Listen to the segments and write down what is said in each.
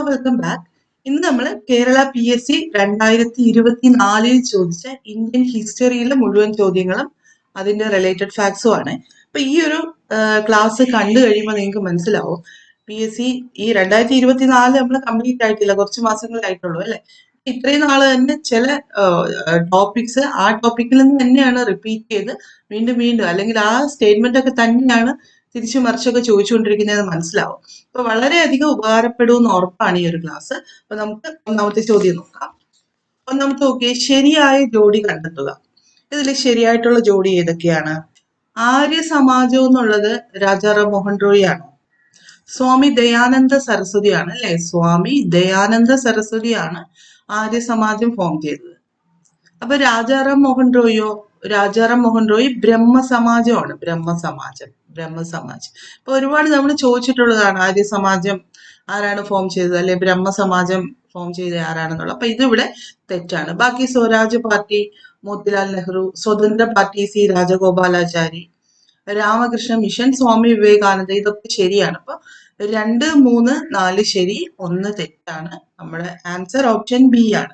Welcome back. ഇന്ന് നമ്മൾ Kerala PSC 2024 ചോദിച്ച ഇന്ത്യൻ ഹിസ്റ്ററിയിലെ മുഴുവൻ ചോദ്യങ്ങളും അതിന്റെ റിലേറ്റഡ് ഫാക്ട്സും ആണ്. അപ്പൊ ഈ ഒരു ക്ലാസ് കണ്ടു കഴിയുമ്പോൾ നിങ്ങൾക്ക് മനസ്സിലാവും PSC ഈ 2024 നമ്മൾ കംപ്ലീറ്റ് ആയിട്ടില്ല, കുറച്ച് മാസങ്ങളായിട്ടുള്ളൂ അല്ലെ. ഇത്രയും നാള് തന്നെ ചില ടോപ്പിക്സ് ആ ടോപ്പിക്കിൽ നിന്ന് തന്നെയാണ് റിപ്പീറ്റ് ചെയ്ത് വീണ്ടും വീണ്ടും അല്ലെങ്കിൽ ആ സ്റ്റേറ്റ്മെന്റ് ഒക്കെ തന്നെയാണ് തിരിച്ചു മറിച്ചൊക്കെ ചോദിച്ചുകൊണ്ടിരിക്കുന്നത് മനസ്സിലാവും. അപ്പൊ വളരെയധികം ഉപകാരപ്പെടുമെന്ന് ഉറപ്പാണ് ഈ ഒരു ക്ലാസ്. അപ്പൊ നമുക്ക് ഒന്നാമത്തെ ചോദ്യം നോക്കാം. ഒന്നാമത്തെ നോക്കിയേ, ശരിയായ ജോഡി കണ്ടെത്തുക. ഇതിൽ ശരിയായിട്ടുള്ള ജോഡി ഏതൊക്കെയാണ്? ആര്യ സമാജം എന്നുള്ളത് രാജാറാം മോഹൻ റോയ് ആണോ? സ്വാമി ദയാനന്ദ സരസ്വതിയാണ് അല്ലെ. സ്വാമി ദയാനന്ദ സരസ്വതിയാണ് ആര്യ സമാജം ഫോം ചെയ്തത്. അപ്പൊ രാജാറാം മോഹൻ റോയോ? രാജാറാം മോഹൻ റോയ് ബ്രഹ്മസമാജമാണ്. ബ്രഹ്മസമാജം. അപ്പൊ ഒരുപാട് നമ്മൾ ചോദിച്ചിട്ടുള്ളതാണ് ആര്യ സമാജം ആരാണ് ഫോം ചെയ്തത്, അല്ലെ ബ്രഹ്മസമാജം ഫോം ചെയ്തത് ആരാണെന്നുള്ളത്. അപ്പൊ ഇതിവിടെ തെറ്റാണ്. ബാക്കി Swaraj party Motilal Nehru, Swatantra Party C Rajagopalachari, Ramakrishna Mission Swami Vivekananda, ഇതൊക്കെ ശരിയാണ്. അപ്പൊ 2, 3, 4 ശരി, 1 തെറ്റാണ്. നമ്മുടെ ആൻസർ ഓപ്ഷൻ ബി ആണ്.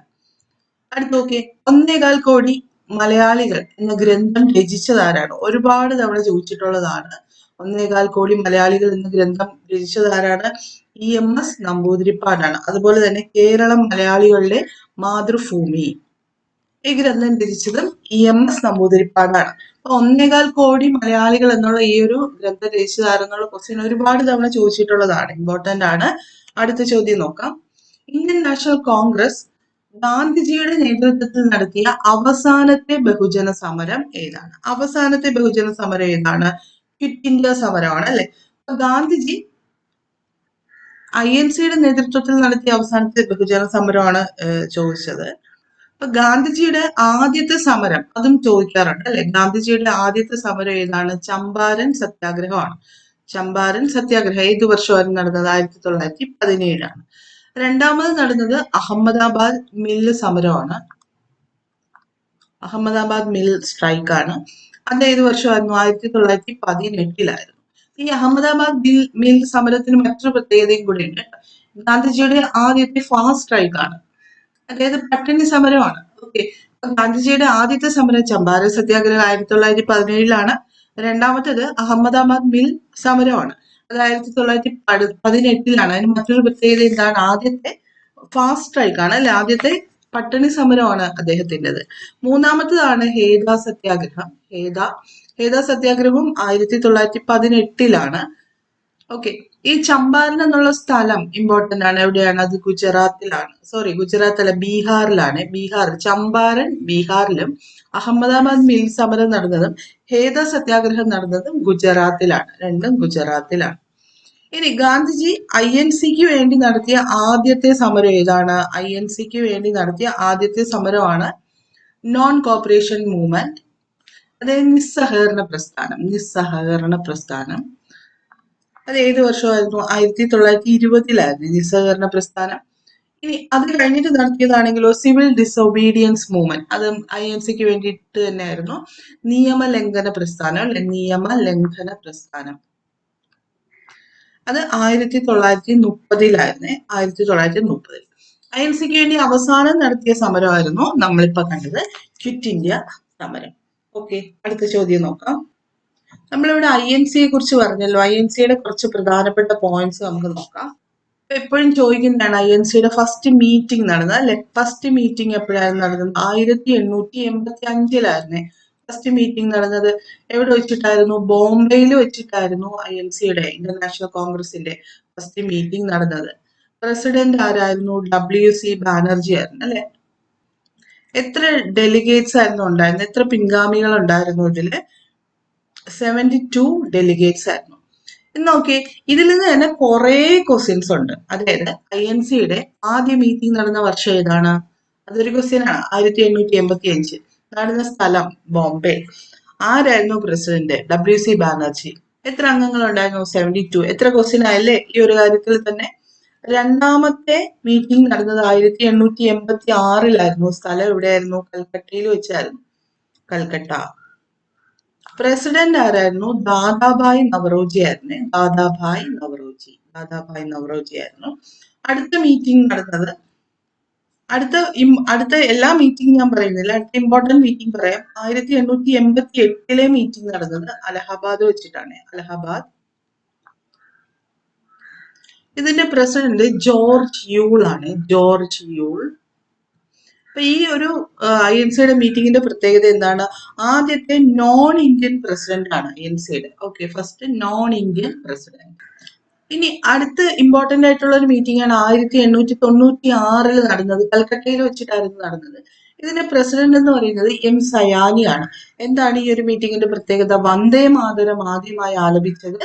അടുത്ത് നോക്കിയേ, 1.25 കോടി മലയാളികൾ എന്ന ഗ്രന്ഥം രചിച്ചതാരാണ്? ഒരുപാട് തവണ ചോദിച്ചിട്ടുള്ളതാണ്. 1.25 കോടി മലയാളികൾ എന്ന ഗ്രന്ഥം രചിച്ചതാരാണ്? EMS നമ്പൂതിരിപ്പാടാണ്. അതുപോലെ തന്നെ കേരളം മലയാളികളുടെ മാതൃഭൂമി, ഈ ഗ്രന്ഥം രചിച്ചതും EMS നമ്പൂതിരിപ്പാടാണ്. അപ്പൊ 1.25 കോടി മലയാളികൾ എന്നുള്ള ഈ ഒരു ഗ്രന്ഥം രചിച്ചതാരെന്നുള്ള ക്വസ്റ്റ്യൻ ഒരുപാട് തവണ ചോദിച്ചിട്ടുള്ളതാണ്, ഇമ്പോർട്ടന്റ് ആണ്. അടുത്ത ചോദ്യം നോക്കാം. ഇന്ത്യൻ നാഷണൽ കോൺഗ്രസ് ഗാന്ധിജിയുടെ നേതൃത്വത്തിൽ നടത്തിയ അവസാനത്തെ ബഹുജന സമരം ഏതാണ്? അവസാനത്തെ ബഹുജന സമരം ഏതാണ്? ക്വിറ്റ് ഇന്ത്യ സമരമാണ് അല്ലെ. ഗാന്ധിജി INCയുടെ നേതൃത്വത്തിൽ നടത്തിയ അവസാനത്തെ ബഹുജന സമരമാണ് ചോദിച്ചത്. അപ്പൊ ഗാന്ധിജിയുടെ ആദ്യത്തെ സമരം അതും ചോദിക്കാറുണ്ട് അല്ലെ. ഗാന്ധിജിയുടെ ആദ്യത്തെ സമരം ഏതാണ്? ചമ്പാരൻ സത്യാഗ്രഹമാണ്. ചമ്പാരൻ സത്യാഗ്രഹം ഏത് വർഷമായിരുന്നു നടന്നത്? 1917 ആണ്. രണ്ടാമത് നടന്നത് അഹമ്മദാബാദ് മില്ല് സമരമാണ്. അഹമ്മദാബാദ് മിൽ സ്ട്രൈക്ക് ആണ്. അത് ഏത് വർഷമായിരുന്നു? 1918 ഈ അഹമ്മദാബാദ് മിൽ സമരത്തിന് മറ്റൊരു പ്രത്യേകതയും കൂടി ഉണ്ട്. ഗാന്ധിജിയുടെ ആദ്യത്തെ ഫാസ്റ്റ് സ്ട്രൈക്ക് ആണ്, അതായത് പട്ടിണി സമരമാണ്. ഓക്കെ, ഗാന്ധിജിയുടെ ആദ്യത്തെ സമരം ചമ്പാരൻ സത്യാഗ്രഹം 1917 രണ്ടാമത്തേത് അഹമ്മദാബാദ് മിൽ സമരമാണ്, അത് 1918. അതിന് മറ്റൊരു പ്രത്യേകത എന്താണ്? ആദ്യത്തെ ഫാസ്റ്റ് സ്ട്രൈക്ക് ആണ് അല്ലെ, ആദ്യത്തെ പട്ടിണി സമരമാണ് അദ്ദേഹത്തിൻ്റെത്. മൂന്നാമത്തേതാണ് ഹേദ സത്യാഗ്രഹം. ഹേദ സത്യാഗ്രഹവും 1918. ഓക്കെ, ഈ ചമ്പാരൻ എന്നുള്ള സ്ഥലം ഇമ്പോർട്ടന്റ് ആണ്. എവിടെയാണ്? അത് ഗുജറാത്തിലാണ്. ഗുജറാത്ത് അല്ല, ബീഹാറിലാണ്. ചമ്പാരൻ ബീഹാറിലും അഹമ്മദാബാദ് മിൽ സമരം നടന്നതും ഹേദ സത്യാഗ്രഹം നടന്നതും ഗുജറാത്തിലാണ്. രണ്ടും ഗുജറാത്തിലാണ്. ഇനി ഗാന്ധിജി INCക്ക് വേണ്ടി നടത്തിയ ആദ്യത്തെ സമരം ഏതാണ്? INCക്ക് വേണ്ടി നടത്തിയ ആദ്യത്തെ സമരമാണ് നോൺ കോപ്പറേഷൻ മൂവ്മെന്റ്, അതായത് നിസ്സഹകരണ പ്രസ്ഥാനം. അത് ഏത് വർഷമായിരുന്നു? 1920 നിസ്സഹകരണ പ്രസ്ഥാനം. ഇനി അത് കഴിഞ്ഞിട്ട് നടത്തിയതാണെങ്കിലോ സിവിൽ ഡിസൊബീഡിയൻസ് മൂവ്മെന്റ്, അത് INCക്ക് വേണ്ടിയിട്ട് തന്നെയായിരുന്നു. നിയമലംഘന പ്രസ്ഥാനം അല്ലെ, നിയമലംഘന പ്രസ്ഥാനം. അത് 1930 1930 INCക്ക് വേണ്ടി അവസാനം നടത്തിയ സമരമായിരുന്നു നമ്മളിപ്പോ കണ്ടത് ക്വിറ്റ് ഇന്ത്യ സമരം. ഓക്കെ, അടുത്ത ചോദ്യം നോക്കാം. നമ്മളിവിടെ INCയെ കുറിച്ച് പറഞ്ഞല്ലോ. INCയുടെ കുറച്ച് പ്രധാനപ്പെട്ട പോയിന്റ്സ് നമുക്ക് നോക്കാം. എപ്പോഴും ചോദിക്കുന്നതാണ് INCയുടെ ഫസ്റ്റ് മീറ്റിംഗ് നടന്നത് അല്ലെ. ഫസ്റ്റ് മീറ്റിംഗ് എപ്പോഴായിരുന്നു നടന്നത്? 1885 ഫസ്റ്റ് മീറ്റിംഗ് നടന്നത് എവിടെ വെച്ചിട്ടായിരുന്നു? ബോംബെയിൽ വെച്ചിട്ടായിരുന്നു INCയുടെ, ഇന്റർനാഷണൽ കോൺഗ്രസിന്റെ ഫസ്റ്റ് മീറ്റിംഗ് നടന്നത്. പ്രസിഡന്റ് ആരായിരുന്നു? WC ബാനർജി ആയിരുന്നു അല്ലെ. എത്ര ഡെലിഗേറ്റ്സ് ആയിരുന്നു ഉണ്ടായിരുന്നത്? എത്ര പിൻഗാമികൾ ഉണ്ടായിരുന്നു ഇതില്? 72 ഡെലിഗേറ്റ്സ് ആയിരുന്നു. നോക്കി, ഇതിൽ നിന്ന് തന്നെ കുറെ ക്വസ്റ്റ്യൻസ് ഉണ്ട്. അതായത് INCയുടെ ആദ്യ മീറ്റിംഗ് നടന്ന വർഷം ഏതാണ്? അതൊരു ക്വസ്റ്റ്യൻ ആണ്. 1885. നടന്ന സ്ഥലം ബോംബെ. ആരായിരുന്നു പ്രസിഡന്റ്? WC ബാനർജി. എത്ര അംഗങ്ങൾ ഉണ്ടായിരുന്നു? 72. എത്ര ക്വസ്റ്റ്യൻ ആയല്ലേ ഈ ഒരു കാര്യത്തിൽ തന്നെ. രണ്ടാമത്തെ മീറ്റിംഗ് നടന്നത് 1886 സ്ഥലം എവിടെയായിരുന്നു? കൽക്കട്ടയിൽ വെച്ചായിരുന്നു. കൽക്കട്ട. പ്രസിഡന്റ് ആരായിരുന്നു? ദാദാഭായ് നവറോജി ആയിരുന്നു. ദാദാഭായ് നവറോജി ആയിരുന്നു. അടുത്ത മീറ്റിംഗ് നടന്നത് അടുത്ത എല്ലാ മീറ്റിംഗ് ഞാൻ പറയുന്നില്ല, അടുത്ത ഇമ്പോർട്ടന്റ് മീറ്റിംഗ് പറയാം. 1888 മീറ്റിംഗ് നടന്നത് അലഹബാദ് വെച്ചിട്ടാണ്. അലഹബാദ്. ഇതിന്റെ പ്രസിഡന്റ് ജോർജ് യൂൾ ആണ്. George Yule. അപ്പൊ ഈ ഒരു INC-യുടെ മീറ്റിംഗിന്റെ പ്രത്യേകത എന്താണ്? ആദ്യത്തെ നോൺ ഇന്ത്യൻ പ്രസിഡന്റ് ആണ് INC-യുടെ. Okay, first non Indian president. ഇനി അടുത്ത ഇമ്പോർട്ടന്റ് ആയിട്ടുള്ള ഒരു മീറ്റിംഗ് ആണ് 1896 നടന്നത്. കൽക്കട്ടയിൽ വെച്ചിട്ടായിരുന്നു നടന്നത്. ഇതിന്റെ പ്രസിഡന്റ് എന്ന് പറയുന്നത് M സയാനി ആണ്. എന്താണ് ഈ ഒരു മീറ്റിംഗിന്റെ പ്രത്യേകത? വന്ദേ മാതരം ആദ്യമായി ആലപിച്ചത്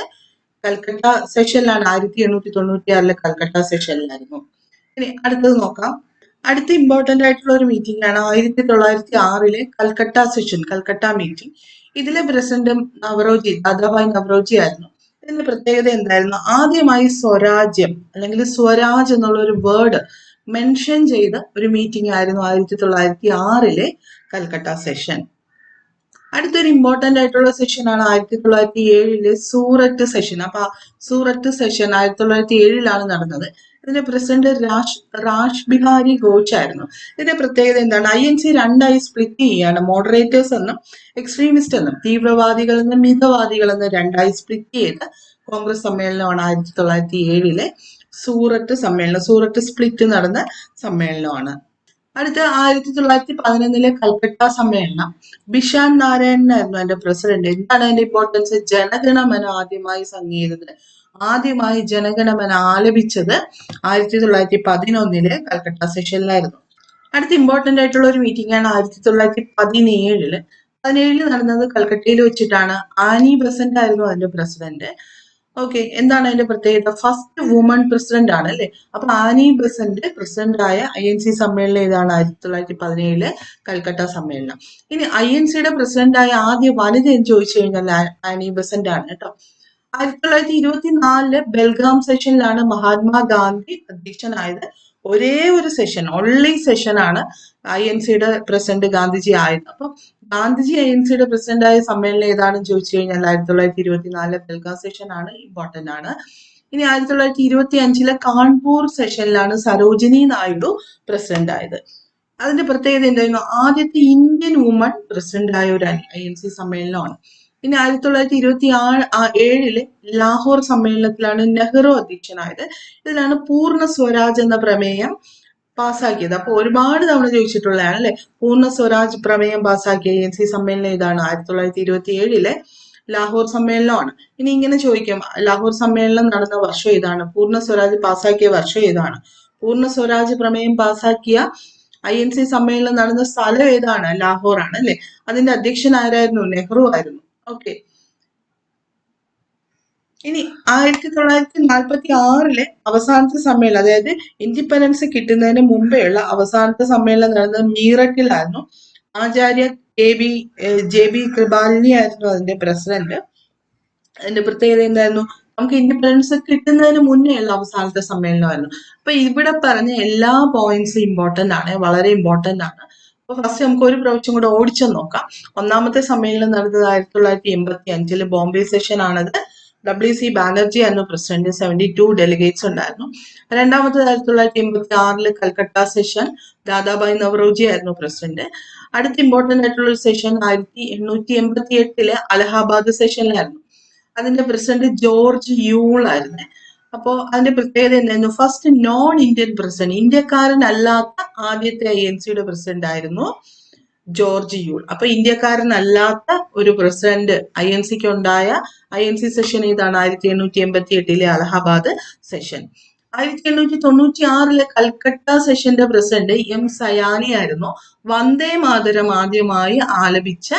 കൽക്കട്ട സെഷനിലാണ്. 1896 കൽക്കട്ട സെഷനിലായിരുന്നു. ഇനി അടുത്തത് നോക്കാം. അടുത്ത ഇമ്പോർട്ടന്റ് ആയിട്ടുള്ള ഒരു മീറ്റിംഗ് ആണ് 1906 കൽക്കട്ട സെഷൻ, കൽക്കട്ട മീറ്റിംഗ്. ഇതിലെ പ്രസിഡന്റ് നവറോജി, ദാദാഭായ് നവറോജി ആയിരുന്നു. ഇതിന്റെ പ്രത്യേകത എന്തായിരുന്നു? ആദ്യമായി സ്വരാജ്യം അല്ലെങ്കിൽ സ്വരാജ് എന്നുള്ള ഒരു വേർഡ് മെൻഷൻ ചെയ്ത ഒരു മീറ്റിംഗ് ആയിരുന്നു 1906 കൽക്കട്ട സെഷൻ. അടുത്തൊരു ഇമ്പോർട്ടന്റ് ആയിട്ടുള്ള സെഷൻ ആണ് 1907 സൂററ്റ് സെഷൻ. അപ്പൊ സൂററ്റ് സെഷൻ 1907 നടന്നത്. ഇതിന്റെ പ്രസിഡന്റ് രാജ് ബിഹാരി ഘോഷ് ആയിരുന്നു. ഇതിന്റെ പ്രത്യേകത എന്താണ്? INC രണ്ടായി സ്പ്ലിറ്റ് ചെയ്യാണ്. മോഡറേറ്റേഴ്സ് എന്നും എക്സ്ട്രീമിസ്റ്റ് എന്നും, തീവ്രവാദികൾ എന്നും മിതവാദികൾ എന്നും രണ്ടായി സ്പ്ലിറ്റ് ചെയ്ത് കോൺഗ്രസ് സമ്മേളനമാണ് 1907 സൂററ്റ് സമ്മേളനം. സൂററ്റ് സ്പ്ലിറ്റ് നടന്ന സമ്മേളനമാണ്. അടുത്ത 1911 കൽക്കട്ട സമ്മേളനം. ബിഷാൻ നാരായണനായിരുന്നു അതിന്റെ പ്രസിഡന്റ്. എന്താണ് അതിന്റെ ഇമ്പോർട്ടൻസ്? ജനഗണമന ആദ്യമായി ജനഗണമന ആലപിച്ചത് 1911 കൽക്കട്ട സെഷനിലായിരുന്നു. അടുത്ത ഇമ്പോർട്ടന്റ് ആയിട്ടുള്ള ഒരു മീറ്റിംഗ് ആണ് 1917 നടന്നത് കൽക്കട്ടയിൽ വെച്ചിട്ടാണ്. ആനി ബസന്റ് ആയിരുന്നു അതിന്റെ പ്രസിഡന്റ്. ഓക്കെ, എന്താണ് അതിന്റെ പ്രത്യേകത? ഫസ്റ്റ് വുമൺ പ്രസിഡന്റ് ആണ് അല്ലെ. അപ്പൊ ആനി ബസന്റ് പ്രസിഡന്റ് ആയ INC സമ്മേളനം ഏതാണ്? 1917 കൽക്കട്ട സമ്മേളനം. ഇനി INC-യുടെ പ്രസിഡന്റ് ആയ ആദ്യ വനിത എന്ന് ചോദിച്ചു കഴിഞ്ഞാൽ ആനി ബസന്റ് ആണ് കേട്ടോ. 1924 ബെൽഗാം സെഷനിലാണ് മഹാത്മാഗാന്ധി അധ്യക്ഷനായത്. ഒരേ ഒരു സെഷൻ, ഓൺലി സെഷൻ ആണ് INC-യുടെ പ്രസിഡന്റ് ഗാന്ധിജി ആയത്. അപ്പൊ ഗാന്ധിജി INC-യുടെ പ്രസിഡന്റ് ആയ സമ്മേളനം ഏതാണെന്ന് ചോദിച്ചു കഴിഞ്ഞാൽ 1924 ബെൽഗാം സെഷൻ ആണ്. ഇമ്പോർട്ടന്റ് ആണ്. ഇനി 1925 കാൺപൂർ സെഷനിലാണ് സരോജിനി നായിഡു പ്രസിഡന്റ് ആയത്. അതിന്റെ പ്രത്യേകത എന്തായിരുന്നു? ആദ്യത്തെ ഇന്ത്യൻ വുമൺ പ്രസിഡന്റ് ആയ ഒരു INC സമ്മേളനമാണ്. ഇനി 1927 ലാഹോർ സമ്മേളനത്തിലാണ് നെഹ്റു അധ്യക്ഷനായത്. ഇതിലാണ് പൂർണ്ണ സ്വരാജ് എന്ന പ്രമേയം പാസ്സാക്കിയത്. അപ്പൊ ഒരുപാട് തവണ ചോദിച്ചിട്ടുള്ളതാണ് അല്ലെ. പൂർണ്ണ സ്വരാജ് പ്രമേയം പാസ്സാക്കിയ INC സമ്മേളനം ഏതാണ്? 1927 ലാഹോർ സമ്മേളനമാണ്. ഇനി ഇങ്ങനെ ചോദിക്കും, ലാഹോർ സമ്മേളനം നടന്ന വർഷം ഏതാണ്? പൂർണ്ണ സ്വരാജ് പാസ്സാക്കിയ വർഷം ഏതാണ്? പൂർണ്ണ സ്വരാജ് പ്രമേയം പാസ്സാക്കിയ INC സമ്മേളനം നടന്ന സ്ഥലം ഏതാണ്? ലാഹോർ ആണ് അല്ലെ. അതിന്റെ അധ്യക്ഷൻ ആരായിരുന്നു? നെഹ്റു ആയിരുന്നു. ഓക്കെ, ഇനി 1946 അവസാനത്തെ സമ്മേളനം, അതായത് ഇൻഡിപെൻഡൻസ് കിട്ടുന്നതിന് മുമ്പേ ഉള്ള അവസാനത്തെ സമ്മേളനം നടന്നത് മീററ്റിലായിരുന്നു. ആചാര്യ JB കൃപാലിനി ആയിരുന്നു അതിന്റെ പ്രസിഡന്റ്. അതിന്റെ പ്രത്യേകത എന്തായിരുന്നു? നമുക്ക് ഇൻഡിപെൻഡൻസ് കിട്ടുന്നതിന് മുന്നേ ഉള്ള അവസാനത്തെ സമ്മേളനമായിരുന്നു. അപ്പൊ ഇവിടെ പറഞ്ഞ എല്ലാ പോയിന്റ്സും ഇമ്പോർട്ടന്റ് ആണ്, വളരെ ഇമ്പോർട്ടന്റ് ആണ്. അപ്പൊ ഫസ്റ്റ് നമുക്ക് ഒരു പ്രാവശ്യം കൂടെ ഓടിച്ചു നോക്കാം. ഒന്നാമത്തെ സമ്മേളനം നടന്നത് 1985 ബോംബെ സെഷൻ ആണത്. WC ബാനർജി ആയിരുന്നു പ്രസിഡന്റ്. 72 ഡെലിഗേറ്റ്സ് ഉണ്ടായിരുന്നു. രണ്ടാമത്തെ 1986 കൽക്കട്ട സെഷൻ. ദാദാഭായ് നവറോജി ആയിരുന്നു പ്രസിഡന്റ്. അടുത്ത ഇമ്പോർട്ടന്റ് ആയിട്ടുള്ള ഒരു സെഷൻ 1888 അലഹാബാദ് സെഷനിലായിരുന്നു. അതിന്റെ പ്രസിഡന്റ് ജോർജ് യൂൾ ആയിരുന്നു. അപ്പോ അതിന്റെ പ്രത്യേകത എന്തായിരുന്നു? ഫസ്റ്റ് നോൺ ഇന്ത്യൻ പ്രസിഡന്റ്, ഇന്ത്യക്കാരനല്ലാത്ത ആദ്യത്തെ INC-യുടെ പ്രസിഡന്റ് ആയിരുന്നു ജോർജ് യൂൾ. അപ്പൊ ഇന്ത്യക്കാരനല്ലാത്ത ഒരു പ്രസിഡന്റ് INC-ക്ക് ഉണ്ടായ INC സെഷൻ ഏതാണ്? 1888 അലഹാബാദ് സെഷൻ. 1896 കൽക്കട്ട സെഷന്റെ പ്രസിഡന്റ് M സയാനി ആയിരുന്നു. വന്ദേ മാതരം ആദ്യമായി ആലപിച്ച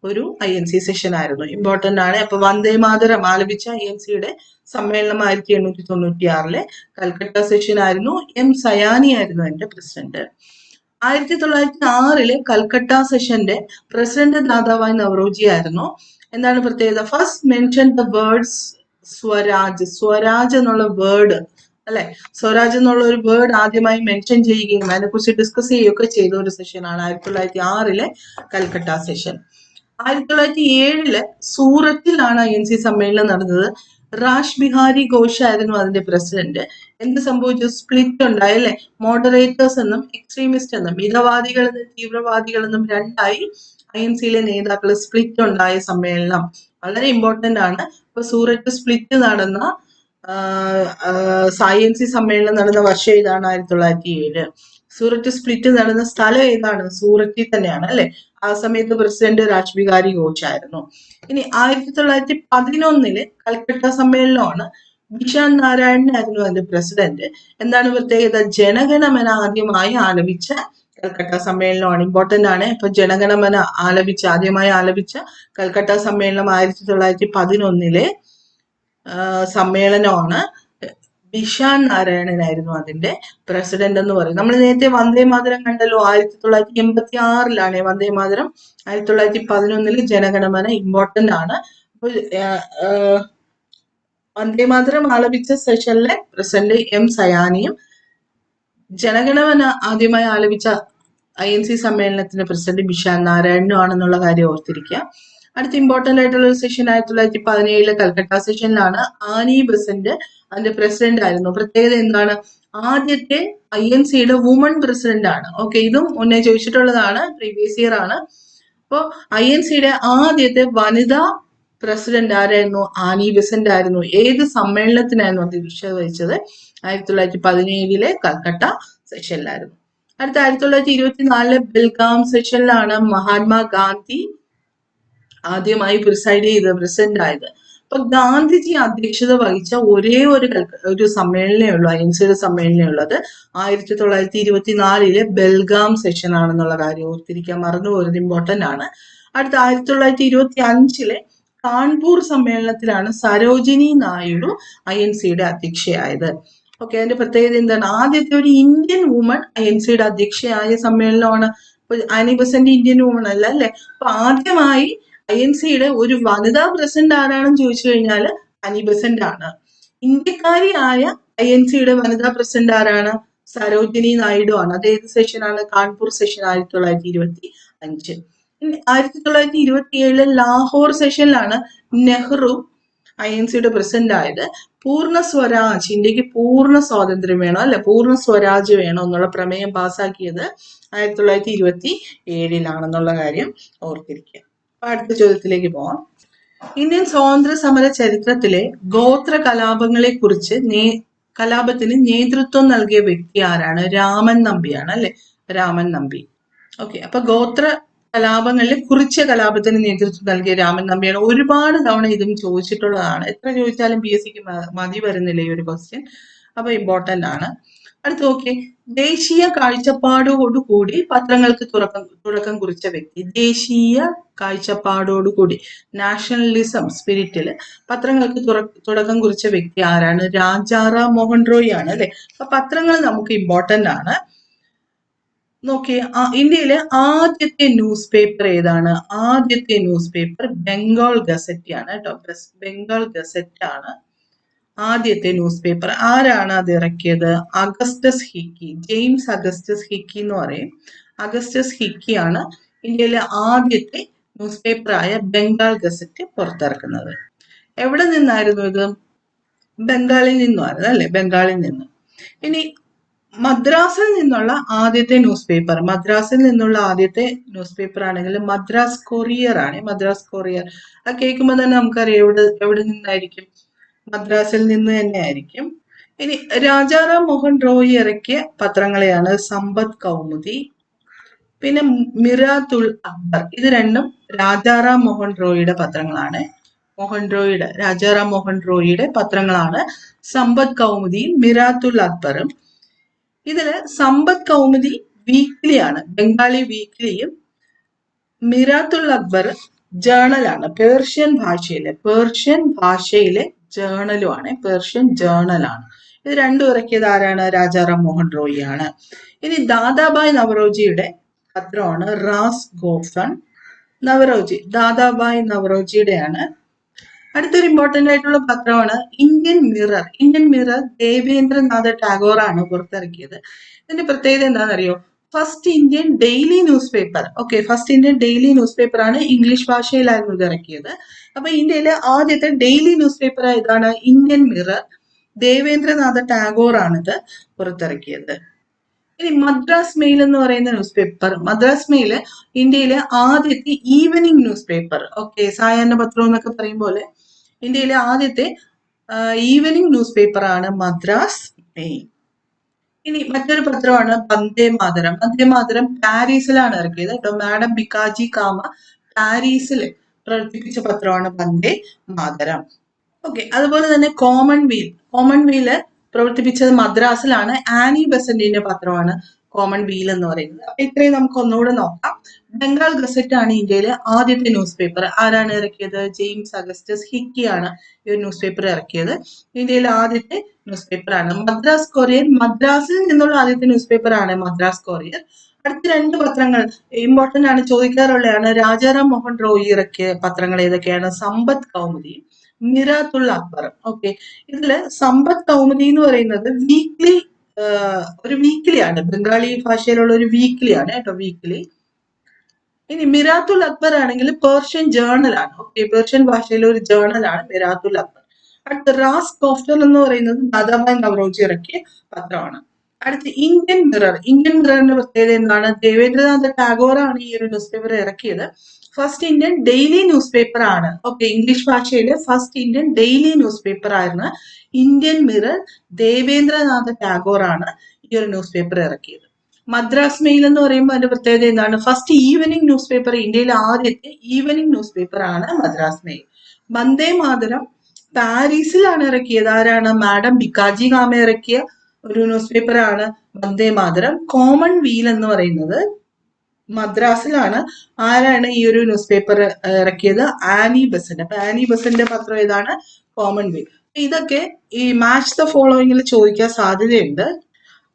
ഒരു INC സെഷൻ ആയിരുന്നു. ഇമ്പോർട്ടന്റ് ആണ്. അപ്പൊ വന്ദേ മാതരം ആലപിച്ച INC-യുടെ സമ്മേളനം 1896 കൽക്കട്ട സെഷൻ ആയിരുന്നു. M സയാനി ആയിരുന്നു എന്റെ പ്രസിഡന്റ്. 1906 കൽക്കട്ട സെഷന്റെ പ്രസിഡന്റ് ദാദാഭായ് നവറോജി ആയിരുന്നു. എന്താണ് പ്രത്യേകത? First mention the words Swaraj. Swaraj എന്നുള്ള വേർഡ് അല്ലെ, സ്വരാജ് എന്നുള്ള ഒരു വേർഡ് ആദ്യമായി മെൻഷൻ ചെയ്യുകയും അതിനെക്കുറിച്ച് ഡിസ്കസ് ചെയ്യുകയൊക്കെ ചെയ്ത ഒരു സെഷനാണ് 1906 കൽക്കട്ട സെഷൻ. 1907 സൂററ്റിലാണ് INC സമ്മേളനം നടന്നത്. റാഷ് ബിഹാരി ഘോഷ് ആയിരുന്നു അതിന്റെ പ്രസിഡന്റ്. എന്ത് സംഭവിച്ചു? സ്പ്ലിറ്റ് ഉണ്ടായി അല്ലെ? മോഡറേറ്റേഴ്സ് എന്നും എക്സ്ട്രീമിസ്റ്റ് എന്നും മിതവാദികളെന്നും തീവ്രവാദികളെന്നും രണ്ടായി INC-യിലെ നേതാക്കൾ സ്പ്ലിറ്റ് ഉണ്ടായ സമ്മേളനം വളരെ ഇമ്പോർട്ടന്റ് ആണ്. ഇപ്പൊ സൂററ്റ് സ്പ്ലിറ്റ് നടന്ന INC സമ്മേളനം നടന്ന വർഷം ഏതാണ്? 1907. സൂററ്റ് സ്പ്ലിറ്റ് നടന്ന സ്ഥലം ഏതാണ്? സൂററ്റിൽ തന്നെയാണ് അല്ലെ? ആ സമയത്ത് പ്രസിഡന്റ് രാജ് ബിഹാരി ഘോഷ് ആയിരുന്നു. ഇനി 1911 കൽക്കട്ട സമ്മേളനമാണ്. ബിഷാൻ നാരായണനായിരുന്നു അതിന്റെ പ്രസിഡന്റ്. എന്താണ് പ്രത്യേകത? ജനഗണമന ആദ്യമായി ആലപിച്ച കൽക്കട്ട സമ്മേളനമാണ്. ഇമ്പോർട്ടന്റ് ആണ്. ഇപ്പൊ ജനഗണമന ആദ്യമായി ആലപിച്ച കൽക്കട്ട സമ്മേളനം 1911 സമ്മേളനമാണ്. ബിഷാൻ നാരായണനായിരുന്നു അതിന്റെ പ്രസിഡന്റ് എന്ന് പറയും. നമ്മൾ നേരത്തെ വന്ദേ മാതരം കണ്ടല്ലോ, 1986 വന്ദേ മാതരം. 1911 ജനഗണമന ഇമ്പോർട്ടന്റ് ആണ്. അപ്പൊ വന്ദേ മാതരം ആലപിച്ച സെഷനിലെ പ്രസിഡന്റ് M സയാനിയും ജനഗണമന ആദ്യമായി ആലപിച്ച INC സമ്മേളനത്തിന്റെ പ്രസിഡന്റ് ബിഷാൻ നാരായണനും ആണെന്നുള്ള കാര്യം ഓർത്തിരിക്കുക. അടുത്ത ഇമ്പോർട്ടന്റ് ആയിട്ടുള്ള ഒരു സെഷൻ 1917 കൽക്കട്ട സെഷനിലാണ്. ആനി ബെസന്റ് അതിന്റെ പ്രസിഡന്റ് ആയിരുന്നു. പ്രത്യേകത എന്താണ്? ആദ്യത്തെ INC-യുടെ വുമൺ പ്രസിഡന്റ് ആണ്. ഓക്കെ, ഇതും മുന്നേ ചോദിച്ചിട്ടുള്ളതാണ്, പ്രീവിയസ് ഇയർ ആണ്. അപ്പോൾ INC-യുടെ ആദ്യത്തെ വനിതാ പ്രസിഡന്റ് ആരായിരുന്നു? ആനി ബെസന്റ് ആയിരുന്നു. ഏത് സമ്മേളനത്തിനായിരുന്നു അധ്യക്ഷത വഹിച്ചത്? 1917 കൽക്കട്ട സെഷനിലായിരുന്നു. അടുത്ത 1924 ബെൽഗാം സെഷനിലാണ് മഹാത്മാഗാന്ധി ആദ്യമായി പ്രിസൈഡ് ചെയ്ത് പ്രസിഡന്റ് ആയത്. അപ്പൊ ഗാന്ധിജി അധ്യക്ഷത വഹിച്ച ഒരേ ഒരു സമ്മേളനമേ ഉള്ളൂ, INC-യുടെ സമ്മേളനമേ ഉള്ളത് 1924 ബെൽഗാം സെഷൻ ആണെന്നുള്ള കാര്യം ഓർത്തിരിക്കാൻ മറന്നുപോയത് ഇമ്പോർട്ടന്റ് ആണ്. അടുത്ത 1925 കാൺപൂർ സമ്മേളനത്തിലാണ് സരോജിനി നായിഡു INC-യുടെ അധ്യക്ഷയായത്. ഓക്കെ, അതിന്റെ പ്രത്യേകത എന്താണ്? ആദ്യത്തെ ഒരു ഇന്ത്യൻ വുമൺ INC-യുടെ അധ്യക്ഷയായ സമ്മേളനമാണ്. ആനി ബെസന്റ് ഇന്ത്യൻ വുമൺ അല്ല അല്ലെ? അപ്പൊ ആദ്യമായി INC-യുടെ ഒരു വനിതാ പ്രസിഡന്റ് ആരാണെന്ന് ചോദിച്ചു കഴിഞ്ഞാൽ ആനി ബെസന്റ് ആണ്. ഇന്ത്യക്കാരിയായ INC-യുടെ വനിതാ പ്രസിഡന്റ് ആരാണ്? സരോജിനി നായിഡു ആണ്. അത് ഏത് സെഷനാണ്? കാൺപൂർ സെഷൻ 1925. 1927 ലാഹോർ സെഷനിലാണ് നെഹ്റു INC-യുടെ പ്രസിഡന്റ് ആയത്. പൂർണ്ണ സ്വരാജ്, ഇന്ത്യക്ക് പൂർണ്ണ സ്വാതന്ത്ര്യം വേണം അല്ലെ, പൂർണ്ണ സ്വരാജ് വേണം എന്നുള്ള പ്രമേയം പാസ്സാക്കിയത് 1927 കാര്യം ഓർത്തിരിക്കുക. അടുത്ത ചോദ്യത്തിലേക്ക് പോവാം. ഇന്ത്യൻ സ്വാതന്ത്ര്യ സമര ചരിത്രത്തിലെ ഗോത്ര കലാപങ്ങളെ കുറിച്ച് കലാപത്തിന് നേതൃത്വം നൽകിയ വ്യക്തി ആരാണ്? രാമൻ നമ്പിയാണ് അല്ലെ, രാമൻ നമ്പി. ഓക്കെ, അപ്പൊ ഗോത്ര കലാപങ്ങളിൽ കുറിച്ച കലാപത്തിന് നേതൃത്വം നൽകിയ രാമൻ നമ്പിയാണ്. ഒരുപാട് തവണ ഇതും ചോദിച്ചിട്ടുള്ളതാണ്. എത്ര ചോദിച്ചാലും PSC-ക്ക് മതി വരുന്നില്ല ഈ ഒരു ക്വസ്റ്റ്യൻ. അപ്പൊ ഇമ്പോർട്ടന്റ് ആണ്. അടുത്ത് നോക്കിയേ, ദേശീയ കാഴ്ചപ്പാടോടുകൂടി പത്രങ്ങൾക്ക് തുടക്കം കുറിച്ച വ്യക്തി. ദേശീയ കാഴ്ചപ്പാടോടുകൂടി, നാഷണലിസം സ്പിരിറ്റില് പത്രങ്ങൾക്ക് തുടക്കം കുറിച്ച വ്യക്തി ആരാണ്? രാജാറാം മോഹൻ റോയ് ആണ് അല്ലെ. അപ്പൊ പത്രങ്ങൾ നമുക്ക് ഇമ്പോർട്ടന്റ് ആണ്. നോക്കിയേ, ഇന്ത്യയിലെ ആദ്യത്തെ ന്യൂസ് പേപ്പർ ഏതാണ്? ആദ്യത്തെ ന്യൂസ് പേപ്പർ ബംഗാൾ ഗസറ്റ് ആണ് കേട്ടോ. ബംഗാൾ ഗസറ്റ് ആണ് ആദ്യത്തെ ന്യൂസ് പേപ്പർ. ആരാണ് അത് ഇറക്കിയത്? Augustus hiki, James Augustus hiki എന്ന് പറയും. അഗസ്റ്റസ് ഹിക്കി ആണ് ഇന്ത്യയിലെ ആദ്യത്തെ ന്യൂസ് പേപ്പറായ ബംഗാൾ ഗസറ്റ് പുറത്തിറക്കുന്നത്. എവിടെ നിന്നായിരുന്നു ഇത്? ബംഗാളിൽ നിന്നുമായിരുന്നു അല്ലെ, ബംഗാളിൽ നിന്ന്. ഇനി മദ്രാസിൽ നിന്നുള്ള ആദ്യത്തെ ന്യൂസ് പേപ്പർ, മദ്രാസിൽ നിന്നുള്ള ആദ്യത്തെ ന്യൂസ് പേപ്പർ ആണെങ്കിൽ മദ്രാസ് കൊറിയർ ആണ്. മദ്രാസ് കൊറിയർ, അത് കേൾക്കുമ്പോൾ തന്നെ നമുക്കറിയാം എവിടെ നിന്നായിരിക്കും? മദ്രാസിൽ നിന്ന് തന്നെ ആയിരിക്കും. ഇനി രാജാറാം മോഹൻ റോയ് ഇറക്കിയ പത്രങ്ങളെയാണ് സമ്പദ് കൗമുദി, പിന്നെ മിറാത്തുൽ അക്ബർ. ഇത് രണ്ടും രാജാറാം മോഹൻ റോയിയുടെ പത്രങ്ങളാണ്. രാജാറാം മോഹൻ റോയിയുടെ പത്രങ്ങളാണ് സമ്പദ് കൗമുദിയും മിറാത്തുൽ അക്ബറും. ഇതില് സമ്പദ് കൗമുദി വീക്ക്ലി ആണ്, ബംഗാളി വീക്ക്ലിയും. മിറാത്തുൽ അക്ബർ ജേണലാണ്, പേർഷ്യൻ ഭാഷയിലെ ജേണലുമാണ്, പേർഷ്യൻ ജേണലാണ്. ഇത് രണ്ടും ഇറക്കിയത് ആരാണ്? രാജാറാം മോഹൻ റോയ് ആണ്. ഇനി ദാദാബായ് നവറോജിയുടെ പത്രമാണ് റാസ് ഗോഫൺ നവറോജി, ദാദാബായ് നവറോജിയുടെയാണ്. അടുത്തൊരു ഇമ്പോർട്ടന്റ് ആയിട്ടുള്ള പത്രമാണ് ഇന്ത്യൻ മിറർ. ദേവേന്ദ്രനാഥ ടാഗോർ ആണ് പുറത്തിറക്കിയത്. ഇതിന്റെ പ്രത്യേകത എന്താണെന്നറിയോ? First Indian daily newspaper. Okay, first Indian daily newspaper ആണ്, ഇംഗ്ലീഷ് ഭാഷയിലായിരുന്നു ഇത് ഇറക്കിയത്. അപ്പൊ ഇന്ത്യയിലെ ആദ്യത്തെ ഡെയിലി ന്യൂസ് പേപ്പർ ഏതാണ്? Indian Mirror. ദേവേന്ദ്രനാഥ ടാഗോർ ആണിത് പുറത്തിറക്കിയത്. ഇനി മദ്രാസ് മെയിൽ എന്ന് പറയുന്ന ന്യൂസ് പേപ്പർ. മദ്രാസ് മെയിൽ ഇന്ത്യയിലെ ആദ്യത്തെ ഈവനിങ് ന്യൂസ് പേപ്പർ. ഓക്കെ, സായാഹ്ന പത്രം എന്നൊക്കെ പറയും പോലെ ഇന്ത്യയിലെ ആദ്യത്തെ ഈവനിങ് ന്യൂസ് പേപ്പർ ആണ് മദ്രാസ് മെയിൽ. ഇനി മറ്റൊരു പത്രമാണ് വന്ദേ മാതരം. വന്ദേ മാതരം പാരീസിലാണ് ഇറക്കിയത് കേട്ടോ. മാഡം ബിക്കാജി കാമ പാരീസിൽ പ്രവർത്തിപ്പിച്ച പത്രമാണ് വന്ദേ മാതരം. ഓക്കെ, അതുപോലെ തന്നെ കോമൺവീല് പ്രവർത്തിപ്പിച്ചത് മദ്രാസിലാണ്. ആനി ബസന്റിന്റെ പത്രമാണ് കോമൺ വീൽ എന്ന് പറയുന്നത്. അപ്പൊ ഇത്രയും നമുക്ക് ഒന്നുകൂടെ നോക്കാം. ബംഗാൾ ഗസറ്റ് ആണ് ഇന്ത്യയിലെ ആദ്യത്തെ ന്യൂസ് പേപ്പർ. ആരാണ് ഇറക്കിയത്? ജെയിംസ് അഗസ്റ്റസ് ഹിക്കിയാണ് ഈ ഒരു ന്യൂസ് പേപ്പർ ഇറക്കിയത്. ഇന്ത്യയിലെ ആദ്യത്തെ ന്യൂസ് പേപ്പർ ആണ്. മദ്രാസ് കൊറിയർ, മദ്രാസിൽ നിന്നുള്ള ആദ്യത്തെ ന്യൂസ് പേപ്പർ ആണ് മദ്രാസ് കൊറിയർ. അടുത്ത രണ്ട് പത്രങ്ങൾ ഇമ്പോർട്ടന്റ് ആണ്, ചോദിക്കാറുള്ളതാണ്. രാജാറാം മോഹൻ റോയി ഇറക്കിയ പത്രങ്ങൾ ഏതൊക്കെയാണ്? സമ്പത്ത് കൗമുദി, മിറാത്തുൽ അക്ബർ. ഓക്കെ, ഇതില് സമ്പത്ത് കൗമുദി എന്ന് പറയുന്നത് വീക്ക്ലി, ഒരു വീക്ക്ലി ആണ്, ബംഗാളി ഭാഷയിലുള്ള ഒരു വീക്ക്ലി ആണ് കേട്ടോ, വീക്ക്ലി. ഇനി മിറാത്തുൽ അക്ബർ ആണെങ്കിൽ പേർഷ്യൻ ജേർണൽ ആണ്. ഓക്കെ, പേർഷ്യൻ ഭാഷയിലെ ഒരു ജേർണൽ ആണ് മിറാത്തുൽ അക്ബർ. അടുത്ത റാസ് കോഫ്റ്റർ എന്ന് പറയുന്നത് ദാദാഭായ് നവറോജി ഇറക്കിയ പത്രമാണ്. അടുത്ത് ഇന്ത്യൻ മിറർ. ഇന്ത്യൻ മിററിന്റെ പ്രത്യേകത എന്താണ്? ദേവേന്ദ്രനാഥ ടാഗോർ ആണ് ഈ ഒരു ന്യൂസ് പേപ്പർ ഇറക്കിയത്. First Indian daily newspaper ആണ്. ഓക്കെ, ഇംഗ്ലീഷ് ഭാഷയിലെ first Indian daily news paper ആയിരുന്ന ഇന്ത്യൻ മിറർ ദേവേന്ദ്രനാഥ ടാഗോർ ആണ് ഈ ഒരു ന്യൂസ് പേപ്പർ ഇറക്കിയത്. മദ്രാസ് മെയിൽ എന്ന് പറയുമ്പോൾ അതിന്റെ പ്രത്യേകത എന്താണ്? ഫസ്റ്റ് ഈവനിങ് ന്യൂസ് പേപ്പർ, ഇന്ത്യയിലെ ആദ്യത്തെ ഈവനിങ് ന്യൂസ് പേപ്പർ ആണ് മദ്രാസ് മെയിൽ. വന്ദേ മാതരം പാരീസിലാണ് ഇറക്കിയത്. ആരാണ്? മാഡം ബിക്കാജി കാമ ഇറക്കിയ ഒരു ന്യൂസ് പേപ്പർ ആണ് വന്ദേ മാതരം. കോമൺ വീൽ എന്ന് പറയുന്നത് മദ്രാസിലാണ്. ആരാണ് ഈ ഒരു ന്യൂസ് പേപ്പർ ഇറക്കിയത്? Annie Besant. അപ്പൊ ആനി ബസന്റിന്റെ പത്രം ഏതാണ്? Commonweal. ഇതൊക്കെ ഈ മാച്ച് ദ ഫോളോയിങ്ങിൽ ചോദിക്കാൻ സാധ്യതയുണ്ട്.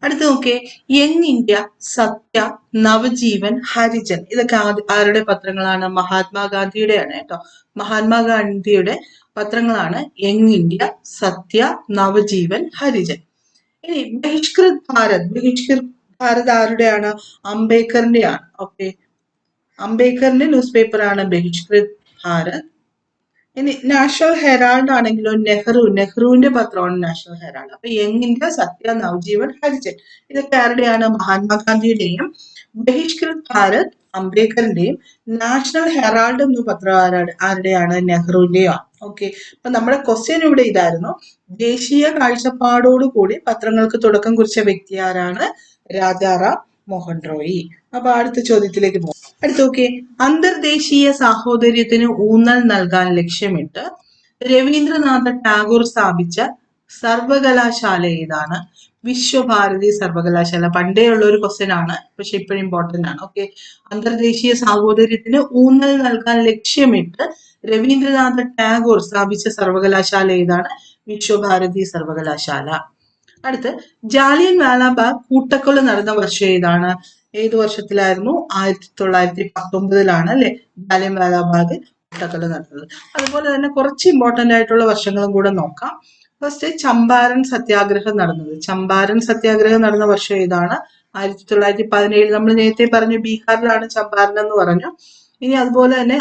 അടുത്ത് നോക്കിയേ, യങ് ഇന്ത്യ, സത്യ, നവജീവൻ, ഹരിജൻ. ഇതൊക്കെ ആരുടെ പത്രങ്ങളാണ്? മഹാത്മാഗാന്ധിയുടെയാണ് കേട്ടോ. മഹാത്മാഗാന്ധിയുടെ പത്രങ്ങളാണ് യങ് ഇന്ത്യ, സത്യ, നവജീവൻ, ഹരിജൻ. ഇനി ബഹിഷ്കൃത് ഭാരത്. ബഹിഷ്കൃത് ഭാരത് ആരുടെയാണ്? അംബേദ്കറിന്റെയാണ്. ഓക്കെ, അംബേദ്കറിന്റെ ന്യൂസ് പേപ്പർ ആണ് ബഹിഷ്കൃത് ഭാരത്. ഇനി നാഷണൽ ഹെറാൾഡ് ആണെങ്കിലോ നെഹ്റുവിന്റെ പത്രമാണ് നാഷണൽ ഹെറാൾഡ്. അപ്പൊ യങ് ഇന്ത്യ, സത്യ, നവജീവൻ, ഹരിജൻ ഇതൊക്കെ ആരുടെയാണ്? മഹാത്മാഗാന്ധിയുടെയും. ബഹിഷ്കൃത് ഭാരത് അംബേദ്കറിന്റെയും. നാഷണൽ ഹെറാൾഡ് എന്ന പത്രം ആരുടെയാണ്? നെഹ്റുവിന്റെയാണ്. ഓക്കെ, അപ്പൊ നമ്മുടെ ക്വസ്റ്റ്യൻ ഇവിടെ ഇതായിരുന്നു. ദേശീയ കാഴ്ചപ്പാടോടുകൂടി പത്രങ്ങൾക്ക് തുടക്കം കുറിച്ച വ്യക്തി ആരാണ്? രാജാറാം മോഹൻ റോയി. അപ്പൊ അടുത്ത ചോദ്യത്തിലേക്ക് പോകും. അടുത്ത നോക്കിയേ, അന്തർദേശീയ സാഹോദര്യത്തിന് ഊന്നൽ നൽകാൻ ലക്ഷ്യമിട്ട് രവീന്ദ്രനാഥ ടാഗോർ സ്ഥാപിച്ച സർവകലാശാല ഏതാണ്? വിശ്വഭാരതി സർവകലാശാല. പണ്ടേ ഉള്ള ഒരു ക്വസ്റ്റ്യൻ ആണ്, പക്ഷെ ഇപ്പോഴും ഇമ്പോർട്ടന്റ് ആണ്. ഓക്കെ, അന്തർദേശീയ സാഹോദര്യത്തിന് ഊന്നൽ നൽകാൻ ലക്ഷ്യമിട്ട് രവീന്ദ്രനാഥ ടാഗോർ സ്ഥാപിച്ച സർവകലാശാല ഏതാണ്? വിശ്വഭാരതി സർവകലാശാല. അടുത്ത്, ജാലിയൻ വാലാബാഗ് കൂട്ടക്കൊല നടന്ന വർഷം ഏതാണ്? ഏത് വർഷത്തിലായിരുന്നു? 1919 അല്ലെ ജാലിയൻ വാലാബാഗ് കൂട്ടക്കൊല നടന്നത്. അതുപോലെ തന്നെ കുറച്ച് ഇമ്പോർട്ടന്റ് ആയിട്ടുള്ള വർഷങ്ങളും കൂടെ നോക്കാം. ഫസ്റ്റ്, ചമ്പാരൻ സത്യാഗ്രഹം നടന്നത്. ചമ്പാരൻ സത്യാഗ്രഹം നടന്ന വർഷം ഏതാണ്? 1917. നമ്മൾ നേരത്തെ പറഞ്ഞു ബീഹാറിലാണ് ചമ്പാരൻ എന്ന് പറഞ്ഞു. ഇനി അതുപോലെ തന്നെ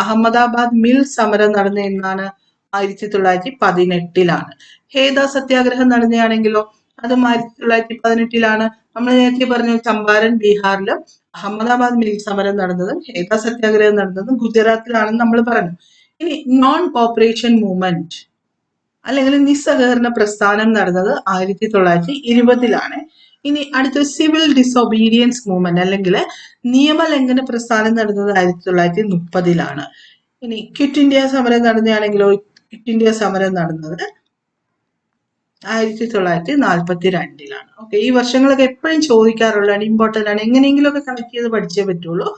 അഹമ്മദാബാദ് മിൽ സമരം നടന്ന എന്നാണ്? 1918. ഹേദ സത്യാഗ്രഹം നടന്നതാണെങ്കിലോ അതും 1918. നമ്മൾ നേരത്തെ പറഞ്ഞു ചമ്പാരൻ ബീഹാറിലും അഹമ്മദാബാദ് മിൽ സമരം നടന്നതും ഹേദ സത്യാഗ്രഹം നടന്നതും ഗുജറാത്തിലാണെന്ന് നമ്മൾ പറഞ്ഞു. ഇനി നോൺ കോപ്പറേഷൻ മൂവ്മെന്റ് അല്ലെങ്കിൽ നിസ്സഹകരണ പ്രസ്ഥാനം നടന്നത് 1920. ഇനി അടുത്ത സിവിൽ ഡിസൊബീഡിയൻസ് മൂവ്മെന്റ് അല്ലെങ്കിൽ നിയമലംഘന പ്രസ്ഥാനം നടന്നത് 1930. ഇനി ക്വിറ്റ് ഇന്ത്യ സമരം നടന്നതാണെങ്കിലോ ക്വിറ്റ് ഇന്ത്യ സമരം നടന്നത് 1942. ഓക്കെ, ഈ വർഷങ്ങളൊക്കെ എപ്പോഴും ചോദിക്കാറുള്ളതാണ്, ഇമ്പോർട്ടന്റ് ആണ്, എങ്ങനെയെങ്കിലും ഒക്കെ കണക്ട് ചെയ്ത് പഠിച്ചേ പറ്റുള്ളൂ.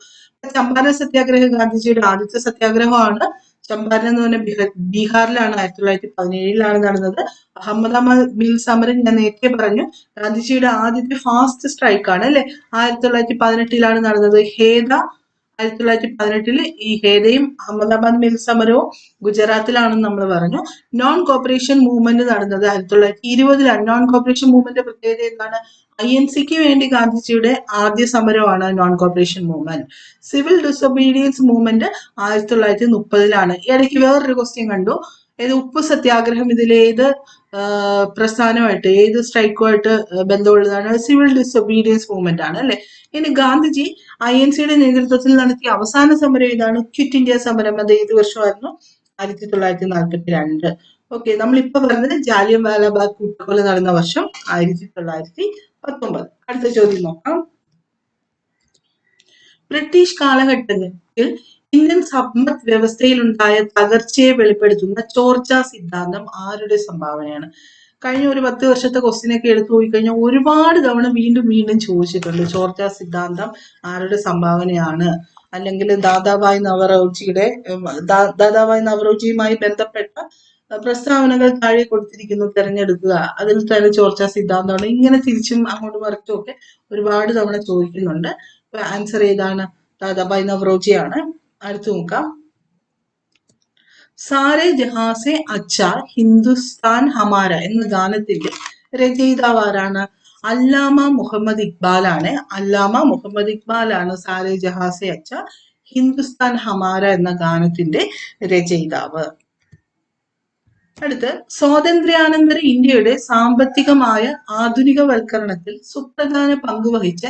ചമ്പാരൻ സത്യാഗ്രഹം ഗാന്ധിജിയുടെ ആദ്യത്തെ സത്യാഗ്രഹമാണ്. ചമ്പാരൻ എന്ന് പറഞ്ഞ ബീഹാറിലാണ് 1917 നടന്നത്. അഹമ്മദാബാദ് മിൽ സമരം ഞാൻ നേരത്തെ പറഞ്ഞു ഗാന്ധിജിയുടെ ആദ്യത്തെ ഫാസ്റ്റ് സ്ട്രൈക്ക് ആണ് അല്ലെ, 1918 നടന്നത്. ഹേദ 1918 ഈ ഹേദയും അഹമ്മദാബാദ് മിൽ സമരവും ഗുജറാത്തിലാണെന്ന് നമ്മൾ പറഞ്ഞു. നോൺ കോപ്പറേഷൻ മൂവ്മെന്റ് നടന്നത് 1920. നോൺ കോപ്പറേഷൻ മൂവ്മെന്റ് പ്രത്യേകത എന്താണ്? INCക്ക് വേണ്ടി ഗാന്ധിജിയുടെ ആദ്യ സമരമാണ് non cooperation movement. Civil disobedience movement 1930-ലാണ്. ഈ ഇടയ്ക്ക് വേറൊരു ക്വസ്റ്റ്യൻ കണ്ടു, ഏത് ഉപ്പ് സത്യാഗ്രഹം ഇതിലേത് പ്രസ്ഥാനമായിട്ട് ഏത് സ്ട്രൈക്കുമായിട്ട് ബന്ധമുള്ളതാണ്? സിവിൽ ഡിസൊബീഡിയൻസ് മൂവ്മെന്റ് ആണ് അല്ലെ. ഇനി ഗാന്ധിജി INCയുടെ നേതൃത്വത്തിൽ നടത്തിയ അവസാന സമരം ഏതാണ്? ക്വിറ്റ് ഇന്ത്യ സമരം. അത് ഏത് വർഷമായിരുന്നു? 1942. ഓക്കെ, നമ്മളിപ്പോ പറഞ്ഞത് ജാലിയൻ വാലാബാഗ് കൂട്ടക്കൊല നടന്ന വർഷം 1919. അടുത്ത ചോദ്യം നോക്കാം. ബ്രിട്ടീഷ് കാലഘട്ടത്തിൽ ഇന്ത്യൻ സമ്പദ് വ്യവസ്ഥയിലുണ്ടായ തകർച്ചയെ വെളിപ്പെടുത്തുന്ന ചോർച്ച സിദ്ധാന്തം ആരുടെ സംഭാവനയാണ്? കഴിഞ്ഞ ഒരു 10 വർഷത്തെ ക്വസ്റ്റ്യനൊക്കെ എടുത്തു പോയി കഴിഞ്ഞാൽ ഒരുപാട് തവണ വീണ്ടും വീണ്ടും ചോദിച്ചിട്ടുണ്ട്. ചോർച്ച സിദ്ധാന്തം ആരുടെ സംഭാവനയാണ്? അല്ലെങ്കിൽ ദാദാഭായ് നവറോജിയുമായി ബന്ധപ്പെട്ട പ്രസ്താവനകൾ താഴെ കൊടുത്തിരിക്കുന്നു, തിരഞ്ഞെടുക്കുക. അതിൽ തന്നെ ചോർച്ച സിദ്ധാന്തമാണ്. ഇങ്ങനെ തിരിച്ചും അങ്ങോട്ടും മറിച്ചും ഒക്കെ ഒരുപാട് തവണ ചോദിക്കുന്നുണ്ട്. ആൻസർ ഏതാണ്? ദാദാഭായ് നവറോജിയാണ്. അടുത്ത് നോക്കാം. സാരെ ജഹാസെ അച്ഛ ഹിന്ദുസ്ഥാൻ ഹമാര എന്ന ഗാനത്തിന്റെ രചയിതാവ് ആരാണ്? അല്ലാമ മുഹമ്മദ് ഇക്ബാൽ ആണ്. അല്ലാമ മുഹമ്മദ് ഇക്ബാൽ ആണ് സാരെ ജഹാസെ അച്ഛ ഹിന്ദുസ്ഥാൻ ഹമാര എന്ന ഗാനത്തിന്റെ രചയിതാവ്. അടുത്ത്, സ്വാതന്ത്ര്യാനന്തര ഇന്ത്യയുടെ സാമ്പത്തികമായ ആധുനികവൽക്കരണത്തിൽ സുപ്രധാന പങ്കുവഹിച്ച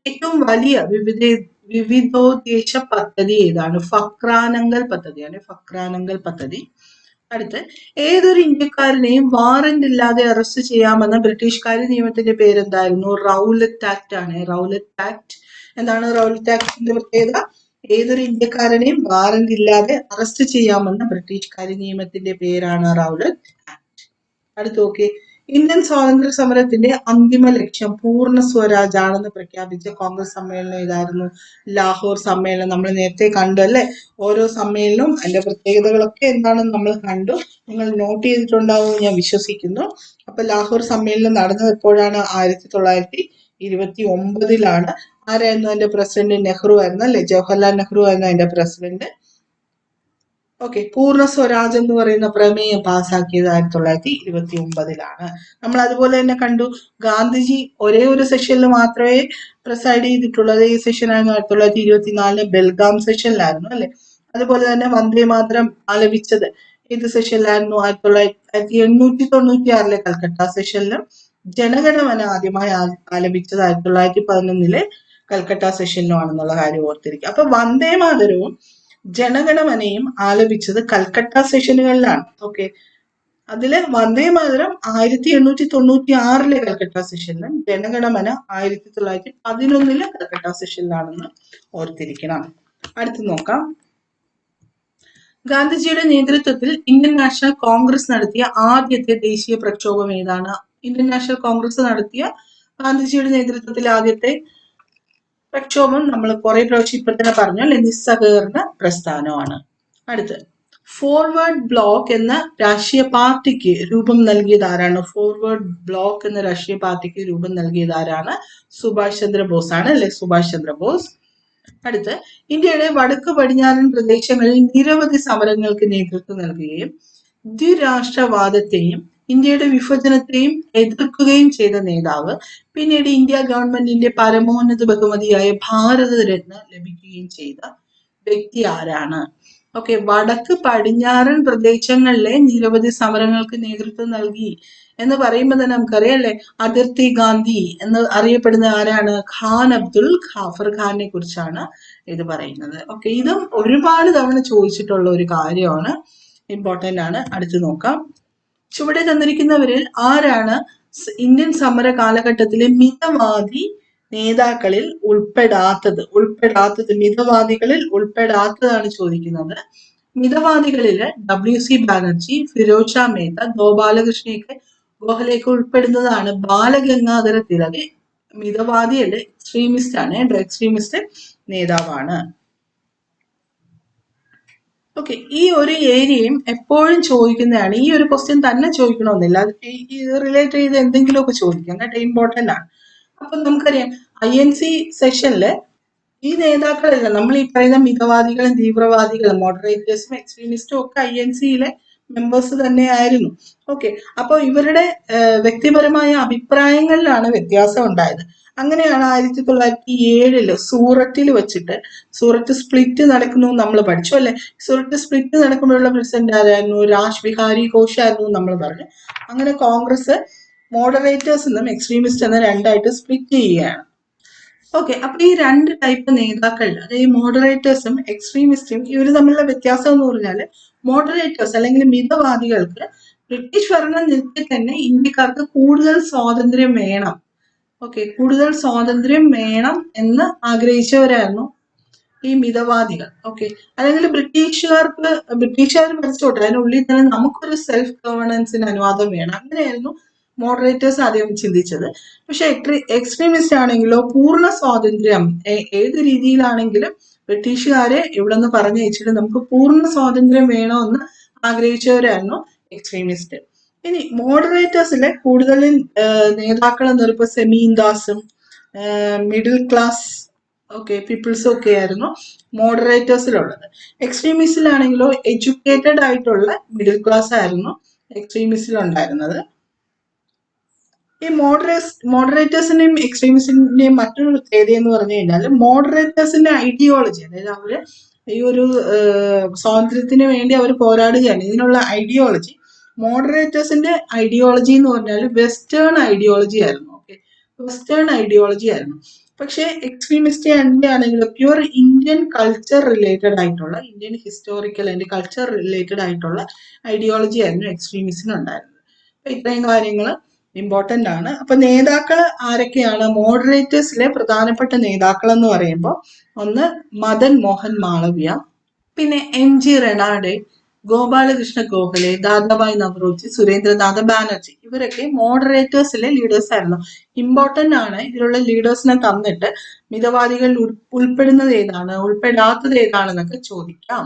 ഏറ്റവും വലിയ വിവിധോദ്ദേശ പദ്ധതി ഏതാണ്? ഫക്രാനങ്കൽ പദ്ധതിയാണ്. ഫക്രാനങ്കൽ പദ്ധതി. അടുത്ത്, ഏതൊരു ഇന്ത്യക്കാരനെയും വാറന്റ് ഇല്ലാതെ അറസ്റ്റ് ചെയ്യാമെന്ന ബ്രിട്ടീഷുകാരി നിയമത്തിന്റെ പേരെന്തായിരുന്നു? റൗലറ്റ് ആക്ട് ആണ്. Rowlatt act. എന്താണ് റൗലറ്റ് ആക്ടിന്റെ പ്രത്യേകത? ഏതൊരു ഇന്ത്യക്കാരനെയും വാറന്റ് ഇല്ലാതെ അറസ്റ്റ് ചെയ്യാമെന്ന ബ്രിട്ടീഷുകാരി നിയമത്തിന്റെ പേരാണ് റൗലറ്റ് ആക്ട്. അടുത്ത് നോക്കി, ഇന്ത്യൻ സ്വാതന്ത്ര്യ സമരത്തിന്റെ അന്തിമ ലക്ഷ്യം പൂർണ്ണ സ്വരാജ് ആണെന്ന് പ്രഖ്യാപിച്ച കോൺഗ്രസ് സമ്മേളനം ഏതായിരുന്നു? ലാഹോർ സമ്മേളനം. നമ്മൾ നേരത്തെ കണ്ടു അല്ലെ. ഓരോ സമ്മേളനവും അതിന്റെ പ്രത്യേകതകളൊക്കെ എന്താണെന്ന് നമ്മൾ കണ്ടു. നിങ്ങൾ നോട്ട് ചെയ്തിട്ടുണ്ടാവും ഞാൻ വിശ്വസിക്കുന്നു. അപ്പൊ ലാഹോർ സമ്മേളനം നടന്നത് എപ്പോഴാണ്? 1929-ലാണ്. ആരായിരുന്നു അതിന്റെ പ്രസിഡന്റ്? നെഹ്റു ആയിരുന്നു അല്ലെ. ജവഹർലാൽ നെഹ്റു ആയിരുന്നു അതിന്റെ പ്രസിഡന്റ്. ഓക്കെ, പൂർണ്ണ സ്വരാജ് എന്ന് പറയുന്ന പ്രമേയം പാസ്സാക്കിയത് 1929-ലാണ്. നമ്മൾ അതുപോലെ തന്നെ കണ്ടു, ഗാന്ധിജി ഒരേ ഒരു സെഷനിൽ മാത്രമേ പ്രിസൈഡ് ചെയ്തിട്ടുള്ളത്. ഈ സെഷനായിരുന്നു 1924 ബെൽഗാം സെഷനിലായിരുന്നു അല്ലെ. അതുപോലെ തന്നെ വന്ദേ മാതരം ആലപിച്ചത് ഏത് സെഷനിലായിരുന്നു? 1896 കൽക്കട്ട സെഷനിലും ജനഗണമന ആദ്യമായി ആലപിച്ചത് 1911 കൽക്കട്ട സെഷനിലുമാണെന്നുള്ള കാര്യം ഓർത്തിരിക്കുക. അപ്പൊ വന്ദേ മാതരവും ജനഗണമനയും ആലപിച്ചത് കൽക്കട്ട സെഷനുകളിലാണ്. ഓക്കെ, അതില് വന്ദേ മാതരം 1896 കൽക്കട്ട സെഷനിലും ജനഗണമന 1911 കൽക്കട്ട സെഷനിലാണെന്ന് ഓർത്തിരിക്കണം. അടുത്ത് നോക്കാം. ഗാന്ധിജിയുടെ നേതൃത്വത്തിൽ ഇന്ത്യൻ നാഷണൽ കോൺഗ്രസ് നടത്തിയ ആദ്യത്തെ ദേശീയ പ്രക്ഷോഭം ഏതാണ്? ഇന്ത്യൻ നാഷണൽ കോൺഗ്രസ് നടത്തിയ ഗാന്ധിജിയുടെ നേതൃത്വത്തിൽ ആദ്യത്തെ പ്രക്ഷോഭം നമ്മൾ കുറെ പ്രാവശ്യം ഇപ്പൊ തന്നെ പറഞ്ഞാൽ നിസ്സഹകരണ പ്രസ്ഥാനമാണ്. അടുത്ത്, ഫോർവേഡ് ബ്ലോക്ക് എന്ന രാഷ്ട്രീയ പാർട്ടിക്ക് രൂപം നൽകിയത് ആരാണ്? ഫോർവേഡ് ബ്ലോക്ക് എന്ന രാഷ്ട്രീയ പാർട്ടിക്ക് രൂപം നൽകിയത് ആരാണ്? സുഭാഷ് ചന്ദ്രബോസ് ആണ് അല്ലെ. സുഭാഷ് ചന്ദ്രബോസ്. അടുത്ത്, ഇന്ത്യയുടെ വടക്ക് പടിഞ്ഞാറൻ പ്രദേശങ്ങളിൽ നിരവധി സമരങ്ങൾക്ക് നേതൃത്വം നൽകുകയും ദ്വിരാഷ്ട്രവാദത്തെയും ഇന്ത്യയുടെ വിഭജനത്തെയും എതിർക്കുകയും ചെയ്ത നേതാവ്. പിന്നീട് ഇന്ത്യ ഗവൺമെന്റിന്റെ പരമോന്നത ബഹുമതിയായ ഭാരതരത്ന ലഭിക്കുകയും ചെയ്ത വ്യക്തി ആരാണ്? ഓക്കെ, വടക്ക് പടിഞ്ഞാറൻ പ്രദേശങ്ങളിലെ നിരവധി സമരങ്ങൾക്ക് നേതൃത്വം നൽകി എന്ന് പറയുമ്പോൾ തന്നെ നമുക്കറിയാം അല്ലെ, അതിർത്തി ഗാന്ധി എന്ന് അറിയപ്പെടുന്ന ആരാണ്? ഖാൻ അബ്ദുൽ ഖാഫർ ഖാനെ കുറിച്ചാണ് ഇത് പറയുന്നത്. ഓക്കെ, ഇതും ഒരുപാട് തവണ ചോദിച്ചിട്ടുള്ള ഒരു കാര്യമാണ്, ഇമ്പോർട്ടന്റ് ആണ്. അടുത്ത് നോക്കാം. ചുവടെ തന്നിരിക്കുന്നവരിൽ ആരാണ് ഇന്ത്യൻ സമര കാലഘട്ടത്തിലെ മിതവാദി നേതാക്കളിൽ ഉൾപ്പെടാത്തത് മിതവാദികളിൽ ഉൾപ്പെടാത്തതാണ് ചോദിക്കുന്നത്. മിതവാദികളില് WC ബാനർജി, ഫിറോസ് ഷാ മേത്ത, ഗോപാലകൃഷ്ണയൊക്കെ ഗോഖലെയൊക്കെ ഉൾപ്പെടുന്നതാണ്. ബാലഗംഗാധര തിലക് മിതവാദിയല്ല, എക്സ്ട്രീമിസ്റ്റ് ആണ്, എക്സ്ട്രീമിസ്റ്റ് നേതാവാണ്. ഓക്കെ, ഈ ഒരു ഏരിയയും എപ്പോഴും ചോദിക്കുന്നതാണ്. ഈ ഒരു ക്വസ്റ്റ്യൻ തന്നെ ചോദിക്കണമെന്നില്ല, റിലേറ്റ് ചെയ്ത് എന്തെങ്കിലുമൊക്കെ ചോദിക്കാം കേട്ടോ, ഇമ്പോർട്ടന്റ് ആണ്. അപ്പൊ നമുക്കറിയാം INC സെഷനില് ഈ നേതാക്കളെല്ലാം നമ്മൾ ഈ പറയുന്ന മിതവാദികളും തീവ്രവാദികളും മോഡറേറ്റേഴ്സും എക്സ്ട്രീമിസ്റ്റും ഒക്കെ INCയിലെ മെമ്പേഴ്സ് തന്നെയായിരുന്നു. ഓക്കെ, അപ്പോൾ ഇവരുടെ വ്യക്തിപരമായ അഭിപ്രായങ്ങളിലാണ് വ്യത്യാസം ഉണ്ടായത്. അങ്ങനെയാണ് 1907 സൂറത്തിൽ വെച്ചിട്ട്, സൂറത്ത് സ്പ്ലിറ്റ് നടക്കുന്നു നമ്മൾ പഠിച്ചു അല്ലെ. സൂറത്ത് സ്പ്ലിറ്റ് നടക്കുമ്പോഴുള്ള പ്രസിഡന്റ് ആരായിരുന്നു? രാജ് ബിഹാരി ഘോഷ് ആയിരുന്നു നമ്മൾ പറഞ്ഞു. അങ്ങനെ കോൺഗ്രസ് മോഡറേറ്റേഴ്സ് എന്നും എക്സ്ട്രീമിസ്റ്റ് എന്ന രണ്ടായിട്ട് സ്പ്ലിറ്റ് ചെയ്യുകയാണ്. ഓക്കെ, അപ്പൊ ഈ രണ്ട് ടൈപ്പ് നേതാക്കളിൽ, അതായത് മോഡറേറ്റേഴ്സും എക്സ്ട്രീമിസ്റ്റും, ഇവർ തമ്മിലുള്ള വ്യത്യാസം എന്ന് പറഞ്ഞാല് മോഡറേറ്റേഴ്സ് അല്ലെങ്കിൽ മിതവാദികൾക്ക് ബ്രിട്ടീഷ് ഭരണം നിൽക്കെ തന്നെ ഇന്ത്യക്കാർക്ക് കൂടുതൽ സ്വാതന്ത്ര്യം വേണം, ഓക്കെ, കൂടുതൽ സ്വാതന്ത്ര്യം വേണം എന്ന് ആഗ്രഹിച്ചവരായിരുന്നു ഈ മിതവാദികൾ. ഓക്കെ, അല്ലെങ്കിൽ ബ്രിട്ടീഷുകാർ ഭരിച്ചോട്ടെ, അതിനുള്ളിൽ തന്നെ നമുക്കൊരു സെൽഫ് ഗവേണൻസിന് അനുവാദം വേണം, അങ്ങനെയായിരുന്നു മോഡറേറ്റേഴ്സ് ആദ്യം ചിന്തിച്ചത്. പക്ഷെ എക്സ്ട്രീമിസ്റ്റ് ആണെങ്കിലോ പൂർണ്ണ സ്വാതന്ത്ര്യം ഏത് രീതിയിലാണെങ്കിലും ബ്രിട്ടീഷുകാരെ ഇവിടെ നിന്ന് പറഞ്ഞയച്ചിട്ട് നമുക്ക് പൂർണ്ണ സ്വാതന്ത്ര്യം വേണമെന്ന് ആഗ്രഹിച്ചവരായിരുന്നു എക്സ്ട്രീമിസ്റ്റ്. ഇനി മോഡറേറ്റേഴ്സിലെ കൂടുതലും നേതാക്കൾ എന്ന് പറയുമ്പോൾ സെമീൻദാസും മിഡിൽ ക്ലാസ് പീപ്പിൾസും ഒക്കെ ആയിരുന്നു മോഡറേറ്റേഴ്സിലുള്ളത്. എക്സ്ട്രീമിസ്റ്റിലാണെങ്കിലോ എഡ്യൂക്കേറ്റഡ് ആയിട്ടുള്ള മിഡിൽ ക്ലാസ് ആയിരുന്നു എക്സ്ട്രീമിസ്റ്റിൽ ഉണ്ടായിരുന്നത്. ഈ മോഡറേറ്റേഴ്സിന്റെയും എക്സ്ട്രീമിസ്റ്റിന്റെയും മറ്റൊരു പ്രത്യേകത എന്ന് പറഞ്ഞു കഴിഞ്ഞാൽ മോഡറേറ്റേഴ്സിന്റെ ഐഡിയോളജി, അതായത് അവര് ഈ ഒരു സ്വാതന്ത്ര്യത്തിന് വേണ്ടി അവർ പോരാടുകയാണ്, ഇതിനുള്ള ഐഡിയോളജി, മോഡറേറ്റേഴ്സിന്റെ ഐഡിയോളജി എന്ന് പറഞ്ഞാൽ വെസ്റ്റേൺ ഐഡിയോളജി ആയിരുന്നു. ഓക്കെ, വെസ്റ്റേൺ ഐഡിയോളജി ആയിരുന്നു. പക്ഷെ എക്സ്ട്രീമിസ്റ്റ് ആണെങ്കിൽ പ്യുവർ ഇന്ത്യൻ കൾച്ചർ റിലേറ്റഡ് ആയിട്ടുള്ള, Indian historical and culture related ആയിട്ടുള്ള ഐഡിയോളജി ആയിരുന്നു എക്സ്ട്രീമിസ്റ്റിന് ഉണ്ടായിരുന്നത്. അപ്പൊ ഇത്രയും കാര്യങ്ങൾ ഇമ്പോർട്ടന്റ് ആണ്. അപ്പൊ നേതാക്കൾ ആരൊക്കെയാണ്? മോഡറേറ്റേഴ്സിലെ പ്രധാനപ്പെട്ട നേതാക്കൾ എന്ന് പറയുമ്പോൾ ഒന്ന് മദൻ മോഹൻ മാളവ്യ, പിന്നെ MG റെനാഡെ, ഗോപാലകൃഷ്ണ ഗോഖലെ, ദാദാഭായ് നവറോജി, സുരേന്ദ്രനാഥ ബാനർജി, ഇവരൊക്കെ മോഡറേറ്റേഴ്സിലെ ലീഡേഴ്സ് ആയിരുന്നു. ഇമ്പോർട്ടന്റ് ആണ്, ഇതിലുള്ള ലീഡേഴ്സിനെ തന്നിട്ട് മിതവാദികളിൽ ഉൾപ്പെടുന്നത് ഏതാണ്, ഉൾപ്പെടാത്തത് ഏതാണെന്നൊക്കെ ചോദിക്കാം.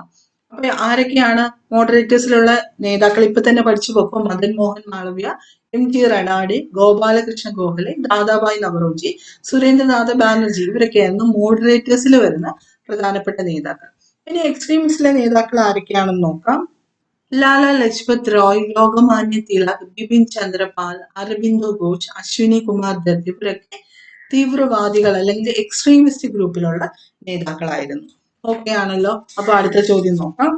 അപ്പൊ ആരൊക്കെയാണ് മോഡറേറ്റേഴ്സിലുള്ള നേതാക്കൾ? ഇപ്പൊ തന്നെ പഠിച്ചു പോക്കും. മദൻ മോഹൻ മാളവ്യ, MG റെനാഡെ, ഗോപാലകൃഷ്ണ ഗോഖലെ, ദാദാഭായ് നവറോജി, സുരേന്ദ്രനാഥ ബാനർജി, ഇവരൊക്കെയായിരുന്നു മോഡറേറ്റേഴ്സിൽ വരുന്ന പ്രധാനപ്പെട്ട നേതാക്കൾ. ഇനി എക്സ്ട്രീമിസ്റ്റിലെ നേതാക്കൾ ആരൊക്കെയാണെന്ന് നോക്കാം. ലാല ലജ്പത് റായ്, ലോകമാന്യ തിലക്, ബിപിൻ ചന്ദ്രപാൽ, അരബിന്ദോ ഘോഷ്, അശ്വിനി കുമാർ ദത്ത്, ഇവരൊക്കെ തീവ്രവാദികൾ അല്ലെങ്കിൽ എക്സ്ട്രീമിസ്റ്റ് ഗ്രൂപ്പിലുള്ള നേതാക്കളായിരുന്നു. ഓക്കെ ആണല്ലോ. അപ്പൊ അടുത്ത ചോദ്യം നോക്കാം.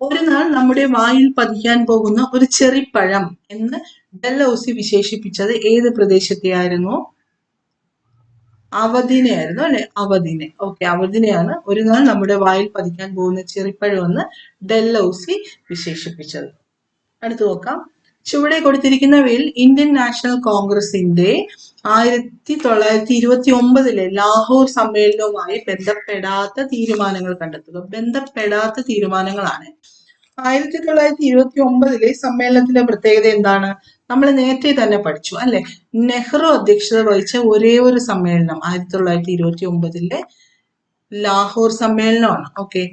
ഒരു നാൾ നമ്മുടെ വായിൽ പതിക്കാൻ പോകുന്ന ഒരു ചെറിപ്പഴം എന്ന് ഡൽഹൌസി വിശേഷിപ്പിച്ചത് ഏത് പ്രദേശത്തെയായിരുന്നു? അവധിനെയായിരുന്നു അല്ലെ, അവധിനെ. ഓക്കെ, അവധിനെയാണ് ഒരു നാൾ നമ്മുടെ വായിൽ പതിക്കാൻ പോകുന്ന ചെറിപ്പഴം എന്ന് ഡൽഹൌസി വിശേഷിപ്പിച്ചത്. അടുത്ത് നോക്കാം. ചുവടെ കൊടുത്തിരിക്കുന്നവയിൽ ഇന്ത്യൻ നാഷണൽ കോൺഗ്രസിന്റെ 1929 ലാഹോർ സമ്മേളനവുമായി ബന്ധപ്പെടാത്ത തീരുമാനങ്ങൾ കണ്ടെത്തുക. ബന്ധപ്പെടാത്ത തീരുമാനങ്ങളാണ്. 1929 സമ്മേളനത്തിന്റെ പ്രത്യേകത എന്താണ്? നമ്മൾ നേരത്തെ തന്നെ പഠിച്ചു അല്ലെ. നെഹ്റു അധ്യക്ഷത വഹിച്ച ഒരേ ഒരു സമ്മേളനം 1929 ലാഹോർ സമ്മേളനമാണ്. ഓക്കെ,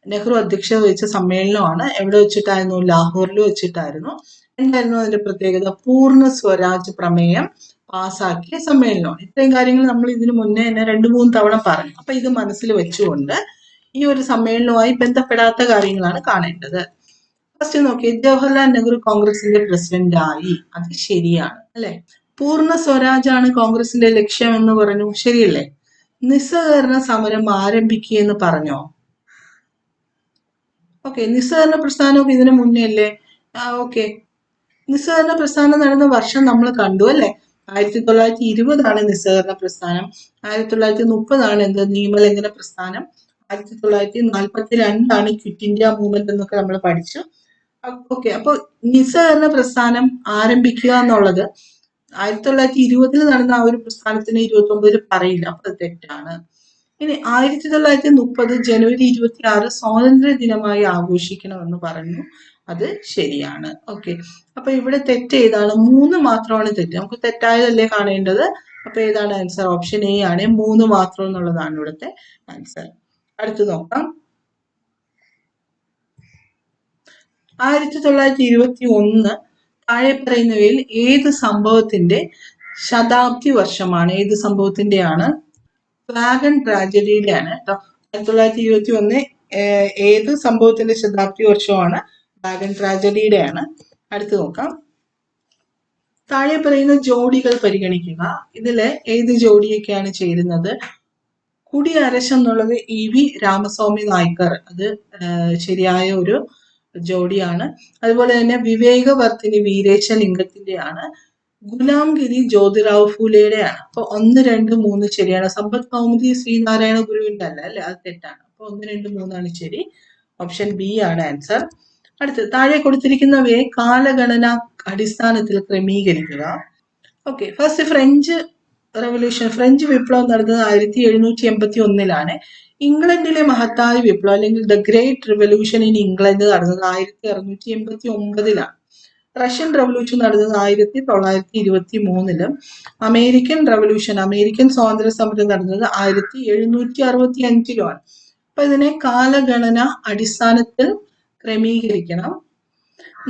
നെഹ്റു അധ്യക്ഷത വഹിച്ച സമ്മേളനമാണ്. എവിടെ വെച്ചിട്ടായിരുന്നു? ലാഹോറിൽ വെച്ചിട്ടായിരുന്നു. എന്തായിരുന്നു അതിന്റെ പ്രത്യേകത? പൂർണ്ണ സ്വരാജ് പ്രമേയം പാസാക്കിയ സമ്മേളനമാണ്. ഇത്രയും കാര്യങ്ങൾ നമ്മൾ ഇതിനു മുന്നേ തന്നെ 2-3 തവണ പറഞ്ഞു. അപ്പൊ ഇത് മനസ്സിൽ വെച്ചുകൊണ്ട് ഈ ഒരു സമ്മേളനവുമായി ബന്ധപ്പെടാത്ത കാര്യങ്ങളാണ് കാണേണ്ടത്. ഫസ്റ്റ് നോക്കി, ജവഹർലാൽ നെഹ്റു കോൺഗ്രസിന്റെ പ്രസിഡന്റ് ആയി. അത് ശരിയാണ് അല്ലെ. പൂർണ്ണ സ്വരാജ് ആണ് കോൺഗ്രസിന്റെ ലക്ഷ്യം എന്ന് പറഞ്ഞു, ശരിയല്ലേ. നിസ്സഹകരണ സമരം ആരംഭിക്കുക എന്ന് പറഞ്ഞോ? ഓക്കെ, നിസ്സഹകരണ പ്രസ്ഥാനമൊക്കെ ഇതിനു മുന്നേ അല്ലേ? ഓക്കെ, നിസ്സഹകരണ പ്രസ്ഥാനം നടന്ന വർഷം നമ്മൾ കണ്ടു അല്ലെ. 1920 നിസ്സഹകരണ പ്രസ്ഥാനം. 1930 എന്ത്? നിയമലംഘന പ്രസ്ഥാനം. 1942 ക്വിറ്റ് ഇന്ത്യ മൂവ്മെന്റ് എന്നൊക്കെ നമ്മൾ പഠിച്ചു. ഓക്കെ, അപ്പൊ നിസ്സഹകരണ പ്രസ്ഥാനം ആരംഭിക്കുക എന്നുള്ളത് 1920 നടന്ന ആ ഒരു പ്രസ്ഥാനത്തിന് 1929 പറയില്ല, അപ്പൊ അത് തെറ്റാണ്. ഇനി 1930 ജനുവരി 26 സ്വാതന്ത്ര്യ ദിനമായി ആഘോഷിക്കണമെന്ന് പറഞ്ഞു, അത് ശരിയാണ്. ഓക്കെ, അപ്പൊ ഇവിടെ തെറ്റ് ഏതാണ്? 3 മാത്രമാണ് തെറ്റ്. നമുക്ക് തെറ്റായതല്ലേ കാണേണ്ടത്. അപ്പൊ ഏതാണ് ആൻസർ? ഓപ്ഷൻ എ ആണ്, 3 മാത്രം എന്നുള്ളതാണ് ഇവിടുത്തെ ആൻസർ. അടുത്ത് നോക്കാം. 1921 താഴെ പറയുന്നവയിൽ ഏത് സംഭവത്തിന്റെ ശതാബ്ദി വർഷമാണ്? ഏത് സംഭവത്തിന്റെയാണ്? വാഗൺ ട്രാജഡിയുടെയാണ് കേട്ടോ. 1921 ഏത് സംഭവത്തിന്റെ ശതാബ്ദി വർഷമാണ്? വാഗൺ ട്രാജഡിയുടെയാണ്. അടുത്ത് നോക്കാം. താഴെ പറയുന്ന ജോഡികൾ പരിഗണിക്കുക. ഇതില് ഏത് ജോഡിയൊക്കെയാണ് ചേരുന്നത്? കുടി അരശം എന്നുള്ളത് EV രാമസ്വാമി നായ്ക്കർ, അത് ശരിയായ ഒരു ജോഡിയാണ്. അതുപോലെ തന്നെ വിവേകവർത്തിനി വീരേശ ലിംഗത്തിന്റെയാണ്. ഗുലാംഗിരി ജ്യോതിറാവ് ഫൂലെയുടെയാണ്. അപ്പൊ 1, 2, 3 ശരിയാണ്. സമ്പത്ത് കൗമുദി ശ്രീനാരായണ ഗുരുവിന്റെ അല്ലേ, അത് തെറ്റാണ്. അപ്പൊ 1, 2, 3 ശരി. ഓപ്ഷൻ ബി ആണ് ആൻസർ. അടുത്ത് താഴെ കൊടുത്തിരിക്കുന്നവയെ കാലഗണന അടിസ്ഥാനത്തിൽ ക്രമീകരിക്കുക. ഓക്കെ, ഫസ്റ്റ് ഫ്രഞ്ച് വിപ്ലവം നടന്നത് 1781 ഇംഗ്ലണ്ടിലെ മഹത്തായ വിപ്ലവം അല്ലെങ്കിൽ the great revolution in England നടന്നത് 1689 റഷ്യൻ റവല്യൂഷൻ നടന്നത് 1923 അമേരിക്കൻ സ്വാതന്ത്ര്യ സമരം നടന്നത് 1765 അപ്പൊ ഇതിനെ കാലഗണന അടിസ്ഥാനത്തിൽ ക്രമീകരിക്കണം.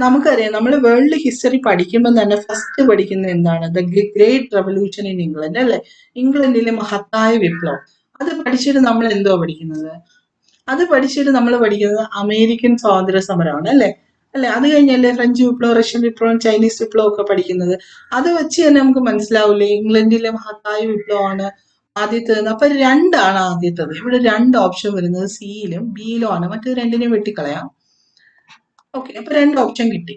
നമുക്കറിയാം, നമ്മൾ വേൾഡ് ഹിസ്റ്ററി പഠിക്കുമ്പോൾ തന്നെ ഫസ്റ്റ് പഠിക്കുന്നത് എന്താണ്? The great revolution in England അല്ലെ, ഇംഗ്ലണ്ടിലെ മഹത്തായ വിപ്ലവം. അത് പഠിച്ചിട്ട് നമ്മൾ എന്തോ പഠിക്കുന്നത്? നമ്മൾ പഠിക്കുന്നത് അമേരിക്കൻ സ്വാതന്ത്ര്യ സമരമാണ് അല്ലെ. അത് കഴിഞ്ഞല്ലേ ഫ്രഞ്ച് വിപ്ലവം, റഷ്യൻ വിപ്ലവം, ചൈനീസ് വിപ്ലവം ഒക്കെ പഠിക്കുന്നത്. അത് വെച്ച് തന്നെ നമുക്ക് മനസ്സിലാവില്ലേ ഇംഗ്ലണ്ടിലെ മഹത്തായ വിപ്ലവമാണ് ആദ്യത്തേത്. അപ്പൊ 2 ആണ് ആദ്യത്തേത്. ഇവിടെ 2 ഓപ്ഷൻ വരുന്നത് സിയിലും ബിയിലും ആണ്. മറ്റേ 2 വെട്ടിക്കളയാം. ഓക്കെ, അപ്പൊ 2 ഓപ്ഷൻ കിട്ടി.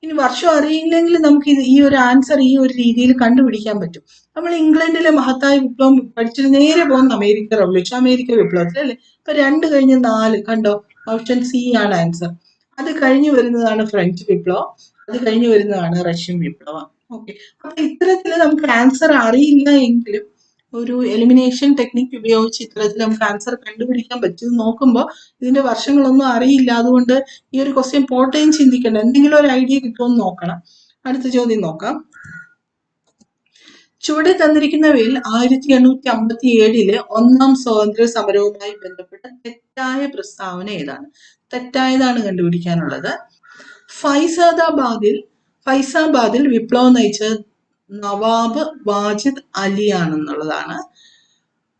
ഇനി വർഷം അറിയില്ലെങ്കിൽ നമുക്ക് ഈ ഒരു ആൻസർ ഈ ഒരു രീതിയിൽ കണ്ടുപിടിക്കാൻ പറ്റും. നമ്മൾ ഇംഗ്ലണ്ടിലെ മഹത്തായ വിപ്ലവം പഠിച്ചിട്ട് നേരെ പോകുന്ന അമേരിക്ക വിപ്ലവത്തിൽ അല്ലെ. ഇപ്പൊ 2 കഴിഞ്ഞ് 4 കണ്ടോ, ഓപ്ഷൻ സി ആണ് ആൻസർ. അത് കഴിഞ്ഞു വരുന്നതാണ് ഫ്രഞ്ച് വിപ്ലവം, അത് കഴിഞ്ഞു വരുന്നതാണ് റഷ്യൻ വിപ്ലവം. ഓക്കെ, അപ്പൊ ഇത്തരത്തിൽ നമുക്ക് ആൻസർ അറിയില്ല എങ്കിലും ഒരു എലിമിനേഷൻ ടെക്നിക് ഉപയോഗിച്ച് ഇത്തരത്തിൽ നമുക്ക് ആൻസർ കണ്ടുപിടിക്കാൻ പറ്റും. നോക്കുമ്പോൾ ഇതിന്റെ വർഷങ്ങളൊന്നും അറിയില്ല, അതുകൊണ്ട് ഈ ഒരു ക്വസ്റ്റ്യൻ പോട്ടേയും ചിന്തിക്കേണ്ട, എന്തെങ്കിലും ഒരു ഐഡിയ കിട്ടുമെന്ന് നോക്കണം. അടുത്ത ചോദ്യം നോക്കാം. ചുവടെ തന്നിരിക്കുന്നവയിൽ 1857 ഒന്നാം സ്വാതന്ത്ര്യ സമരവുമായി ബന്ധപ്പെട്ട തെറ്റായ പ്രസ്താവന ഏതാണ്? തെറ്റായതാണ് കണ്ടുപിടിക്കാനുള്ളത്. ഫൈസാബാദിൽ വിപ്ലവം നയിച്ചത് നവാബ് വാജിദ് അലി ആണെന്നുള്ളതാണ്.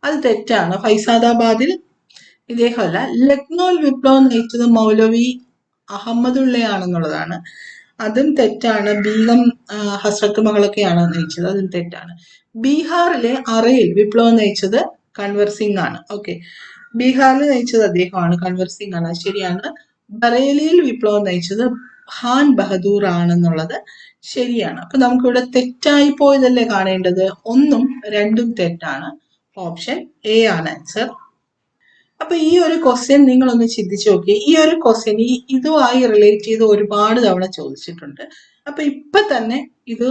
അത് തെറ്റാണ്. ഫൈസാബാദിൽ ഇദ്ദേഹമല്ല. ലക്നൌവിൽ വിപ്ലവം നയിച്ചത് മൗലവി അഹമ്മദുള്ളയാണെന്നുള്ളതാണ്. അതും തെറ്റാണ്. ബീഗം ഹസ്രത്ത് മകളൊക്കെയാണ് നയിച്ചത്, അതും തെറ്റാണ്. ബീഹാറിലെ അറയിൽ വിപ്ലവം നയിച്ചത് കൻവർ സിംഗ് ആണ്. ഓക്കെ, ബീഹാറിൽ നയിച്ചത് അദ്ദേഹമാണ്, കൻവർ സിംഗ് ആണ്, ശരിയാണ്. ബറേലിയിൽ വിപ്ലവം നയിച്ചത് ഖാൻ ബഹദൂർ ആണെന്നുള്ളത് ശരിയാണ്. അപ്പൊ നമുക്കിവിടെ തെറ്റായി പോയതല്ലേ കാണേണ്ടത്? 1ഉം 2ഉം തെറ്റാണ്. ഓപ്ഷൻ എ ആണ് ആൻസർ. അപ്പൊ ഈ ഒരു ക്വസ്റ്റ്യൻ നിങ്ങളൊന്ന് ചിന്തിച്ചു നോക്കി. ഈ ഒരു ക്വസ്റ്റ്യൻ ഇതുമായി റിലേറ്റ് ചെയ്ത് ഒരുപാട് തവണ ചോദിച്ചിട്ടുണ്ട്. അപ്പൊ ഇപ്പൊ തന്നെ ഇത്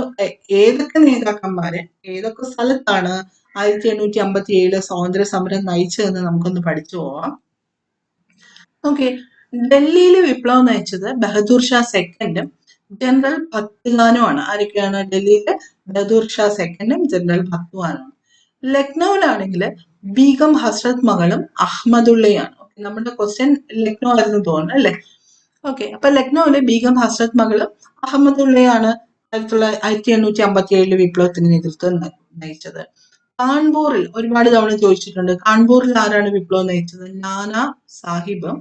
ഏതൊക്കെ നേതാക്കന്മാര് ഏതൊക്കെ സ്ഥലത്താണ് 1857 സ്വാതന്ത്ര്യ സമരം നയിച്ചതെന്ന് നമുക്കൊന്ന് പഠിച്ചു പോവാം. ഓക്കെ, ഡൽഹിയിലെ വിപ്ലവം നയിച്ചത് ബഹദൂർ ഷാ സെക്കൻഡും ജനറൽ ഭക്തിഖാനുമാണ്. ആരൊക്കെയാണ്? ഡൽഹിയിലെ ബഹദൂർ ഷാ സെക്കൻഡും ജനറൽ ഭക്തിഖാനുമാണ്. ലക്നൌവിലാണെങ്കിൽ ബീഗം ഹസ്രത്ത് മകളും അഹമ്മദുള്ളയാണ്. നമ്മുടെ ക്വസ്റ്റ്യൻ ലക്നൗ ആയിരുന്നു തോന്നുന്നു അല്ലെ. ഓക്കെ, അപ്പൊ ലക്നൌവിലെ ബീഗം ഹസ്രത്ത് മകളും അഹമ്മദുള്ളയാണ് 1857 വിപ്ലവത്തിന് നേതൃത്വം നയിച്ചത്. കാൺപൂറിൽ ഒരുപാട് തവണ ചോദിച്ചിട്ടുണ്ട്. കാൺപൂറിൽ ആരാണ് വിപ്ലവം നയിച്ചത്? നാനാ സാഹിബും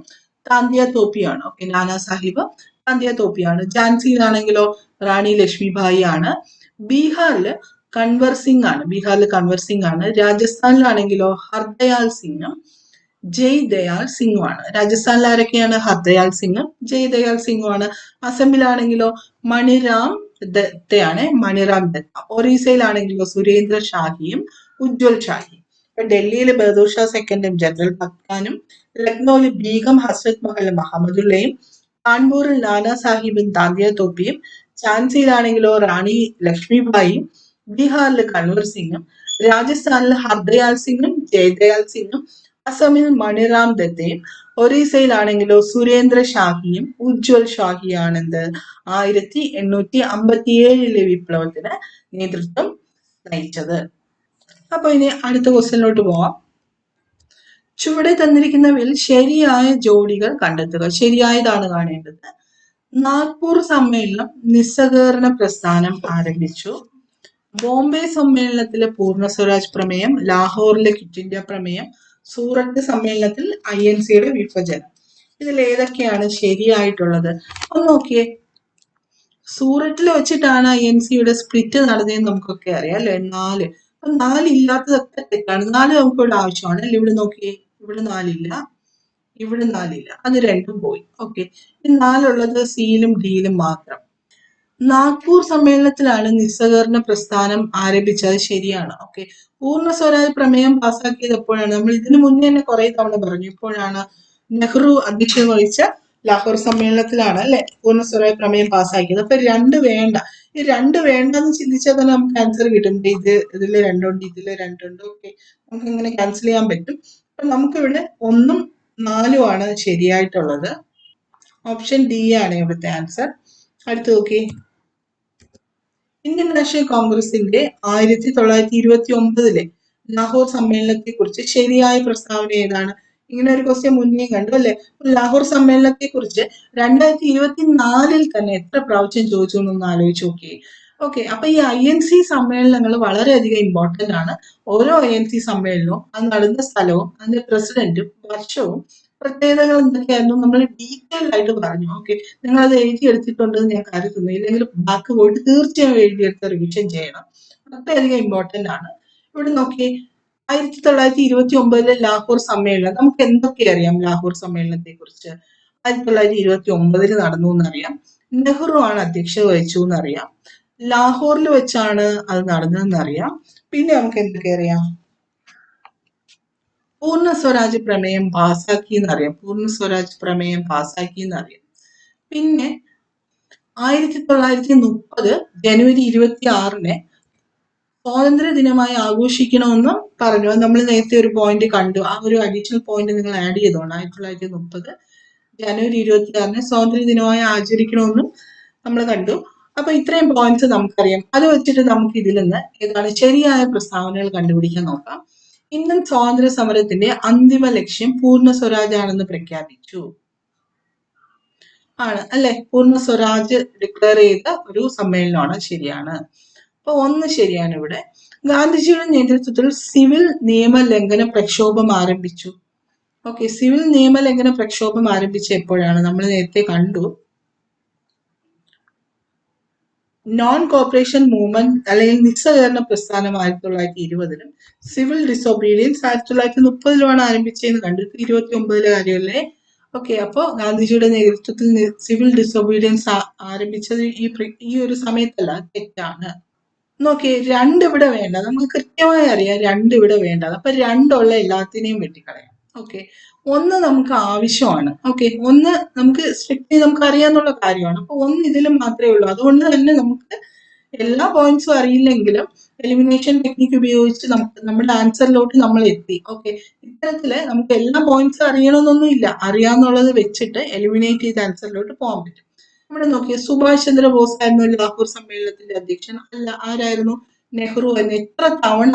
താന്തിയ തോപ്പിയാണ്. ഓക്കെ, നാനാ സാഹിബ് താന്തിയ തോപ്പിയാണ്. ഝാൻസിയിലാണെങ്കിലോ റാണി ലക്ഷ്മിഭായി ആണ്. ബീഹാറിൽ കൻവർ സിംഗ് ആണ്. രാജസ്ഥാനിലാണെങ്കിലോ ഹർദയാൽ സിംഗും ജയ് ദയാൽ സിംഗുമാണ്. രാജസ്ഥാനിൽ ആരൊക്കെയാണ്? ഹർദയാൽ സിംഗും ജയ് ദയാൽ സിംഗുമാണ്. അസമിലാണെങ്കിലോ മണിറാം ദത്തയാണ്, മണിറാം ദത്ത. ഒറീസയിലാണെങ്കിലോ സുരേന്ദ്ര ഷാഹിയും ഉജ്വൽ ഷാഹിയും. ഇപ്പൊ ഡൽഹിയിൽ ബഹദൂർ ഷാ സെക്കൻഡും ജനറൽ ഭക്താനും, ലക്നൌവിൽ ബീഗം ഹസ്രത്ത് മഹൽ അഹമ്മദുള്ളയും, കാൺപൂരിൽ നാനാ സാഹിബും താന്തിയ തോപ്പിയും, ഝാൻസിയിലാണെങ്കിലോ റാണി ലക്ഷ്മിഭായിയും, ബീഹാറിൽ കൻവർ സിംഗും, രാജസ്ഥാനിൽ ഹർദയാൽ സിംഗും ജയദയാൽ സിംഗും, അസമിൽ മണിറാം ദത്തയും, ഒറീസയിലാണെങ്കിലോ സുരേന്ദ്ര ഷാഹിയും ഉജ്വൽ ഷാഹിയാണെന്ത് 1857 വിപ്ലവത്തിന് നേതൃത്വം നയിച്ചത്. അപ്പൊ ഇനി അടുത്ത ക്വസ്റ്റ്യനിലോട്ട് പോവാം. ചുവടെ തന്നിരിക്കുന്നവയിൽ ശരിയായ ജോഡികൾ കണ്ടെത്തുക. ശരിയായതാണ് കാണേണ്ടത്. നാഗ്പൂർ സമ്മേളനം നിസ്സഹകരണ പ്രസ്ഥാനം ആരംഭിച്ചു. ബോംബെ സമ്മേളനത്തിലെ പൂർണ്ണ സ്വരാജ് പ്രമേയം, ലാഹോറിലെ ക്വിറ്റ് ഇന്ത്യ പ്രമേയം, സൂറത്ത് സമ്മേളനത്തിൽ INCയുടെ വിഭജനം. ഇതിൽ ഏതൊക്കെയാണ് ശരിയായിട്ടുള്ളത് ഒന്ന് നോക്കിയേ. സൂററ്റിൽ വെച്ചിട്ടാണ് INC യുടെ സ്പ്ലിറ്റ് നടന്നതെന്ന് നമുക്കൊക്കെ അറിയാം അല്ലെ, 4. അപ്പൊ 4 ഇല്ലാത്തതൊക്കെ തെറ്റാണ്. 4 നമുക്കിവിടെ ആവശ്യമാണ് അല്ലെ. ഇവിടെ നോക്കിയേ, ഇവിടെ 4 ഇല്ല, ഇവിടെ 4 ഇല്ല, അത് രണ്ടും പോയി. ഓക്കെ, 4 ഉള്ളത് സിയിലും ഡിയിലും മാത്രം. നാഗ്പൂർ സമ്മേളനത്തിലാണ് നിസ്സഹകരണ പ്രസ്ഥാനം ആരംഭിച്ചത്, ശരിയാണ്. ഓക്കെ, പൂർണ്ണ സ്വരാജ് പ്രമേയം പാസാക്കിയത് എപ്പോഴാണ്? നമ്മൾ ഇതിനു മുന്നേ തന്നെ കുറെ തവണ പറഞ്ഞു. ഇപ്പോഴാണ് നെഹ്റു അധ്യക്ഷത വഹിച്ച ലാഹോർ സമ്മേളനത്തിലാണ് അല്ലെ പൂർണ്ണ സ്വരാജ് പ്രമേയം പാസ്സാക്കിയത്. അപ്പൊ 2 വേണ്ട. ഈ 2 വേണ്ടെന്ന് ചിന്തിച്ചാൽ തന്നെ നമുക്ക് ആൻസർ കിട്ടും. ഇതില് 2 ഉണ്ട്, ഇതില് 2 ഉണ്ട്. ഓക്കെ, നമുക്ക് ഇങ്ങനെ ക്യാൻസൽ ചെയ്യാൻ പറ്റും. അപ്പൊ നമുക്കിവിടെ 1ഉം 4ഉം ആണ് ശരിയായിട്ടുള്ളത്. ഓപ്ഷൻ ഡി ആണ് ഇവിടുത്തെ ആൻസർ. അടുത്ത് നോക്കി, ഇന്ത്യൻ നാഷണൽ കോൺഗ്രസിന്റെ 1929 ലാഹോർ സമ്മേളനത്തെ കുറിച്ച് ശരിയായ പ്രസ്താവന ഏതാണ്? ഇങ്ങനെ ഒരു ക്വസ്റ്റ്യൻ മുന്നേ കണ്ടു അല്ലെ. ലാഹോർ സമ്മേളനത്തെ കുറിച്ച് 2024 തന്നെ എത്ര പ്രാവശ്യം ചോദിച്ചു എന്നൊന്ന് ആലോചിച്ച് നോക്കിയേ. ഓക്കെ, അപ്പൊ ഈ INC സമ്മേളനങ്ങൾ വളരെയധികം ഇമ്പോർട്ടന്റ് ആണ്. ഓരോ INC സമ്മേളനവും അത് നടന്ന സ്ഥലവും അതിന്റെ പ്രസിഡന്റും വർഷവും പ്രത്യേകതകൾ എന്തൊക്കെയായിരുന്നു നമ്മൾ ഡീറ്റെയിൽ ആയിട്ട് പറഞ്ഞു. ഓക്കെ, നിങ്ങൾ അത് എഴുതിയെടുത്തിട്ടുണ്ടെന്ന് ഞാൻ കരുതുന്നു. ഇല്ലെങ്കിൽ ബാക്ക് പോയിട്ട് തീർച്ചയായും എഴുതിയെടുത്ത് റിവിഷൻ ചെയ്യണം. അത്രയധികം ഇമ്പോർട്ടന്റ് ആണ്. ഇവിടെ നോക്കിയേ, 1929 ലാഹോർ സമ്മേളനം, നമുക്ക് എന്തൊക്കെ അറിയാം ലാഹോർ സമ്മേളനത്തെ കുറിച്ച്? 1929 നടന്നു എന്നറിയാം. നെഹ്റു ആണ് അധ്യക്ഷത വഹിച്ചു എന്നറിയാം. ലാഹോറിൽ വെച്ചാണ് അത് നടന്നതെന്ന് അറിയാം. പിന്നെ നമുക്ക് എന്തൊക്കെ അറിയാം? പൂർണ്ണ സ്വരാജ് പ്രമേയം പാസാക്കി എന്നറിയാം. പൂർണ്ണ സ്വരാജ് പ്രമേയം പാസാക്കി എന്നറിയാം. പിന്നെ 1930 ജനുവരി 26 സ്വാതന്ത്ര്യ ദിനമായി ആഘോഷിക്കണമെന്ന് പറഞ്ഞു. അത് നമ്മൾ നേരത്തെ ഒരു പോയിന്റ് കണ്ടു. ആ ഒരു അഡീഷണൽ പോയിന്റ് നിങ്ങൾ ആഡ് ചെയ്തോണം. 1930 ജനുവരി 26 സ്വാതന്ത്ര്യ ദിനമായി ആചരിക്കണമെന്നും നമ്മൾ കണ്ടു. അപ്പൊ ഇത്രയും പോയിന്റ്സ് നമുക്കറിയാം. അത് വെച്ചിട്ട് നമുക്ക് ഇതിൽ നിന്ന് ഏതാണ് ശരിയായ പ്രസ്താവനകൾ കണ്ടുപിടിക്കാൻ നോക്കാം. ഇന്ത്യൻ സ്വാതന്ത്ര്യ സമരത്തിന്റെ അന്തിമ ലക്ഷ്യം പൂർണ്ണ സ്വരാജ് ആണെന്ന് പ്രഖ്യാപിച്ചു. ആണ് അല്ലെ, പൂർണ്ണ സ്വരാജ് ഡിക്ലെയർ ചെയ്ത ഒരു സമ്മേളനമാണ്, ശരിയാണ്. അപ്പൊ 1 ശരിയാണ് ഇവിടെ. ഗാന്ധിജിയുടെ നേതൃത്വത്തിൽ സിവിൽ നിയമലംഘന പ്രക്ഷോഭം ആരംഭിച്ചു. ഓക്കെ, സിവിൽ നിയമലംഘന പ്രക്ഷോഭം ആരംഭിച്ച എപ്പോഴാണ്? നമ്മൾ നേരത്തെ കണ്ടു. നോൺ കോപ്പറേഷൻ മൂവ്മെന്റ് അല്ലെങ്കിൽ നിസ്സഹകരണ പ്രസ്ഥാനം 1920 സിവിൽ ഡിസോബീഡിയൻസ് 1930 ആരംഭിച്ചതെന്ന് കണ്ടു. 29 കാര്യമല്ലേ. ഓക്കെ, അപ്പോ ഗാന്ധിജിയുടെ നേതൃത്വത്തിൽ സിവിൽ ഡിസോബീഡിയൻസ് ആരംഭിച്ചത് ഈ ഒരു സമയത്തല്ല, തെറ്റാണ്. നോക്കിയേ, 2 ഇവിടെ വേണ്ട. നമുക്ക് കൃത്യമായി അറിയാം 2 ഇവിടെ വേണ്ട. അപ്പൊ 2 ഉള്ള എല്ലാത്തിനെയും വെട്ടിക്കളയാം. ഓക്കെ, 1 നമുക്ക് ആവശ്യമാണ്. ഓക്കെ, 1 നമുക്ക് സ്ട്രിക്റ്റ്ലി നമുക്ക് അറിയാന്നുള്ള കാര്യമാണ്. അപ്പൊ 1 ഇതിലും മാത്രമേ ഉള്ളൂ. അതുകൊണ്ട് തന്നെ നമുക്ക് എല്ലാ പോയിന്റ്സും അറിയില്ലെങ്കിലും എലിമിനേഷൻ ടെക്നിക്ക് ഉപയോഗിച്ച് നമ്മുടെ ആൻസറിലോട്ട് നമ്മൾ എത്തി. ഓക്കെ, ഇത്തരത്തില് നമുക്ക് എല്ലാ പോയിന്റ്സും അറിയണമെന്നൊന്നും ഇല്ല. അറിയാന്നുള്ളത് വെച്ചിട്ട് എലിമിനേറ്റ് ചെയ്ത ആൻസറിലോട്ട് പോകാൻ പറ്റും. ഇവിടെ നോക്കിയ സുഭാഷ് ചന്ദ്രബോസ് ആയിരുന്നു ലാഹോർ സമ്മേളനത്തിന്റെ അധ്യക്ഷൻ? അല്ല, ആരായിരുന്നു? നെഹ്റു ആയിരുന്നു. എത്ര തവണ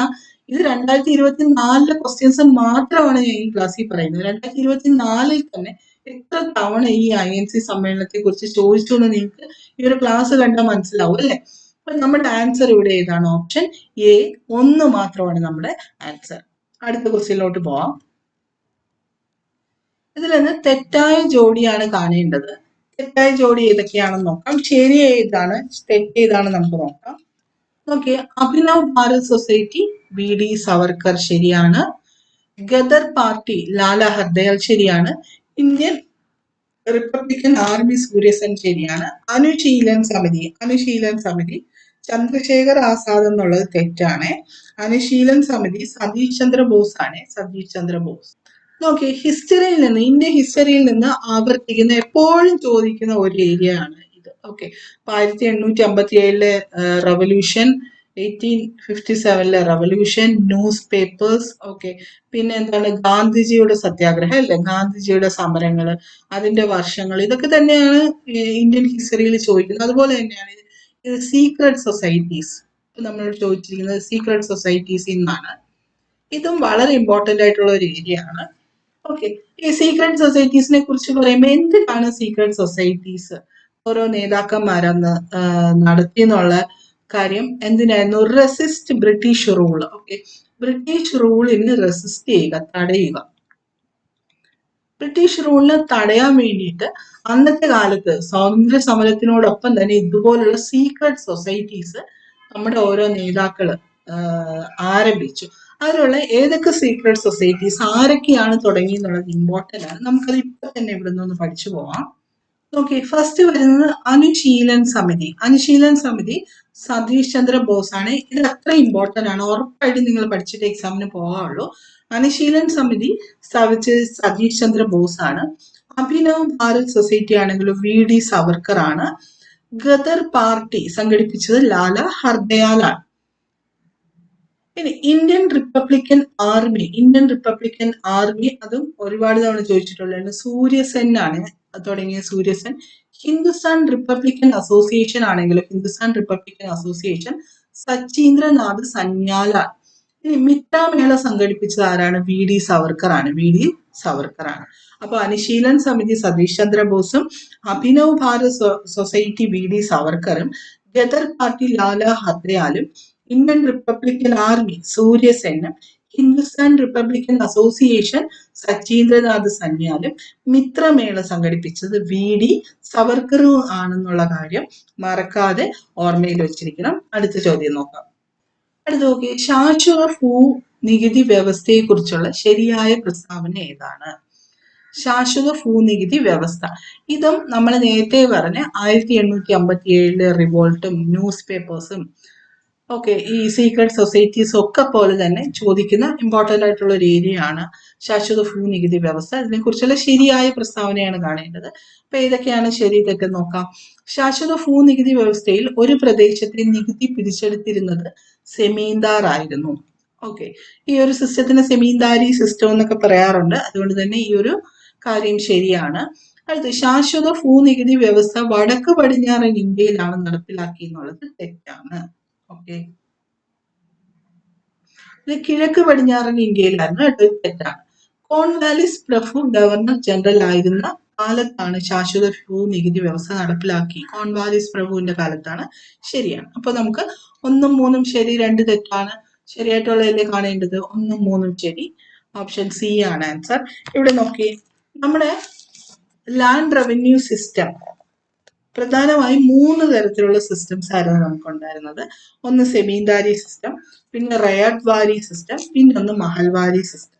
ഇത് 2024 ക്വസ്റ്റ്യൻസ് മാത്രമാണ് ഞാൻ ഈ ക്ലാസ്സിൽ പറയുന്നത്. 2024 തന്നെ എത്ര തവണ ഈ INC സമ്മേളനത്തെ കുറിച്ച് ചോദിച്ചു എന്ന് നിങ്ങൾക്ക് ഈ ഒരു ക്ലാസ് കണ്ടാൽ മനസ്സിലാവും അല്ലെ. അപ്പൊ നമ്മുടെ ആൻസർ ഇവിടെ ഏതാണ്? ഓപ്ഷൻ എ, 1 മാത്രമാണ് നമ്മുടെ ആൻസർ. അടുത്ത ക്വസ്റ്റ്യനിലോട്ട് പോവാം. ഇതിൽ നിന്ന് തെറ്റായ ജോഡിയാണ് കാണേണ്ടത്. തെറ്റായ ജോഡി ഏതൊക്കെയാണെന്ന് നോക്കാം. ശരി ഏതാണ്, തെറ്റ് ഏതാണെന്ന് നമുക്ക് നോക്കാം. നോക്കിയേ, അഭിനവ് ഭാരത് സൊസൈറ്റി VD സവർക്കർ ശരിയാണ്. ഗദർ പാർട്ടി ലാല ഹർദയാൽ ശരിയാണ്. ഇന്ത്യൻ റിപ്പബ്ലിക്കൻ ആർമി സൂര്യസെൻ ശരിയാണ്. അനുശീലൻ സമിതി ചന്ദ്രശേഖർ ആസാദ് എന്നുള്ളത് തെറ്റാണ്. അനുശീലൻ സമിതി സതീഷ് ചന്ദ്ര ബോസ് ആണ്. നോക്കി, ഹിസ്റ്ററിയിൽ നിന്ന്, ഇന്ത്യൻ ഹിസ്റ്ററിയിൽ നിന്ന് ആവർത്തിക്കുന്ന എപ്പോഴും ചോദിക്കുന്ന ഒരു ഏരിയ ആണ് ഇത്. Okay, 1857 revolution, 1857 revolution, news papers. Okay, പിന്നെ എന്താണ് ഗാന്ധിജിയുടെ സത്യാഗ്രഹം അല്ലെ, ഗാന്ധിജിയുടെ സമരങ്ങള്, അതിന്റെ വർഷങ്ങൾ, ഇതൊക്കെ തന്നെയാണ് ഇന്ത്യൻ ഹിസ്റ്ററിയിൽ ചോദിക്കുന്നത്. അതുപോലെ തന്നെയാണ് ഇത് സീക്രട്ട് സൊസൈറ്റീസ്, നമ്മളോട് ചോദിച്ചിരിക്കുന്നത് സീക്രട്ട് സൊസൈറ്റീസ് എന്നാണ്. ഇതും വളരെ ഇമ്പോർട്ടന്റ് ആയിട്ടുള്ള ഒരു ഏരിയ ആണ്. ഓക്കെ, ഈ സീക്രട്ട് സൊസൈറ്റീസിനെ കുറിച്ച് പറയുമ്പോൾ എന്തിനാണ് സീക്രട്ട് സൊസൈറ്റീസ് ഓരോ നേതാക്കന്മാരന്ന് നടത്തിയെന്നുള്ള കാര്യം എന്തിനായിരുന്നു? Resist British rule. Okay, British റൂളിന് റെസിസ്റ്റ് ചെയ്യുക, തടയുക. ബ്രിട്ടീഷ് റൂളിനെ തടയാൻ വേണ്ടിയിട്ട് അന്നത്തെ കാലത്ത് സ്വാതന്ത്ര്യ സമരത്തിനോടൊപ്പം തന്നെ ഇതുപോലുള്ള സീക്രട്ട് സൊസൈറ്റീസ് നമ്മുടെ ഓരോ നേതാക്കള് ആരംഭിച്ചു. അതിലുള്ള ഏതൊക്കെ സീക്രട്ട് സൊസൈറ്റീസ് ആരൊക്കെയാണ് തുടങ്ങി എന്നുള്ളത് ഇമ്പോർട്ടന്റ് ആണ്. നമുക്കത് ഇപ്പൊ തന്നെ ഇവിടെ നിന്ന് പഠിച്ചു പോവാം. ഓക്കെ, ഫസ്റ്റ് വരുന്നത് അനുശീലൻ സമിതി. അനുശീലൻ സമിതി സതീഷ് ചന്ദ്ര ബോസ് ആണ്. ഇത് അത്ര ഇമ്പോർട്ടന്റ് ആണ്, ഉറപ്പായിട്ടും നിങ്ങൾ പഠിച്ചിട്ട് എക്സാമിന് പോകാവുള്ളൂ. അനുശീലൻ സമിതി സ്ഥാപിച്ചത് സതീഷ് ചന്ദ്ര ബോസ് ആണ്. അഭിനവ് ഭാരത് സൊസൈറ്റി ആണെങ്കിലും VD സവർക്കർ ആണ്. ഗദർ പാർട്ടി സംഘടിപ്പിച്ചത് ലാല ഹർദയാൽ ആണ്. പിന്നെ ഇന്ത്യൻ റിപ്പബ്ലിക്കൻ ആർമി അതും ഒരുപാട് തവണ ചോദിച്ചിട്ടുള്ളതാണ്. സൂര്യസെൻ ആണ് തുടങ്ങിയ സൂര്യസെൻ. ഹിന്ദുസ്ഥാൻ റിപ്പബ്ലിക്കൻ അസോസിയേഷൻ ആണെങ്കിലും ഹിന്ദുസ്ഥാൻ റിപ്പബ്ലിക്കൻ അസോസിയേഷൻ സച്ചീന്ദ്രനാഥ് സന്യാല. ഇനി മിത്രമേള സംഘടിപ്പിച്ചത് ആരാണ്? VD സവർക്കർ ആണ്. അപ്പൊ അനുശീലൻ സമിതി സതീഷ് ചന്ദ്ര ബോസും അഭിനവ് ഭാരത് സൊസൈറ്റി VD സവർക്കറും ഗദർ പാർട്ടി ലാല ഹർദയാലും ഇന്ത്യൻ റിപ്പബ്ലിക്കൻ ആർമി സൂര്യസെന്നും ഹിന്ദുസ്ഥാൻ റിപ്പബ്ലിക്കൻ അസോസിയേഷൻ സച്ചീന്ദ്രനാഥ് സന്യാലും മിത്രമേള സംഘടിപ്പിച്ചത് VD സവർക്കറും ആണെന്നുള്ള കാര്യം മറക്കാതെ ഓർമ്മയിൽ വെച്ചിരിക്കണം. അടുത്ത ചോദ്യം നോക്കാം. അടുത്ത നോക്കി, ശാശ്വത ഭൂനികുതി വ്യവസ്ഥയെ കുറിച്ചുള്ള ശരിയായ പ്രസ്താവന ഏതാണ്? ശാശ്വത ഭൂനികുതി വ്യവസ്ഥ, ഇതും നമ്മൾ നേരത്തെ പറഞ്ഞ 1857 റിവോൾട്ടും ന്യൂസ് പേപ്പേഴ്സും ഓക്കെ ഈ സീക്രട്ട് സൊസൈറ്റീസ് ഒക്കെ പോലെ തന്നെ ചോദിക്കുന്ന ഇമ്പോർട്ടന്റ് ആയിട്ടുള്ള ഒരു ഏരിയ ആണ് ശാശ്വത ഭൂനികുതി വ്യവസ്ഥ. ഇതിനെക്കുറിച്ചുള്ള ശരിയായ പ്രസ്താവനയാണ് കാണേണ്ടത്. അപ്പൊ ഏതൊക്കെയാണ് ശരി തെറ്റ് നോക്കാം. ശാശ്വത ഭൂനികുതി വ്യവസ്ഥയിൽ ഒരു പ്രദേശത്തെ നികുതി പിരിച്ചെടുത്തിരുന്നത് സെമീന്ദാർ ആയിരുന്നു. ഓക്കെ, ഈ ഒരു സിസ്റ്റത്തിന് സെമീന്ദാരി സിസ്റ്റം എന്നൊക്കെ പറയാറുണ്ട്. അതുകൊണ്ട് തന്നെ ഈ ഒരു കാര്യം ശരിയാണ്. അടുത്ത്, ശാശ്വത ഭൂനികുതി വ്യവസ്ഥ വടക്ക് പടിഞ്ഞാറൻ ഇന്ത്യയിലാണ് നടപ്പിലാക്കി എന്നുള്ളത് തെറ്റാണ്. ഓക്കെ, ഇത് കിഴക്ക് പടിഞ്ഞാറൻ ഇന്ത്യയിലായിരുന്നു. കേട്ടോ, തെറ്റാണ്. കോൺവാലിസ് പ്രഭു ഗവർണർ ജനറൽ ആയിരുന്ന കാലത്താണ് ശാശ്വത ഭൂനികുതി വ്യവസ്ഥ നടപ്പിലാക്കി. കോൺവാലിസ് പ്രഭുവിന്റെ കാലത്താണ്. ശരിയാണ്. അപ്പൊ നമുക്ക് 1ഉം 3ഉം ശരി, 2 തെറ്റാണ്. ശരിയായിട്ടുള്ളതല്ലേ കാണേണ്ടത്? 1ഉം 3ഉം ശരി. ഓപ്ഷൻ സി ആണ് ആൻസർ. ഇവിടെ നോക്കി, നമ്മുടെ ലാൻഡ് റവന്യൂ സിസ്റ്റം പ്രധാനമായും 3 തരത്തിലുള്ള സിസ്റ്റംസ് ആയിരുന്നു നമുക്കുണ്ടായിരുന്നത്. ഒന്ന് സെമീന്ദാരി സിസ്റ്റം, പിന്നെ റയാട്ട് വാരി സിസ്റ്റം, പിന്നെ ഒന്ന് മഹൽവാരി സിസ്റ്റം.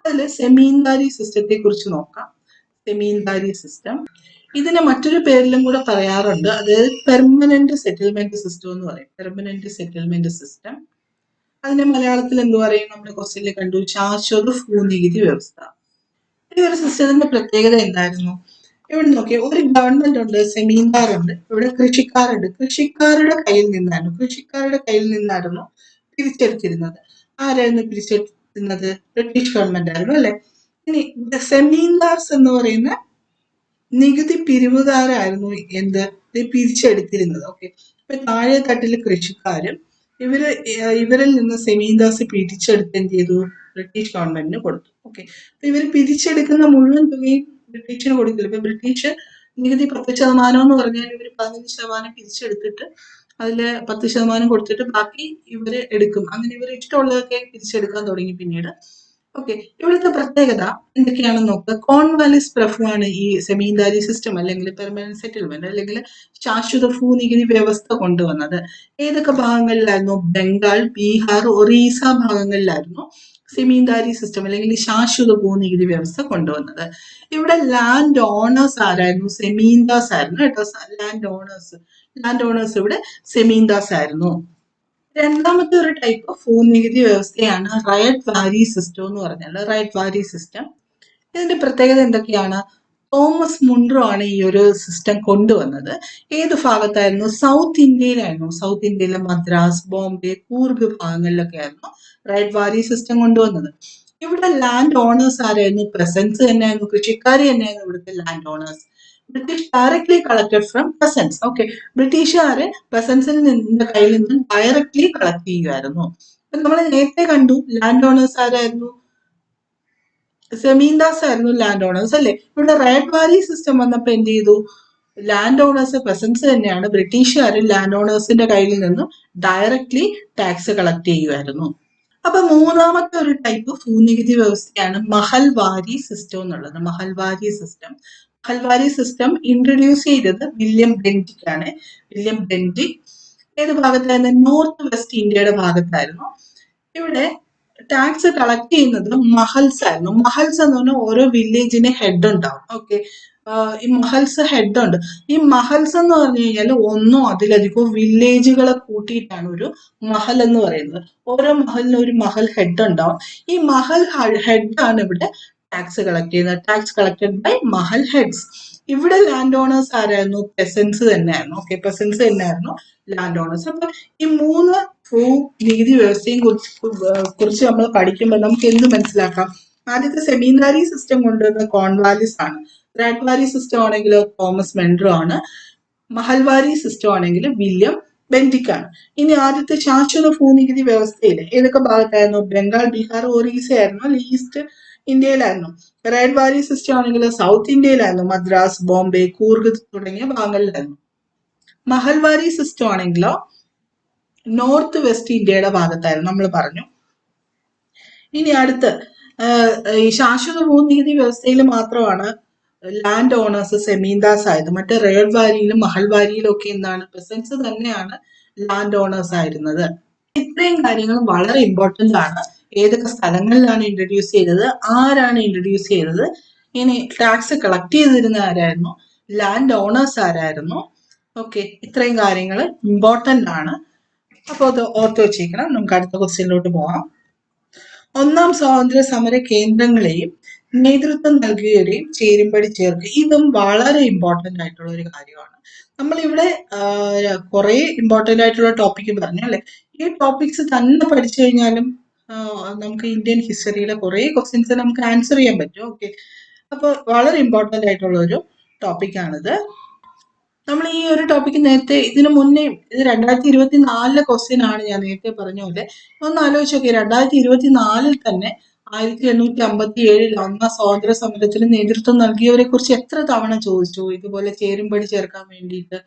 അതിൽ സെമീന്ദാരി സിസ്റ്റത്തെ കുറിച്ച് നോക്കാം. സെമീന്ദാരി സിസ്റ്റം ഇതിനെ മറ്റൊരു പേരിലും കൂടെ പറയാറുണ്ട്. അതായത് പെർമനന്റ് സെറ്റിൽമെന്റ് സിസ്റ്റം എന്ന് പറയും. പെർമനന്റ് സെറ്റിൽമെന്റ് സിസ്റ്റം, അതിനെ മലയാളത്തിൽ എന്ത് പറയും? നമ്മുടെ ക്വസ്റ്റ്യനിൽ കണ്ടു, ശാശ്വത ഭൂനികുതി വ്യവസ്ഥ. ഈ ഒരു സിസ്റ്റത്തിന്റെ പ്രത്യേകത എന്തായിരുന്നു? ഇവിടെ നോക്കിയാൽ ഒരു ഗവൺമെന്റ് ഉണ്ട്, സെമീന്ദാർ ഉണ്ട്, ഇവിടെ കൃഷിക്കാരുണ്ട്. കൃഷിക്കാരുടെ കയ്യിൽ നിന്നായിരുന്നു പിരിച്ചെടുത്തിരുന്നത്. ആരായിരുന്നു പിരിച്ചെടുത്തിരുന്നത്? ബ്രിട്ടീഷ് ഗവൺമെന്റ് ആയിരുന്നു അല്ലെ. ഇനി സെമീന്ദാർസ് എന്ന് പറയുന്ന നികുതി പിരിവുകാരായിരുന്നു എന്ത് പിരിച്ചെടുത്തിരുന്നത്. ഓക്കെ, ഇപ്പൊ താഴെ തട്ടില് കൃഷിക്കാരും ഇവരിൽ നിന്ന് സെമീന്ദാർസ് പിരിച്ചെടുത്ത് എന്ത് ചെയ്തു? ബ്രിട്ടീഷ് ഗവൺമെന്റിന് കൊടുത്തു. ഓക്കെ, അപ്പൊ ഇവർ പിരിച്ചെടുക്കുന്ന മുഴുവൻ തുകയും ബ്രിട്ടീഷിന് കൊടുക്കില്ല. ഇപ്പൊ ബ്രിട്ടീഷ് നികുതി 10% എന്ന് പറഞ്ഞാൽ ഇവർ 15% പിരിച്ചെടുത്തിട്ട് അതില് 10% കൊടുത്തിട്ട് ബാക്കി ഇവര് എടുക്കും. അങ്ങനെ ഇവർ ഇഷ്ടമുള്ളതൊക്കെ പിരിച്ചെടുക്കാൻ തുടങ്ങി പിന്നീട്. ഓക്കെ, ഇവിടുത്തെ പ്രത്യേകത എന്തൊക്കെയാണെന്ന് നോക്കുക. കോൺവാലിസ് പ്രഭു ആണ് ഈ സെമീന്ദാരി സിസ്റ്റം അല്ലെങ്കിൽ പെർമനന്റ് സെറ്റിൽമെന്റ് അല്ലെങ്കിൽ ശാശ്വത ഭൂനികുതി വ്യവസ്ഥ കൊണ്ടുവന്നത്. ഏതൊക്കെ ഭാഗങ്ങളിലായിരുന്നു? ബംഗാൾ, ബീഹാർ, ഒറീസ ഭാഗങ്ങളിലായിരുന്നു സെമീന്ദാരി സിസ്റ്റം അല്ലെങ്കിൽ ശാശ്വത ഭൂനികുതി വ്യവസ്ഥ കൊണ്ടുവന്നത്. ഇവിടെ ലാൻഡ് ഓണേഴ്സ് ആരായിരുന്നു? സെമീന്ദാസ് ആയിരുന്നു കേട്ടോ. ലാൻഡ് ഓണേഴ്സ് ഇവിടെ സെമീന്ദാസ് ആയിരുന്നു. രണ്ടാമത്തെ ഒരു ടൈപ്പ് ഭൂനികുതി വ്യവസ്ഥയാണ് റയട്ട് വാരി സിസ്റ്റം എന്ന് പറഞ്ഞാൽ. റയട്ട് വാരി സിസ്റ്റം ഇതിന്റെ പ്രത്യേകത എന്തൊക്കെയാണ്? തോമസ് മുൺറോ ആണ് ഈ ഒരു സിസ്റ്റം കൊണ്ടുവന്നത്. ഏത് ഭാഗത്തായിരുന്നു? സൗത്ത് ഇന്ത്യയിലായിരുന്നു. സൗത്ത് ഇന്ത്യയിലെ മദ്രാസ്, ബോംബെ, കൂർഗ് ഭാഗങ്ങളിലൊക്കെ ആയിരുന്നു റൈറ്റ് വാരി സിസ്റ്റം കൊണ്ടുവന്നത്. ഇവിടെ ലാൻഡ് ഓണേഴ്സ് ആരായിരുന്നു? പെസൻസ് തന്നെയായിരുന്നു, കൃഷിക്കാർ തന്നെയായിരുന്നു ഇവിടുത്തെ land owners. British directly collected from peasants. Okay, ബ്രിട്ടീഷുകാര് പെസൻസിൽ നിന്റെ കയ്യിൽ നിന്ന് ഡയറക്ട്ലി കളക്ട് ചെയ്യുമായിരുന്നു. നമ്മൾ നേരത്തെ കണ്ടു ലാൻഡ് ഓണേഴ്സ് ആരായിരുന്നു? സെമീന്ദാസ് ആയിരുന്നു ലാൻഡ് ഓണേഴ്സ് അല്ലെ. ഇവിടെ റയട്ട് വാരി സിസ്റ്റം വന്നപ്പോ എന്ത് ചെയ്തു? ലാൻഡ് ഓണേഴ്സ് പെസൻസ് തന്നെയാണ്. ബ്രിട്ടീഷുകാർ ലാൻഡ് ഓണേഴ്സിന്റെ കയ്യിൽ നിന്നും ഡയറക്ട്ലി ടാക്സ് കളക്ട് ചെയ്യുമായിരുന്നു. അപ്പൊ മൂന്നാമത്തെ ഒരു ടൈപ്പ് ഭൂനികുതി വ്യവസ്ഥയാണ് മഹൽവാരി സിസ്റ്റം എന്നുള്ളത്. മഹൽവാരി സിസ്റ്റം ഇൻട്രൊഡ്യൂസ് ചെയ്തത് വില്യം ബെന്റിക് ആണ്. വില്യം ബെന്റിക് ഏത് ഭാഗത്തായിരുന്നു? നോർത്ത് വെസ്റ്റ് ഇന്ത്യയുടെ ഭാഗത്തായിരുന്നു. ഇവിടെ ടാക്സ് കളക്ട് ചെയ്യുന്നത് മഹൽസ് ആയിരുന്നു. മഹൽസ് എന്ന് പറഞ്ഞാൽ ഓരോ വില്ലേജിന് ഹെഡ് ഉണ്ടാവും. ഓക്കെ, ഈ മഹൽസ് ഹെഡ് ഉണ്ട്. ഈ മഹൽസ് എന്ന് പറഞ്ഞു കഴിഞ്ഞാൽ ഒന്നോ അതിലധികമോ വില്ലേജുകളെ കൂട്ടിയിട്ടാണ് ഒരു മഹൽ എന്ന് പറയുന്നത്. ഓരോ മഹലിനും ഒരു മഹൽ ഹെഡ് ഉണ്ടാവും. ഈ മഹൽ ഹെഡ് ആണ് ഇവിടെ ടാക്സ് കളക്ട് ചെയ്യുന്നത്. Tax collected by mahal heads. ഇവിടെ ലാൻഡ് ഓണേഴ്സ് ആരായിരുന്നു? പെസൻസ് തന്നെയായിരുന്നു. ഓക്കെ, പെസൻസ് തന്നെയായിരുന്നു ലാൻഡ് ഓണേഴ്സ്. അപ്പൊ ഈ മൂന്ന് ഭൂനികുതി വ്യവസ്ഥയും കുറിച്ച് നമ്മൾ പഠിക്കുമ്പോൾ നമുക്ക് എന്ത് മനസ്സിലാക്കാം? ആദ്യത്തെ സെമീൻദാരി സിസ്റ്റം കൊണ്ടുവന്ന കോൺവാലിസ് ആണ്. റാറ്റ്വാരി സിസ്റ്റം ആണെങ്കിൽ തോമസ് മെൻഡ്രോ ആണ്. മഹൽവാരി സിസ്റ്റം ആണെങ്കിൽ വില്യം ബെന്റിക് ആണ്. ഇനി ആദ്യത്തെ ശാശ്വത ഭൂനികുതി വ്യവസ്ഥയിൽ ഏതൊക്കെ ഭാഗത്തായിരുന്നു? ബംഗാൾ, ബീഹാർ, ഒറീസ ആയിരുന്നു. ഈസ്റ്റ് ഇന്ത്യയിലായിരുന്നു. റെഡ് വാലി സിസ്റ്റം ആണെങ്കിൽ സൗത്ത് ഇന്ത്യയിലായിരുന്നു. മദ്രാസ്, ബോംബെ, കൂർഗ് തുടങ്ങിയ ഭാഗങ്ങളിലായിരുന്നു. മഹൽവാരി സിസ്റ്റം ആണെങ്കിലോ നോർത്ത് വെസ്റ്റ് ഇന്ത്യയുടെ ഭാഗത്തായിരുന്നു, നമ്മൾ പറഞ്ഞു. ഇനി അടുത്ത് ഈ ശാശ്വത ഭൂനികുതി വ്യവസ്ഥയിൽ മാത്രമാണ് ലാൻഡ് ഓണേഴ്സ് സെമീന്ദാസ് ആയത്. മറ്റേ റേഡ് വാലിയിലും മഹൽവാരിയിലും ഒക്കെ എന്താണ്? പെസൻസ് തന്നെയാണ് ലാൻഡ് ഓണേഴ്സ് ആയിരുന്നത്. ഇത്രയും കാര്യങ്ങൾ വളരെ ഇമ്പോർട്ടന്റ് ആണ്. ഏതൊക്കെ സ്ഥലങ്ങളിലാണ് ഇൻട്രൊഡ്യൂസ് ചെയ്തത്, ആരാണ് ഇൻട്രൊഡ്യൂസ് ചെയ്തത്, ഇനി ടാക്സ് കളക്ട് ചെയ്തിരുന്ന ആരായിരുന്നു, ലാൻഡ് ഓണേഴ്സ് ആരായിരുന്നു. ഓക്കെ, ഇത്രയും കാര്യങ്ങൾ ഇമ്പോർട്ടന്റ് ആണ്. അപ്പോൾ അത് ഓർത്ത് വെച്ചേക്കണം. നമുക്ക് അടുത്ത ക്വസ്റ്റ്യനിലോട്ട് പോകാം. ഒന്നാം സ്വാതന്ത്ര്യ സമര കേന്ദ്രങ്ങളെയും നേതൃത്വം നൽകിയവരെയും ചേരുംപടി ചേർക്കുക. ഇതും വളരെ ഇമ്പോർട്ടന്റ് ആയിട്ടുള്ള ഒരു കാര്യമാണ്. നമ്മളിവിടെ കുറെ ഇമ്പോർട്ടന്റ് ആയിട്ടുള്ള ടോപ്പിക്ക് പറഞ്ഞു അല്ലെ. ഈ ടോപ്പിക്സ് തന്നെ പഠിച്ചു കഴിഞ്ഞാലും നമുക്ക് ഇന്ത്യൻ ഹിസ്റ്ററിയിലെ കുറെ ക്വസ്റ്റ്യൻസ് നമുക്ക് ആൻസർ ചെയ്യാൻ പറ്റും. ഓക്കെ, അപ്പോൾ വളരെ ഇമ്പോർട്ടന്റ് ആയിട്ടുള്ള ഒരു ടോപ്പിക്കാണിത്. നമ്മൾ ഈ ഒരു ടോപ്പിക്ക് നേരത്തെ ഇതിനു മുന്നേ ഇത് 2024 ക്വസ്റ്റ്യൻ ആണ്. ഞാൻ നേരത്തെ പറഞ്ഞ പോലെ ഒന്ന് ആലോചിച്ച് നോക്കിയേ. 2024 തന്നെ 1857 ഒന്നാം സ്വാതന്ത്ര്യ സമരത്തിന് നേതൃത്വം നൽകിയവരെ കുറിച്ച് എത്ര തവണ ചോദിച്ചു ഇതുപോലെ ചേരുംപടി ചേർക്കാൻ വേണ്ടിയിട്ട്.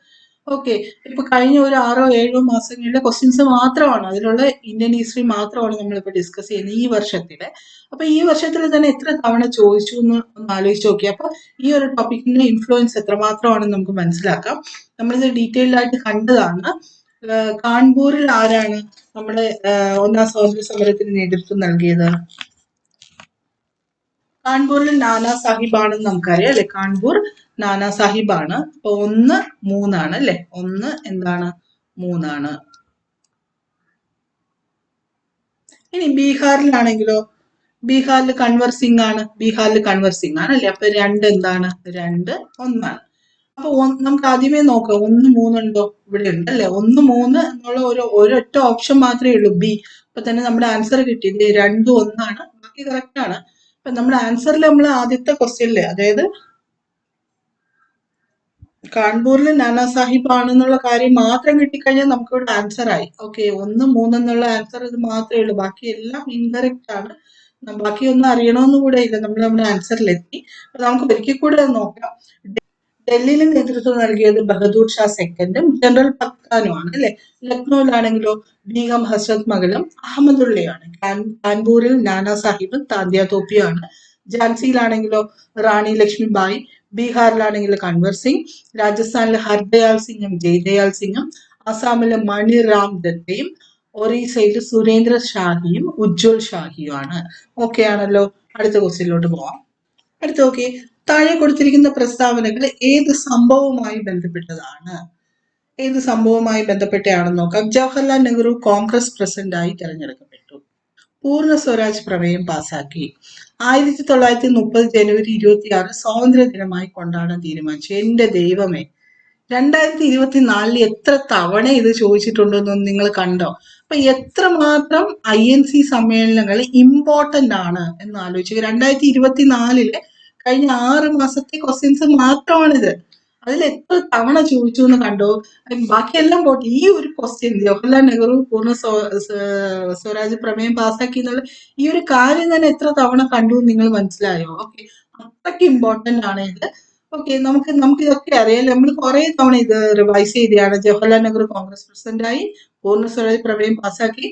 ഓക്കെ, ഇപ്പൊ കഴിഞ്ഞ ഒരു 6-7 മാസങ്ങളിലെ ക്വസ്റ്റ്യൻസ് മാത്രമാണ്, അതിലുള്ള ഇന്ത്യൻ ഹിസ്റ്ററി മാത്രമാണ് നമ്മളിപ്പോ ഡിസ്കസ് ചെയ്യുന്നത് ഈ വർഷത്തിലെ. അപ്പൊ ഈ വർഷത്തിൽ തന്നെ എത്ര തവണ ചോദിച്ചു എന്ന് ഒന്ന് ആലോചിച്ച് നോക്കി. അപ്പൊ ഈ ഒരു ടോപ്പിക്കിന്റെ ഇൻഫ്ലുവൻസ് എത്രമാത്രമാണെന്ന് നമുക്ക് മനസ്സിലാക്കാം. നമ്മളിത് ഡീറ്റെയിൽഡ് ആയിട്ട് കണ്ടതാണ്. കാൺപൂരിൽ ആരാണ് നമ്മുടെ ഒന്നാം സ്വാതന്ത്ര്യ സമരത്തിന് നേതൃത്വം നൽകിയത്? കാൺപൂരിൽ നാനാ സാഹിബ് ആണെന്ന് നമുക്കറിയാം അല്ലെ. കാൺപൂർ നാനാ സാഹിബ് ആണ്. അപ്പൊ 1, 3 ആണ് അല്ലെ. 1 എന്താണ്? 3 ആണ്. ഇനി ബീഹാറിലാണെങ്കിലോ? ബീഹാറിൽ കൺവർ സിംഗ് ആണ്. അല്ലെ. അപ്പൊ 2 എന്താണ്? 2, 1 ആണ്. അപ്പൊ നമുക്ക് ആദ്യമേ നോക്കാം. 1, 3 ഉണ്ടോ? ഇവിടെ ഉണ്ട് അല്ലെ. 1, 3 എന്നുള്ള ഒരൊറ്റ ഓപ്ഷൻ മാത്രമേ ഉള്ളൂ, ബി. അപ്പൊ തന്നെ നമ്മുടെ ആൻസർ കിട്ടി. 2, 1 ആണ്. ബാക്കി കറക്റ്റ് ആണ്. അപ്പൊ നമ്മുടെ ആൻസറിൽ നമ്മൾ ആദ്യത്തെ ക്വസ്റ്റ്യനിലെ, അതായത് കാൺപൂരിൽ നാനാ സാഹിബ് ആണെന്നുള്ള കാര്യം മാത്രം കിട്ടിക്കഴിഞ്ഞാൽ നമുക്കിവിടെ ആൻസർ ആയി. ഓക്കെ, 1, 3 എന്നുള്ള ആൻസർ ഇത് മാത്രമേ ഉള്ളൂ. ബാക്കി എല്ലാം ഇൻകറക്റ്റ് ആണ്. ബാക്കിയൊന്നും അറിയണമെന്ന് കൂടെ ഇല്ല. നമ്മൾ നമ്മുടെ ആൻസറിലെത്തി. അപ്പൊ നമുക്ക് ഒരിക്കൽ കൂടെ നോക്കാം. ഡൽഹിയിൽ നേതൃത്വം നൽകിയത് ബഹദൂർ ഷാ സെക്കൻഡും ജനറൽ പത്താനുമാണ് അല്ലെ. ലക്നൌവിലാണെങ്കിലോ ബീഗം ഹസ്രത് മഹലും അഹമ്മദുള്ളയാണ്. കാൺപൂരിൽ നാനാ സാഹിബും താന്തിയ തോപ്പിയാണ്. ഝാൻസിയിലാണെങ്കിലോ റാണി ലക്ഷ്മിബായി. ബീഹാറിലാണെങ്കിൽ കൻവർ സിംഗ്. രാജസ്ഥാനിലെ ഹർദയാൽ സിംഗും ജയ്ദയാൽ സിംഗും. ആസാമിലെ മണി റാം ദത്തയും. ഒറീസയിൽ സുരേന്ദ്ര ഷാഹിയും ഉജ്ജ്വൽ ഷാഹിയുമാണ്. ഓക്കെ ആണല്ലോ. അടുത്ത ക്വസ്റ്റ്യനിലോട്ട് പോവാം. അടുത്ത നോക്കി, താഴെ കൊടുത്തിരിക്കുന്ന പ്രസ്താവനകൾ ഏത് സംഭവവുമായി ബന്ധപ്പെട്ടതാണ്? ഏത് സംഭവവുമായി ബന്ധപ്പെട്ടാണെന്ന് നോക്കാം. ജവഹർലാൽ നെഹ്റു കോൺഗ്രസ് പ്രസിഡന്റായി തെരഞ്ഞെടുക്കപ്പെട്ടു. പൂർണ്ണ സ്വരാജ് പ്രമേയം പാസാക്കി. 1930 ജനുവരി 26 സ്വാതന്ത്ര്യ ദിനമായി കൊണ്ടാടാൻ തീരുമാനിച്ചു. എന്റെ ദൈവമേ, 2024 എത്ര തവണ ഇത് ചോദിച്ചിട്ടുണ്ടെന്ന് നിങ്ങൾ കണ്ടോ? അപ്പൊ എത്രമാത്രം INC സമ്മേളനങ്ങൾ ഇമ്പോർട്ടന്റ് ആണ് എന്ന് ആലോചിക്കുക. 2024 കഴിഞ്ഞ 6 മാസത്തെ ക്വസ്റ്റ്യൻസ് മാത്രമാണിത്. അതിൽ എത്ര തവണ ചോദിച്ചു എന്ന് കണ്ടോ? ബാക്കിയെല്ലാം പോട്ടെ, ഈ ഒരു ക്വസ്റ്റ്യൻ ജവഹർലാൽ നെഹ്റു പൂർണ്ണ സ്വരാജ് പ്രമേയം പാസ്സാക്കി എന്നുള്ള ഈ ഒരു കാര്യം തന്നെ എത്ര തവണ കണ്ടു നിങ്ങൾ മനസ്സിലായോ? ഓക്കെ, അത്രയ്ക്ക് ഇമ്പോർട്ടന്റ് ആണ് ഇത്. ഓക്കെ, നമുക്ക് ഇതൊക്കെ അറിയാം. നമ്മൾ കുറെ തവണ ഇത് റിവൈസ് ചെയ്തതാണ്. ജവഹർലാൽ നെഹ്റു കോൺഗ്രസ് പ്രസിഡന്റായി, പൂർണ്ണ സ്വരാജ് പ്രമേയം പാസ്സാക്കി,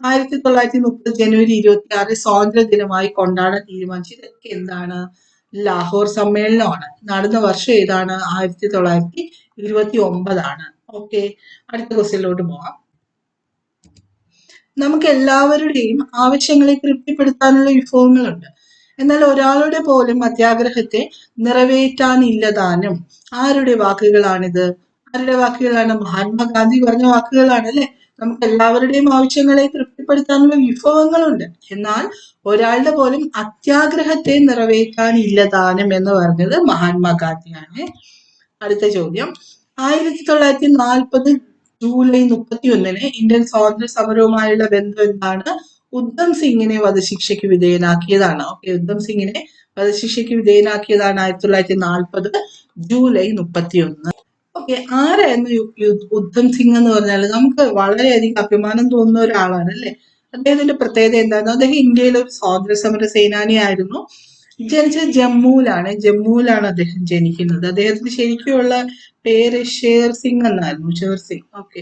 1930 ജനുവരി 26 സ്വാതന്ത്ര്യ ദിനമായി കൊണ്ടാടാൻ തീരുമാനിച്ചു. ഇതൊക്കെ എന്താണ്? ലാഹോർ സമ്മേളനമാണ്. നടന്ന വർഷം ഏതാണ്? 1929. ഓക്കെ, അടുത്ത ക്വസ്റ്റ്യനിലോട്ട് പോവാം. നമുക്ക് എല്ലാവരുടെയും ആവശ്യങ്ങളെ തൃപ്തിപ്പെടുത്താനുള്ള വിഭവങ്ങളുണ്ട്. എന്നാൽ ഒരാളുടെ പോലും അത്യാഗ്രഹത്തെ നിറവേറ്റാനില്ലതാനും. ആരുടെ വാക്കുകളാണിത്? ആരുടെ വാക്കുകളാണ്? മഹാത്മാഗാന്ധി പറഞ്ഞ വാക്കുകളാണ് അല്ലെ. നമുക്ക് എല്ലാവരുടെയും ആവശ്യങ്ങളെ തൃപ്തിപ്പെടുത്താനുള്ള വിഭവങ്ങളുണ്ട്, എന്നാൽ ഒരാളുടെ പോലും അത്യാഗ്രഹത്തെ നിറവേറ്റാനില്ലതാനും എന്ന് പറഞ്ഞത് മഹാത്മാഗാന്ധിയാണ്. അടുത്ത ചോദ്യം, 1940 ജൂലൈ 31 ഇന്ത്യൻ സ്വാതന്ത്ര്യ സമരവുമായുള്ള ബന്ധം എന്താണ്? ഉദ്ധം സിംഗിനെ വധശിക്ഷയ്ക്ക് വിധേയനാക്കിയതാണ്. ഓക്കെ, ഉദ്ധം സിംഗിനെ വധശിക്ഷയ്ക്ക് വിധേയനാക്കിയതാണ് 1940 ജൂലൈ 31. ഓക്കെ, ആരായിരുന്നു ഉദ്ധം സിംഗ് എന്ന് പറഞ്ഞാൽ നമുക്ക് വളരെയധികം അഭിമാനം തോന്നുന്ന ഒരാളാണ് അല്ലെ. അദ്ദേഹത്തിന്റെ പ്രത്യേകത എന്തായിരുന്നു? അദ്ദേഹം ഇന്ത്യയിലെ ഒരു സ്വാതന്ത്ര്യ സമര സേനാനിയായിരുന്നു. ജനിച്ചത് ജമ്മുവിലാണ് അദ്ദേഹം ജനിക്കുന്നത്. അദ്ദേഹത്തിന് ശരിക്കുമുള്ള പേര് ഷേർ സിംഗ് എന്നായിരുന്നു, ഷേർ സിംഗ്. ഓക്കെ,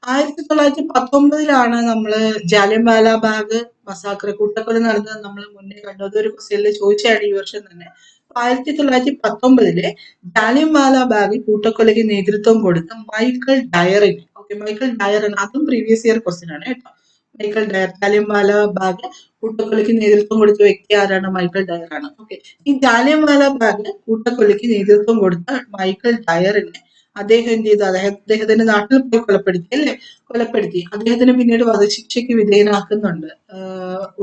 1919 നമ്മള് ജാലിയൻവാല ബാഗ് മസാക്ര കൂട്ടക്കൊല നടന്നത് നമ്മൾ മുന്നേ കണ്ടു. അതൊരു ക്വസ്റ്റ്യനിൽ ചോദിച്ചാണ് ഈ വർഷം തന്നെ. 1919 ജാലിയൻവാല ബാഗ് കൂട്ടക്കൊലയ്ക്ക് നേതൃത്വം കൊടുത്ത മൈക്കൽ ഡയറിന്, ഓക്കെ, മൈക്കൽ ഡയറിന്, അതും പ്രീവിയസ് ഇയർ ക്വസ്റ്റ്യൻ ആണ് കേട്ടോ. മൈക്കൽ ഡയർ, ജാലിയൻവാല ബാഗ് കൂട്ടക്കൊലയ്ക്ക് നേതൃത്വം കൊടുത്ത വ്യക്തി ആരാണ്? മൈക്കൽ ഡയർ ആണ്. ഓക്കെ, ഈ ജാലിയൻവാല ബാഗ് കൂട്ടക്കൊലയ്ക്ക് നേതൃത്വം കൊടുത്ത മൈക്കൽ ഡയറിനെ അദ്ദേഹം എന്ത് ചെയ്തു? അദ്ദേഹത്തിന്റെ നാട്ടിൽ പോയി കൊലപ്പെടുത്തി. അദ്ദേഹത്തിന് പിന്നീട് വധശിക്ഷയ്ക്ക് വിധേയനാക്കുന്നുണ്ട്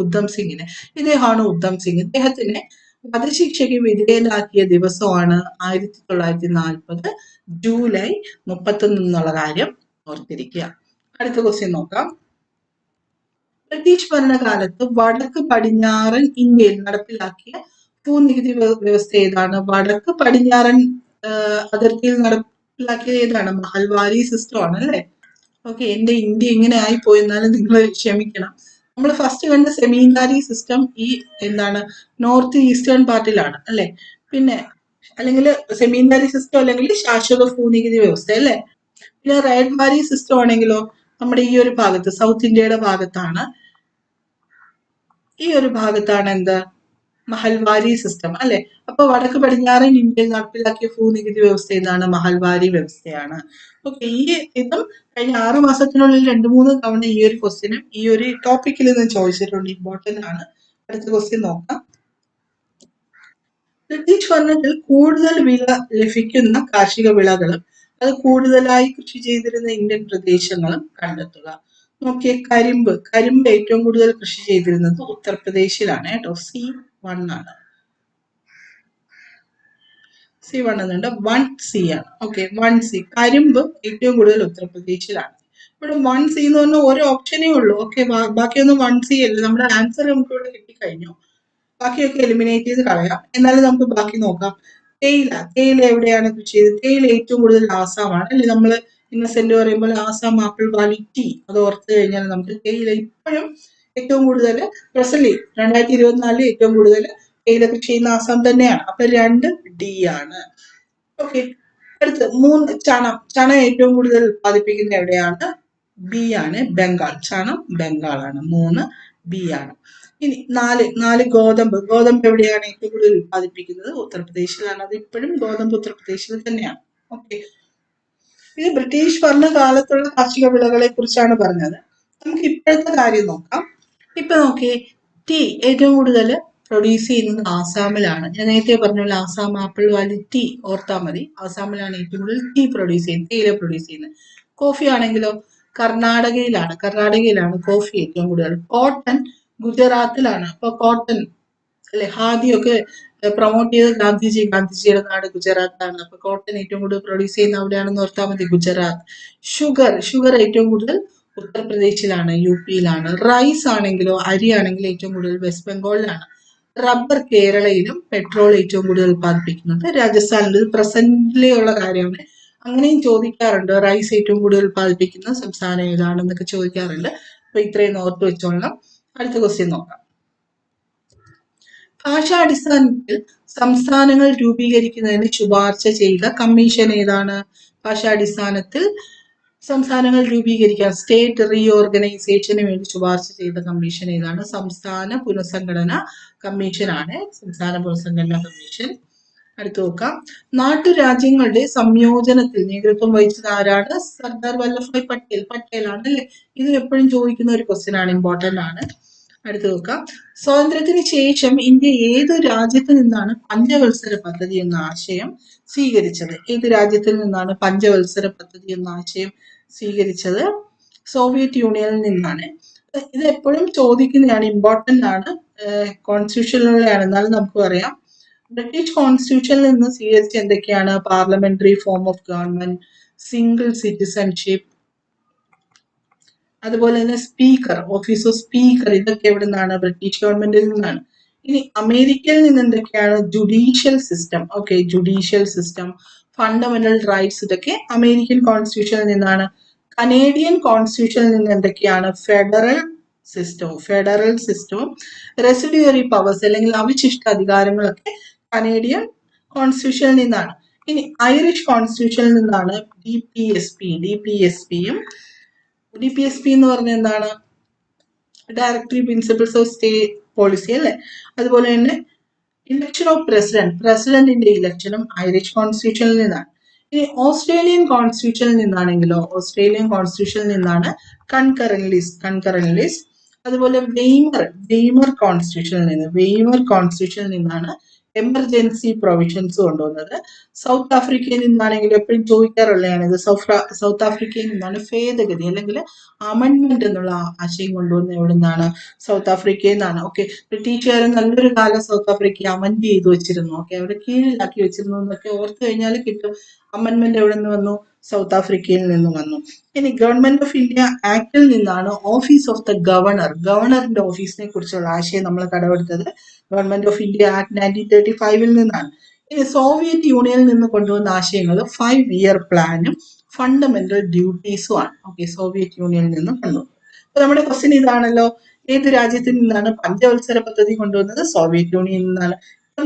ഉദ്ധം സിംഗിനെ. ഇദ്ദേഹമാണ് ഉദ്ധം സിംഗ്. ഇദ്ദേഹത്തിനെ വധശിക്ഷയ്ക്ക് വിധേയനാക്കിയ ദിവസമാണ് 1940 ജൂലൈ 31 എന്നുള്ള കാര്യം ഓർത്തിരിക്കുക. അടുത്ത ക്വസ്റ്റ്യൻ നോക്കാം. ബ്രിട്ടീഷ് ഭരണകാലത്ത് വടക്ക് പടിഞ്ഞാറൻ ഇന്ത്യയിൽ നടപ്പിലാക്കിയ ഭൂനികുതി വ്യവസ്ഥ ഏതാണ്? വടക്ക് പടിഞ്ഞാറൻ അതിർത്തിയിൽ നടപ്പിലാക്കിയത് ഏതാണ്? മഹൽവാരി സിസ്റ്റം ആണ് അല്ലെ. ഓക്കെ, എന്റെ ഇന്ത്യ ഇങ്ങനെ ആയിപ്പോയി, എന്നാലും നിങ്ങൾ ക്ഷമിക്കണം. നമ്മൾ ഫസ്റ്റ് കണ്ട സെമീൻദാരി സിസ്റ്റം ഈ എന്താണ് നോർത്ത് ഈസ്റ്റേൺ പാർട്ടിലാണ് അല്ലെ. പിന്നെ അല്ലെങ്കിൽ സെമീൻദാരി സിസ്റ്റം അല്ലെങ്കിൽ ശാശ്വത ഭൂനികുതി വ്യവസ്ഥ അല്ലെ. പിന്നെ റെഡ് വാരി സിസ്റ്റം ആണെങ്കിലോ നമ്മുടെ ഈ ഒരു ഭാഗത്ത്, സൗത്ത് ഇന്ത്യയുടെ ഭാഗത്താണ്. ഈ ഒരു ഭാഗത്താണ് എന്ത്? മഹൽവാരി സിസ്റ്റം അല്ലെ. അപ്പൊ വടക്ക് പടിഞ്ഞാറൻ ഇന്ത്യയിൽ നടപ്പിലാക്കിയ ഭൂനികുതി വ്യവസ്ഥ ഏതാണ്? മഹൽവാരി വ്യവസ്ഥയാണ്. ഓക്കെ, ഇതും കഴിഞ്ഞ 6 മാസത്തിനുള്ളിൽ 2-3 തവണ ഈ ഒരു ക്വസ്റ്റ്യനും ഈ ഒരു ടോപ്പിക്കിൽ നിന്ന് ചോദിച്ചിട്ടുണ്ട്. ഇമ്പോർട്ടന്റ് ആണ്. അടുത്ത ക്വസ്റ്റ്യൻ നോക്കാം. ബ്രിട്ടീഷ് ഭരണത്തിൽ കൂടുതൽ വില ലഭിക്കുന്ന കാർഷിക വിളകളും അത് കൂടുതലായി കൃഷി ചെയ്തിരുന്ന ഇന്ത്യൻ പ്രദേശങ്ങളും കണ്ടെത്തുക. നോക്കിയേ, കരിമ്പ് ഏറ്റവും കൂടുതൽ കൃഷി ചെയ്തിരുന്നത് ഉത്തർപ്രദേശിലാണ് കേട്ടോ. C1 ആണ്. C1 എന്നുണ്ട്, 1C ആണ്. ഓക്കെ, 1C കരിമ്പ് ഏറ്റവും കൂടുതൽ ഉത്തർപ്രദേശിലാണ്. ഇവിടെ 1C എന്ന് പറഞ്ഞാൽ ഒരു ഓപ്ഷനേ ഉള്ളൂ. ഓക്കെ, ബാക്കിയൊന്നും 1C അല്ല. നമ്മുടെ ആൻസർ നമുക്ക് ഇവിടെ കിട്ടിക്കഴിഞ്ഞു. ബാക്കിയൊക്കെ എലിമിനേറ്റ് ചെയ്ത് കളയാം. എന്നാലും നമുക്ക് ബാക്കി നോക്കാം. തേയില എവിടെയാണ് കൃഷി ചെയ്തത്? തേയില ഏറ്റവും കൂടുതൽ ആസാമാണ് അല്ലെ. നമ്മള് ഇന്നസെന്റ് പറയുമ്പോൾ ആസാം ആപ്പിൾ വാലി ടീ, അത് ഓർത്ത് കഴിഞ്ഞാൽ നമുക്ക് തേയില ഇപ്പോഴും ഏറ്റവും കൂടുതൽ പ്രസന്റ് 2024 ഏറ്റവും കൂടുതൽ തേയില കൃഷി ചെയ്യുന്ന ആസാം തന്നെയാണ്. അപ്പൊ 2D ആണ്. ഓക്കെ, അടുത്ത് 3 ചണം ഏറ്റവും കൂടുതൽ ഉത്പാദിപ്പിക്കുന്ന എവിടെയാണ്? B ആണ്, ബംഗാൾ. ചണം ബംഗാളാണ്. 3B ആണ്. ഇനി 4 ഗോതമ്പ് എവിടെയാണ് ഏറ്റവും കൂടുതൽ ഉത്പാദിപ്പിക്കുന്നത്? ഉത്തർപ്രദേശിലാണ്. അത് ഇപ്പോഴും ഗോതമ്പ് ഉത്തർപ്രദേശിൽ തന്നെയാണ്. ഓക്കെ, ഇത് ബ്രിട്ടീഷ് ഭരണകാലത്തുള്ള കാർഷിക വിളകളെ കുറിച്ചാണ് പറഞ്ഞത്. നമുക്ക് ഇപ്പോഴത്തെ കാര്യം നോക്കാം. ഇപ്പൊ നോക്കിയേ, ടീ ഏറ്റവും കൂടുതൽ പ്രൊഡ്യൂസ് ചെയ്യുന്നത് ആസാമിലാണ്. ഞാൻ നേരത്തെ പറഞ്ഞ പോലെ ആസാം ആപ്പിൾ വാലി ടീ ഓർത്താൽ മതി. ആസാമിലാണ് ഏറ്റവും കൂടുതൽ ടീ പ്രൊഡ്യൂസ് ചെയ്യുന്നത്, തേയില പ്രൊഡ്യൂസ് ചെയ്യുന്നത്. കോഫി ആണെങ്കിലോ കർണാടകയിലാണ് കോഫി ഏറ്റവും കൂടുതൽ. കോട്ടൺ ഗുജറാത്തിലാണ്. അപ്പൊ കോട്ടൺ അല്ലെ, ഖാദിയൊക്കെ പ്രൊമോട്ട് ചെയ്ത് ഗാന്ധിജിയുടെ നാട് ഗുജറാത്താണ്. അപ്പൊ കോട്ടൺ ഏറ്റവും കൂടുതൽ പ്രൊഡ്യൂസ് ചെയ്യുന്ന അവിടെയാണെന്ന് ഓർത്താൽ മതി, ഗുജറാത്ത്. ഷുഗർ ഏറ്റവും കൂടുതൽ ഉത്തർപ്രദേശിലാണ്, UP-യിലാണ്. റൈസ് ആണെങ്കിലോ, അരി ആണെങ്കിലോ ഏറ്റവും കൂടുതൽ വെസ്റ്റ് ബംഗാളിലാണ്. റബ്ബർ കേരളയിലും. പെട്രോൾ ഏറ്റവും കൂടുതൽ ഉത്പാദിപ്പിക്കുന്നത് രാജസ്ഥാനിൽ. ഇത് പ്രസന്റിലുള്ള കാര്യമാണ്. അങ്ങനെയും ചോദിക്കാറുണ്ട്, റൈസ് ഏറ്റവും കൂടുതൽ ഉത്പാദിപ്പിക്കുന്ന സംസ്ഥാനം ഏതാണെന്നൊക്കെ ചോദിക്കാറുണ്ട്. അപ്പൊ ഇത്രയും ഓർത്ത് വെച്ചോളണം. അടുത്ത ക്വസ്റ്റ്യൻ നോക്കാം. ഭാഷാടിസ്ഥാനത്തിൽ സംസ്ഥാനങ്ങൾ രൂപീകരിക്കുന്നതിന് ശുപാർശ ചെയ്ത കമ്മീഷൻ ഏതാണ്? ഭാഷാടിസ്ഥാനത്തിൽ സംസ്ഥാനങ്ങൾ രൂപീകരിക്കാൻ സ്റ്റേറ്റ് റീഓർഗനൈസേഷന് വേണ്ടി ശുപാർശ ചെയ്ത കമ്മീഷൻ ഏതാണ്? സംസ്ഥാന പുനഃസംഘടന കമ്മീഷനാണ് സംസ്ഥാന പുനഃസംഘടന കമ്മീഷൻ. അടുത്ത് നോക്കാം. നാട്ടുരാജ്യങ്ങളുടെ സംയോജനത്തിൽ നേതൃത്വം വഹിച്ചത് ആരാണ്? സർദാർ വല്ലഭായ് പട്ടേൽ. പട്ടേലാണ് അല്ലെ? ഇത് എപ്പോഴും ചോദിക്കുന്ന ഒരു ക്വസ്റ്റ്യൻ ആണ്, ഇമ്പോർട്ടന്റ് ആണ്. അടുത്ത് നോക്കാം. സ്വാതന്ത്ര്യത്തിന് ശേഷം ഇന്ത്യ ഏതു രാജ്യത്ത് നിന്നാണ് പഞ്ചവത്സര പദ്ധതി എന്ന ആശയം സ്വീകരിച്ചത്? ഏത് രാജ്യത്തിൽ നിന്നാണ് പഞ്ചവത്സര പദ്ധതി എന്ന ആശയം സ്വീകരിച്ചത്? സോവിയറ്റ് യൂണിയനിൽ നിന്നാണ്. ഇത് എപ്പോഴും ചോദിക്കുന്നതാണ്, ഇമ്പോർട്ടന്റ് ആണ്, കോൺസ്റ്റിറ്റ്യൂഷനിലുള്ളതാണ്. എന്നാലും നമുക്ക് പറയാം. ബ്രിട്ടീഷ് കോൺസ്റ്റിറ്റ്യൂഷനിൽ നിന്ന് സ്വീകരിച്ച എന്തൊക്കെയാണ്? Parliamentary form of government, single citizenship, അതുപോലെ തന്നെ സ്പീക്കർ, ഓഫീസ് ഓഫ് സ്പീക്കർ, ഇതൊക്കെ എവിടെ നിന്നാണ്? ബ്രിട്ടീഷ് ഗവൺമെന്റിൽ നിന്നാണ്. ഇനി അമേരിക്കയിൽ നിന്ന് എന്തൊക്കെയാണ്? Judicial system. Okay, judicial system, fundamental rights, ഇതൊക്കെ അമേരിക്കൻ കോൺസ്റ്റിറ്റ്യൂഷനിൽ നിന്നാണ്. കനേഡിയൻ കോൺസ്റ്റിറ്റ്യൂഷനിൽ നിന്ന് എന്തൊക്കെയാണ്? ഫെഡറൽ സിസ്റ്റവും റെസിഡ്യൂറി പവേഴ്സ് അല്ലെങ്കിൽ അവശിഷ്ട അധികാരങ്ങളൊക്കെ കനേഡിയൻ കോൺസ്റ്റിറ്റ്യൂഷനിൽ നിന്നാണ്. ഇനി ഐറിഷ് കോൺസ്റ്റിറ്റ്യൂഷനിൽ നിന്നാണ് DPSP എന്ന് പറഞ്ഞ എന്താണ്? Directory principles of state policy അല്ലെ? അതുപോലെ തന്നെ ഇലക്ഷൻ ഓഫ് പ്രസിഡന്റിന്റെ ഇലക്ഷനും ഐറിഷ് കോൺസ്റ്റിറ്റ്യൂഷനിൽ നിന്നാണ്. ഇനി ഓസ്ട്രേലിയൻ കോൺസ്റ്റിറ്റ്യൂഷനിൽ നിന്നാണെങ്കിലോ? ഓസ്ട്രേലിയൻ കോൺസ്റ്റിറ്റ്യൂഷനിൽ നിന്നാണ് കൺകറന്റ് ലിസ്റ്റ്. അതുപോലെ വെയ്മർ കോൺസ്റ്റിറ്റ്യൂഷനിൽ നിന്നാണ് എമർജൻസി പ്രൊവിഷൻസ് കൊണ്ടുവന്നത്. സൗത്ത് ആഫ്രിക്കയിൽ നിന്നാണെങ്കിൽ എപ്പോഴും ചോദിക്കാറുള്ളതാണ് ഇത്. സൗത്ത് ആഫ്രിക്കയിൽ നിന്നാണ് ഭേദഗതി അല്ലെങ്കിൽ അമെൻമെന്റ് എന്നുള്ള ആശയം കൊണ്ടുവന്നത്. എവിടെ നിന്നാണ്? സൗത്ത് ആഫ്രിക്കയിൽ നിന്നാണ്. ഓക്കെ, ബ്രിട്ടീഷുകാർ നല്ലൊരു കാലം സൗത്ത് ആഫ്രിക്ക അമെൻഡ് ചെയ്തു വെച്ചിരുന്നു. ഓക്കെ, അവിടെ കീഴിലാക്കി വെച്ചിരുന്നു എന്നൊക്കെ ഓർത്തു കഴിഞ്ഞാൽ കിട്ടും. അമെൻമെന്റ് എവിടെ നിന്ന് വന്നു? സൗത്ത് ആഫ്രിക്കയിൽ നിന്ന് വന്നു. ഇനി ഗവൺമെന്റ് ഓഫ് ഇന്ത്യ ആക്ടിൽ നിന്നാണ് ഓഫീസ് ഓഫ് ദ ഗവർണറിന്റെ ഓഫീസിനെ കുറിച്ചുള്ള ആശയം നമ്മൾ കടമെടുത്തത് ഗവൺമെന്റ് ഓഫ് ഇന്ത്യ ആക്ട് 1935 നിന്നാണ്. ഇനി സോവിയറ്റ് യൂണിയനിൽ നിന്ന് കൊണ്ടുവന്ന ആശയങ്ങൾ 5-year പ്ലാനും ഫണ്ടമെന്റൽ ഡ്യൂട്ടീസും ആണ്. ഓക്കെ, സോവിയറ്റ് യൂണിയനിൽ നിന്ന് കൊണ്ടുവന്നു. അപ്പൊ നമ്മുടെ ക്വസ്റ്റ്യൻ ഇതാണല്ലോ, ഏത് രാജ്യത്തിൽ നിന്നാണ് പഞ്ചവത്സര പദ്ധതി കൊണ്ടുവന്നത്? സോവിയറ്റ് യൂണിയനിൽ നിന്നാണ്.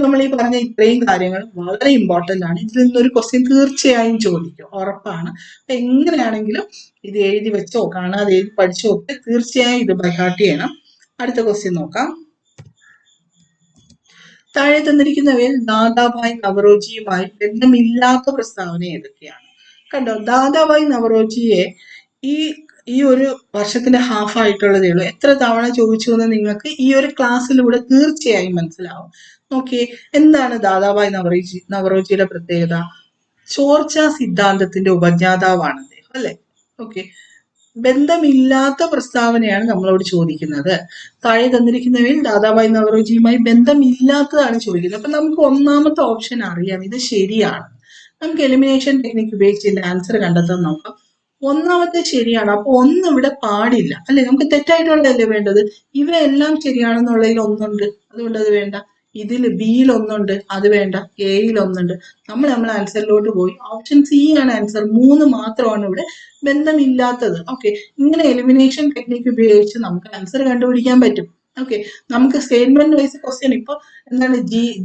നമ്മൾ ഈ പറഞ്ഞ ഇത്രയും കാര്യങ്ങൾ വളരെ ഇമ്പോർട്ടന്റ് ആണ്. ഇതിൽ നിന്നൊരു ക്വസ്റ്റ്യൻ തീർച്ചയായും ചോദിക്കും, ഉറപ്പാണ്. അപ്പൊ എങ്ങനെയാണെങ്കിലും ഇത് എഴുതി വെച്ചോ കാണാതെ എഴുതി പഠിച്ചോ ഒക്കെ തീർച്ചയായും ഇത് ബൈഹാർട്ട് ചെയ്യണം. അടുത്ത ക്വസ്റ്റ്യൻ നോക്കാം. താഴെ തന്നിരിക്കുന്നവയിൽ ദാദാഭായ് നവറോജിയുമായി ബന്ധമില്ലാത്ത പ്രസ്താവന ഏതൊക്കെയാണ്? കണ്ടോ, ദാദാഭായ് നവറോജിയെ ഈ ഒരു വർഷത്തിന്റെ ഹാഫ് ആയിട്ടുള്ളതേ ഉള്ളൂ. എത്ര തവണ ചോദിച്ചു എന്ന് നിങ്ങൾക്ക് ഈ ഒരു ക്ലാസ്സിലൂടെ തീർച്ചയായും മനസ്സിലാവും. നോക്കിയേ, എന്താണ് ദാദാഭായ് നവറോജിയുടെ പ്രത്യേകത? ചോർച്ച സിദ്ധാന്തത്തിന്റെ ഉപജ്ഞാതാവാണ് അദ്ദേഹം അല്ലെ? ഓക്കെ, ബന്ധമില്ലാത്ത പ്രസ്താവനയാണ് നമ്മളോട് ചോദിക്കുന്നത്. താഴെ തന്നിരിക്കുന്നവയിൽ ദാദാഭായ് നവറോജിയുമായി ബന്ധമില്ലാത്തതാണ് ചോദിക്കുന്നത്. അപ്പൊ നമുക്ക് ഒന്നാമത്തെ ഓപ്ഷൻ അറിയാം, ഇത് ശരിയാണ്. നമുക്ക് എലിമിനേഷൻ ടെക്നിക് ഉപയോഗിച്ച് ഇതിന്റെ ആൻസർ കണ്ടെത്താൻ നോക്കാം. ഒന്നാമത്തെ ശരിയാണ്. അപ്പൊ ഒന്നും ഇവിടെ പാടില്ല അല്ലെ? നമുക്ക് തെറ്റായിട്ടുള്ളതല്ലേ വേണ്ടത്? ഇവയെല്ലാം ശരിയാണെന്നുള്ളതിൽ ഒന്നുണ്ട്, അതുകൊണ്ട് അത് വേണ്ട. ഇതിൽ ബിയിൽ ഒന്നുണ്ട്, അത് വേണ്ട. എയിൽ ഒന്നുണ്ട്. നമ്മൾ ആൻസറിലോട്ട് പോയി. ഓപ്ഷൻ സി ആണ് ആൻസർ. 3 മാത്രമാണ് ഇവിടെ ബന്ധമില്ലാത്തത്. ഓക്കെ, ഇങ്ങനെ എലിമിനേഷൻ ടെക്നിക്ക് ഉപയോഗിച്ച് നമുക്ക് ആൻസർ കണ്ടുപിടിക്കാൻ പറ്റും. ഓക്കെ, നമുക്ക് സ്റ്റേറ്റ്മെന്റ് വൈസ് ക്വസ്റ്റ്യൻ ഇപ്പൊ എന്താണ്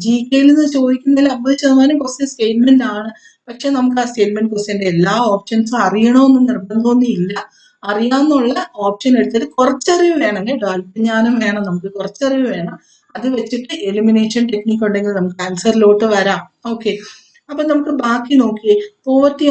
GK നിന്ന് ചോദിക്കുന്നതിൽ 50% ക്വസ്റ്റ്യൻ സ്റ്റേറ്റ്മെന്റ് ആണ്. പക്ഷെ നമുക്ക് ആ സ്റ്റേറ്റ്മെന്റ് ക്വസ്റ്റ്യന്റെ എല്ലാ ഓപ്ഷൻസും അറിയണമെന്ന് നിർബന്ധമൊന്നും ഇല്ല. അറിയാവുന്നുള്ള ഓപ്ഷൻ എടുത്തിട്ട് കുറച്ചറിവ് വേണം കേട്ടോ, അല്പജ്ഞാനം വേണം, നമുക്ക് കുറച്ചറിവ് വേണം. അത് വെച്ചിട്ട് എലിമിനേഷൻ ടെക്നിക്ക് ഉണ്ടെങ്കിൽ നമുക്ക് ആൻസറിലോട്ട് വരാം. ഓക്കെ, അപ്പൊ നമുക്ക് ബാക്കി നോക്കിയേ. Poverty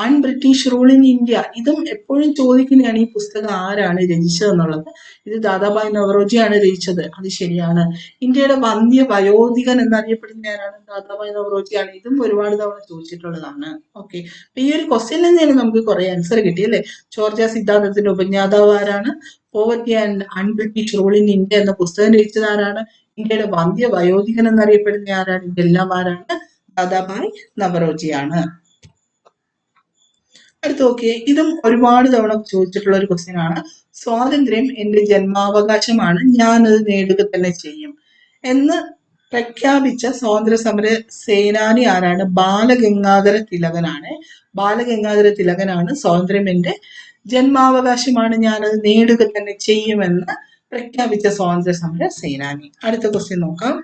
and British rule in India, ഇതും എപ്പോഴും ചോദിക്കുന്നതാണ്. ഈ പുസ്തകം ആരാണ് രചിച്ചത് എന്നുള്ളത്. ഇത് ദാദാഭായ് നവറോജിയാണ് രചിച്ചത്, അത് ശരിയാണ്. ഇന്ത്യയുടെ വന്ധ്യ വയോധികൻ എന്നറിയപ്പെടുന്ന ആരാണ്? ദാദാഭായ് നവറോജിയാണ്. ഇതും ഒരുപാട് തവണ ചോദിച്ചിട്ടുള്ളതാണ്. ഓക്കെ, അപ്പൊ ഈ ഒരു ക്വസ്റ്റ്യനിൽ നിന്നാണ് നമുക്ക് കുറെ ആൻസർ കിട്ടി അല്ലെ? ചോർച്ച സിദ്ധാന്തത്തിന്റെ ഉപജ്ഞാതാവ് ആരാണ്? Poverty and British rule in India എന്ന പുസ്തകം രചിച്ചത് ആരാണ്? ഇന്ത്യയുടെ വന്ധ്യ വയോധികൻ എന്നറിയപ്പെടുന്ന ആരാണ്? ഇതെല്ലാം ആരാണ്? ദാദാഭായ് നവറോജിയാണ്. അടുത്ത് നോക്കിയേ, ഇതും ഒരുപാട് തവണ ചോദിച്ചിട്ടുള്ള ഒരു ക്വസ്റ്റ്യൻ ആണ്. സ്വാതന്ത്ര്യം എന്റെ ജന്മാവകാശമാണ്, ഞാനത് നേടുക തന്നെ ചെയ്യും എന്ന് പ്രഖ്യാപിച്ച സ്വാതന്ത്ര്യ സമര സേനാനി ആരാണ്? ബാലഗംഗാധര തിലകനാണ്. ബാലഗംഗാധര തിലകനാണ് സ്വാതന്ത്ര്യം എന്റെ ജന്മാവകാശമാണ്, ഞാനത് നേടുക തന്നെ ചെയ്യുമെന്ന് പ്രഖ്യാപിച്ച സ്വാതന്ത്ര്യ സമര സേനാനി. അടുത്ത ക്വസ്റ്റ്യൻ നോക്കാം.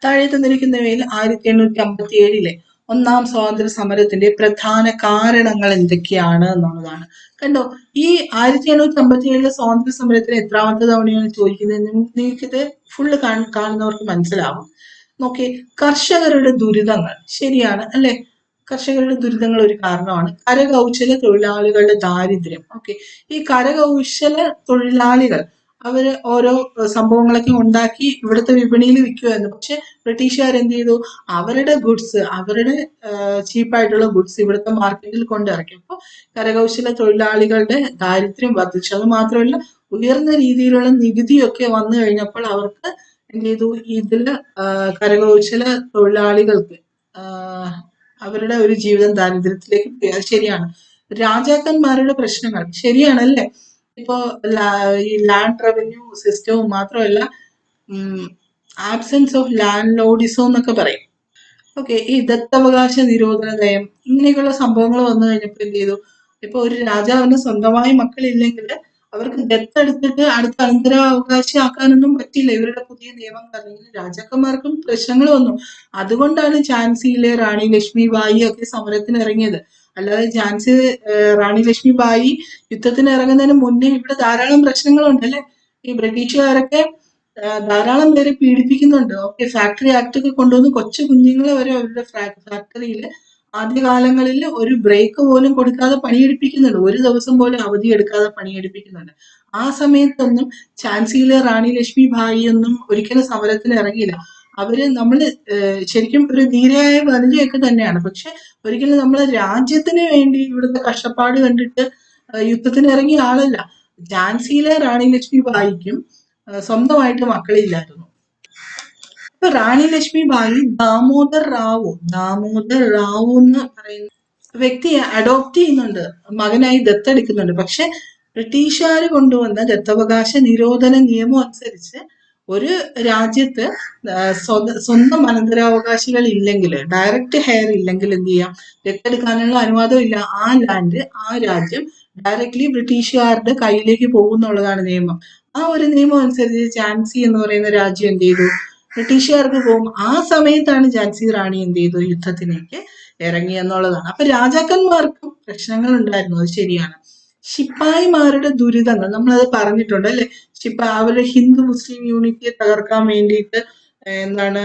താഴെ തന്നിരിക്കുന്നവയിൽ 1857 ഒന്നാം സ്വാതന്ത്ര്യ സമരത്തിന്റെ പ്രധാന കാരണങ്ങൾ എന്തൊക്കെയാണ് എന്നുള്ളതാണ്. കണ്ടോ, ഈ 1857 സ്വാതന്ത്ര്യ സമരത്തിന് എത്രാമത്തെ തവണയാണ് ചോദിക്കുന്നത്? നിങ്ങൾക്കിത് ഫുള്ള് കാണുന്നവർക്ക് മനസ്സിലാവും. നോക്കി, കർഷകരുടെ ദുരിതങ്ങൾ ശരിയാണ് അല്ലെ? കർഷകരുടെ ദുരിതങ്ങൾ ഒരു കാരണമാണ്. കരകൗശല തൊഴിലാളികളുടെ ദാരിദ്ര്യം. ഓക്കെ, ഈ കരകൗശല തൊഴിലാളികൾ അവര് ഓരോ സംഭവങ്ങളൊക്കെ ഉണ്ടാക്കി ഇവിടുത്തെ വിപണിയിൽ വിൽക്കുമായിരുന്നു. പക്ഷെ ബ്രിട്ടീഷുകാർ എന്ത് ചെയ്തു? അവരുടെ ഗുഡ്സ്, അവരുടെ ചീപ്പായിട്ടുള്ള ഗുഡ്സ് ഇവിടുത്തെ മാർക്കറ്റിൽ കൊണ്ടിറക്കി. അപ്പോൾ കരകൗശല തൊഴിലാളികളുടെ ദാരിദ്ര്യം വർദ്ധിച്ചു. അത് മാത്രമല്ല, ഉയർന്ന രീതിയിലുള്ള നികുതിയൊക്കെ വന്നു കഴിഞ്ഞപ്പോൾ അവർക്ക് എന്ത് ചെയ്തു? ഇതില് കരകൗശല തൊഴിലാളികൾക്ക് അവരുടെ ഒരു ജീവിതം ദാരിദ്ര്യത്തിലേക്ക് പോയി. അത് ശരിയാണ്. രാജാക്കന്മാരുടെ പ്രശ്നങ്ങൾ ശരിയാണല്ലേ? ഇപ്പോ ഈ ലാൻഡ് റവന്യൂ സിസ്റ്റവും മാത്രമല്ല, ആബ്സെൻസ് ഓഫ് ലാൻഡ് ലോഡിസോ എന്നൊക്കെ പറയും. ഓക്കെ, ഈ ദത്തവകാശ നിരോധന നയം ഇങ്ങനെയൊക്കെയുള്ള സംഭവങ്ങൾ വന്നു കഴിഞ്ഞപ്പോൾ എന്ത് ചെയ്തു? ഇപ്പൊ ഒരു രാജാവിന് സ്വന്തമായി മക്കളില്ലെങ്കിൽ അവർക്ക് ദത്തെടുത്തിട്ട് അടുത്ത അനന്തരാവകാശിയാക്കാനൊന്നും പറ്റില്ല. ഇവരുടെ പുതിയ നിയമം കാരണം രാജാക്കന്മാർക്കും പ്രശ്നങ്ങൾ വന്നു. അതുകൊണ്ടാണ് ഝാൻസിയിലെ റാണി ലക്ഷ്മിബായി ഒക്കെ സമരത്തിന് ഇറങ്ങിയത്. അല്ലാതെ റാണി ലക്ഷ്മിബായി യുദ്ധത്തിന് ഇറങ്ങുന്നതിന് മുന്നേ ഇവിടെ ധാരാളം പ്രശ്നങ്ങളുണ്ട് അല്ലെ? ഈ ബ്രിട്ടീഷുകാരൊക്കെ ധാരാളം പേരെ പീഡിപ്പിക്കുന്നുണ്ട്. ഓക്കെ, ഫാക്ടറി ആക്ട് ഒക്കെ കൊണ്ടുവന്ന് കൊച്ചു കുഞ്ഞുങ്ങളെ വരെ അവരുടെ ഫാക്ടറിയിൽ ആദ്യകാലങ്ങളിൽ ഒരു ബ്രേക്ക് പോലും കൊടുക്കാതെ പണിയെടുപ്പിക്കുന്നുണ്ട്. ഒരു ദിവസം പോലും അവധി എടുക്കാതെ പണിയെടുപ്പിക്കുന്നുണ്ട്. ആ സമയത്തൊന്നും ഝാൻസിയിലെ റാണി ലക്ഷ്മിബായി ഒന്നും ഒരിക്കലും സമരത്തിന് ഇറങ്ങിയില്ല. നമ്മള് ശരിക്കും ഒരു ധീരയായ വനിതയൊക്കെ തന്നെയാണ്. പക്ഷെ ഒരിക്കലും നമ്മളെ രാജ്യത്തിന് വേണ്ടി ഇവിടുത്തെ കഷ്ടപ്പാട് കണ്ടിട്ട് യുദ്ധത്തിന് ഇറങ്ങിയ ആളല്ല. ഝാൻസിയിലെ റാണി ലക്ഷ്മിബായിക്കും സ്വന്തമായിട്ട് മക്കളില്ലായിരുന്നു. ഇപ്പൊ റാണി ലക്ഷ്മിബായി ദാമോദർ റാവു എന്ന് പറയുന്ന വ്യക്തിയെ അഡോപ്റ്റ് ചെയ്യുന്നുണ്ട്, മകനായി ദത്തെടുക്കുന്നുണ്ട്. പക്ഷെ ബ്രിട്ടീഷുകാർ കൊണ്ടുവന്ന ദത്തവകാശ നിരോധന നിയമം അനുസരിച്ച് ഒരു രാജ്യത്ത് സ്വന്തം അനന്തരാവകാശികൾ ഇല്ലെങ്കിൽ, ഡയറക്റ്റ് ഹെയർ ഇല്ലെങ്കിൽ എന്ത് ചെയ്യാം? ദത്തെടുക്കാനുള്ള അനുവാദം ഇല്ല. ആ ലാൻഡ്, ആ രാജ്യം ഡയറക്ട്ലി ബ്രിട്ടീഷുകാരുടെ കയ്യിലേക്ക് പോകുന്നുള്ളതാണ് നിയമം. ആ ഒരു നിയമം അനുസരിച്ച് ഝാൻസി എന്ന് പറയുന്ന രാജ്യം എന്ത് ചെയ്തു? ബ്രിട്ടീഷുകാർക്ക് പോകും. ആ സമയത്താണ് ഝാൻസി റാണി എന്ത് ചെയ്തു? യുദ്ധത്തിലേക്ക് ഇറങ്ങി എന്നുള്ളതാണ്. അപ്പൊ രാജാക്കന്മാർക്കും പ്രശ്നങ്ങൾ ഉണ്ടായിരുന്നു, അത് ശരിയാണ്. ശിപ്പായിമാരുടെ ദുരിതങ്ങൾ നമ്മളത് പറഞ്ഞിട്ടുണ്ട് അല്ലെ? അവരുടെ ഹിന്ദു മുസ്ലിം യൂണിറ്റിയെ തകർക്കാൻ വേണ്ടിയിട്ട് എന്താണ്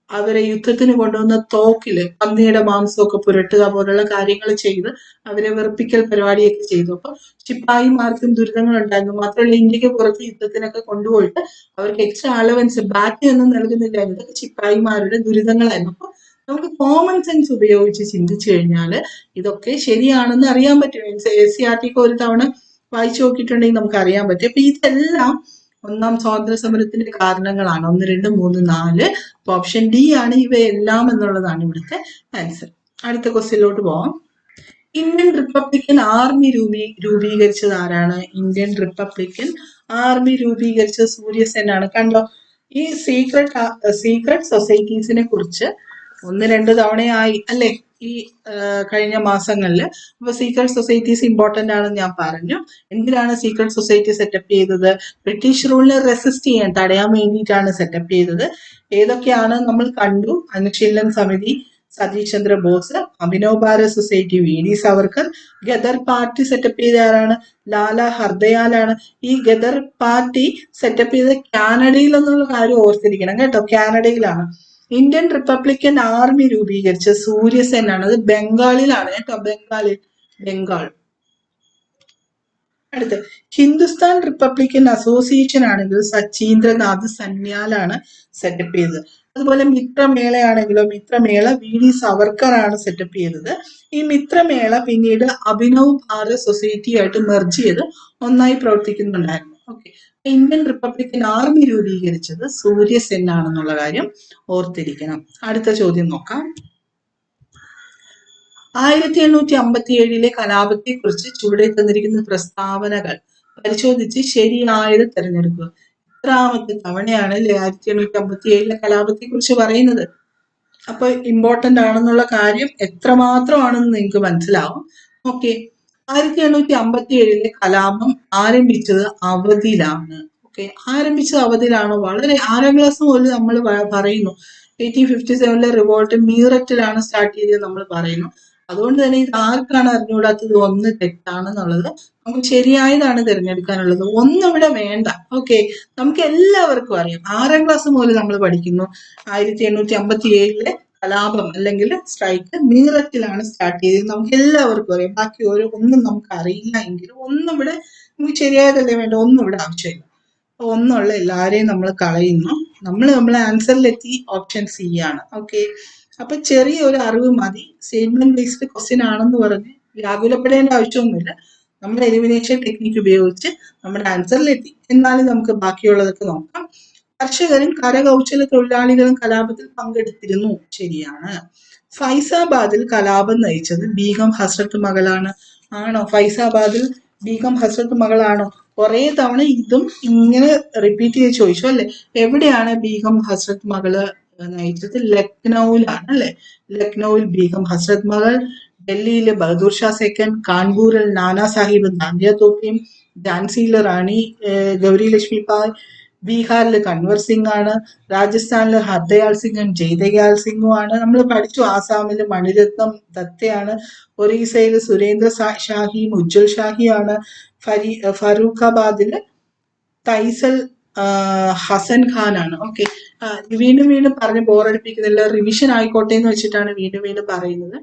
അവരെ യുദ്ധത്തിന് കൊണ്ടുവന്ന തോക്കില് പന്നിയുടെ മാംസമൊക്കെ പുരട്ടുക പോലുള്ള കാര്യങ്ങൾ ചെയ്ത് അവരെ വെറുപ്പിക്കൽ പരിപാടിയൊക്കെ ചെയ്തു. അപ്പൊ ശിപ്പായിമാർക്കും ദുരിതങ്ങൾ ഉണ്ടായിരുന്നു. മാത്രമല്ല, ഇന്ത്യക്ക് പുറത്ത് യുദ്ധത്തിനൊക്കെ കൊണ്ടുപോയിട്ട് അവർക്ക് എക്സ്ട്രാ അലവൻസ് ബാക്കി ഒന്നും നൽകുന്നില്ലായിരുന്നു. ഇതൊക്കെ ശിപ്പായിമാരുടെ ദുരിതങ്ങളായിരുന്നു. അപ്പൊ നമുക്ക് കോമൺ സെൻസ് ഉപയോഗിച്ച് ചിന്തിച്ചു കഴിഞ്ഞാൽ ഇതൊക്കെ ശരിയാണെന്ന് അറിയാൻ പറ്റും. NCERT ഒരു തവണ വായിച്ചു നോക്കിയിട്ടുണ്ടെങ്കിൽ നമുക്ക് അറിയാൻ പറ്റും. അപ്പൊ ഇതെല്ലാം ഒന്നാം സ്വാതന്ത്ര്യ സമരത്തിന്റെ കാരണങ്ങളാണ്. 1, 2, 3, 4. അപ്പൊ ഓപ്ഷൻ ഡി ആണ് ഇവയെല്ലാം എന്നുള്ളതാണ് ഇവിടുത്തെ ആൻസർ. അടുത്ത ക്വസ്റ്റ്യനിലോട്ട് പോവാം. ഇന്ത്യൻ റിപ്പബ്ലിക്കൻ ആർമി രൂപീകരിച്ചത് ആരാണ്? ഇന്ത്യൻ റിപ്പബ്ലിക്കൻ ആർമി രൂപീകരിച്ചത് സൂര്യസേന ആണ്. കണ്ടോ, ഈ സീക്രട്ട് സൊസൈറ്റീസിനെ കുറിച്ച് 1-2 തവണയായി അല്ലെ ഈ കഴിഞ്ഞ മാസങ്ങളിൽ. അപ്പൊ സീക്രട്ട് സൊസൈറ്റീസ് ഇമ്പോർട്ടന്റ് ആണെന്ന് ഞാൻ പറഞ്ഞു. എന്തിനാണ് സീക്രട്ട് സൊസൈറ്റി സെറ്റപ്പ് ചെയ്തത്? ബ്രിട്ടീഷ് റൂളിനെ റെസിസ്റ്റ് ചെയ്യാൻ, തടയാൻ വേണ്ടിയിട്ടാണ് സെറ്റപ്പ് ചെയ്തത്. ഏതൊക്കെയാണ് നമ്മൾ കണ്ടു? Anushilan Samiti Satish Chandra Bose, Abhinav Bharat society VD Savarkar, Ghadar party setup ചെയ്ത ആരാണ്? ലാല ഹർദയാലാണ്. ഈ ഗദർ പാർട്ടി സെറ്റപ്പ് ചെയ്ത കാനഡയിൽ എന്നുള്ള കാര്യം ഓർത്തിരിക്കണം കേട്ടോ, കാനഡയിലാണ്. ഇന്ത്യൻ റിപ്പബ്ലിക്കൻ ആർമി രൂപീകരിച്ച സൂര്യസേന ആണ്. അത് ബംഗാളിലാണ് കേട്ടോ, ബംഗാൾ. അടുത്ത് ഹിന്ദുസ്ഥാൻ റിപ്പബ്ലിക്കൻ അസോസിയേഷൻ ആണെങ്കിൽ സച്ചീന്ദ്രനാഥ് സന്യാലാണ് സെറ്റപ്പ് ചെയ്തത്. അതുപോലെ മിത്രമേള ആണെങ്കിലോ, മിത്രമേള VD സാവർക്കർ ആണ് സെറ്റപ്പ് ചെയ്തത്. ഈ മിത്രമേള പിന്നീട് അഭിനവ് ഭാരത് സൊസൈറ്റി ആയിട്ട് മെർജ് ചെയ്ത് ഒന്നായി പ്രവർത്തിക്കുന്നുണ്ടായിരുന്നു. ഓക്കെ, ഇന്ത്യൻ റിപ്പബ്ലിക്കൻ ആർമി രൂപീകരിച്ചത് സൂര്യസേന ആണെന്നുള്ള കാര്യം ഓർത്തിരിക്കണം. അടുത്ത ചോദ്യം നോക്കാം. 1857 കലാപത്തെ കുറിച്ച് ചുവടെ തന്നിരിക്കുന്ന പ്രസ്താവനകൾ പരിശോധിച്ച് ശരിയായത് തിരഞ്ഞെടുക്കുക. എത്രാമത്തെ തവണയാണ് 1857 കലാപത്തെ കുറിച്ച് പറയുന്നത്? അപ്പൊ ഇമ്പോർട്ടന്റ് ആണെന്നുള്ള കാര്യം എത്രമാത്രമാണെന്ന് നിങ്ങൾക്ക് മനസ്സിലാവും. ഓക്കെ, 1857 കലാപം ആരംഭിച്ചത് അവധിയിലാണ്. ഓക്കെ, ആരംഭിച്ചത് അവധിയിലാണോ? വളരെ 6ാം ക്ലാസ് മുതൽ നമ്മൾ പറയുന്നു 1857 റിവോൾട്ട് മീററ്റിലാണ് സ്റ്റാർട്ട് ചെയ്തത് നമ്മൾ പറയുന്നു. അതുകൊണ്ട് തന്നെ ഇത് ആർക്കാണ് അറിഞ്ഞുകൂടാത്തത്? ഒന്ന് തെറ്റാണെന്നുള്ളത്. നമുക്ക് ശരിയായതാണ് തിരഞ്ഞെടുക്കാനുള്ളത്. ഒന്നിവിടെ വേണ്ട. ഓക്കെ, നമുക്ക് എല്ലാവർക്കും അറിയാം. 6ാം ക്ലാസ് മുതൽ നമ്മൾ പഠിക്കുന്നു. 1857 കലാപം അല്ലെങ്കിൽ സ്ട്രൈക്ക് മീററ്റിലാണ് സ്റ്റാർട്ട് ചെയ്തത്. നമുക്ക് എല്ലാവർക്കും അറിയാം. ബാക്കി ഒന്നും നമുക്ക് അറിയില്ല എങ്കിലും ഒന്നും ഇവിടെ നമുക്ക് ശരിയായതല്ലേ വേണ്ട, ഒന്നും ഇവിടെ ആവശ്യമില്ല. ഒന്നുള്ള എല്ലാരെയും നമ്മൾ കളയുന്നു. നമ്മളെ ആൻസറിലെത്തി. ഓപ്ഷൻ സി ആണ്. ഓക്കെ, അപ്പൊ ചെറിയ ഒരു അറിവ് മതി. സ്റ്റേറ്റ്മെന്റ് ബേസ്ഡ് ക്വസ്റ്റ്യൻ ആണെന്ന് പറഞ്ഞ് വ്യാകുലപ്പെടേണ്ട ആവശ്യമൊന്നുമില്ല. നമ്മൾ എലിമിനേഷൻ ടെക്നിക്ക് ഉപയോഗിച്ച് നമ്മുടെ ആൻസറിലെത്തി. എന്നാലും നമുക്ക് ബാക്കിയുള്ളതൊക്കെ നോക്കാം. കർഷകരും കരകൗശല തൊഴിലാളികളും കലാപത്തിൽ പങ്കെടുത്തിരുന്നു. ശരിയാണ്. ഫൈസാബാദിൽ കലാപം നയിച്ചത് ബീഗം ഹസ്രത്ത് മകളാണ്. ആണോ? ഫൈസാബാദിൽ ബീഗം ഹസ്രത്ത് മകളാണോ? കുറെ തവണ ഇതും ഇങ്ങനെ റിപ്പീറ്റ് ചെയ്ത് ചോദിച്ചു അല്ലെ. എവിടെയാണ് ബീഗം ഹസ്രത്ത് മകള് നയിച്ചത്? ലക്നൌവിലാണ് അല്ലെ. ലക്നൌവിൽ ബീഗം ഹസ്രത്ത് മകൾ, ഡൽഹിയിലെ ബഹദൂർ ഷാ സെക്കൻഡ്, കാൺപൂരിൽ നാനാ സാഹിബ് ദാന്യ തോപ്പിയും, ഝാൻസിയിലെ റാണി ഗൗരി ലക്ഷ്മി പായ്, ബീഹാറിൽ കൻവർ സിംഗ് ആണ്, രാജസ്ഥാനിൽ ഹർദയാൽ സിംഗും ജയ്ദയാൽ സിംഗും ആണ്. നമ്മൾ പഠിച്ചു. ആസാമിൽ മണിരത്നം ദത്തയാണ്, ഒറീസയിൽ സുരേന്ദ്ര ഷാഹിയും ഉജ്ജൽ ഷാഹിയാണ്, ഫറൂഖാബാദില് തൈസൽ ഹസൻ ഖാൻ ആണ്. ഓക്കെ, വീണ്ടും വീണ്ടും പറഞ്ഞ് ബോറടിപ്പിക്കുന്നില്ല. റിവിഷൻ ആയിക്കോട്ടെ എന്ന് വെച്ചിട്ടാണ് വീണ്ടും വീണ്ടും പറയുന്നത്.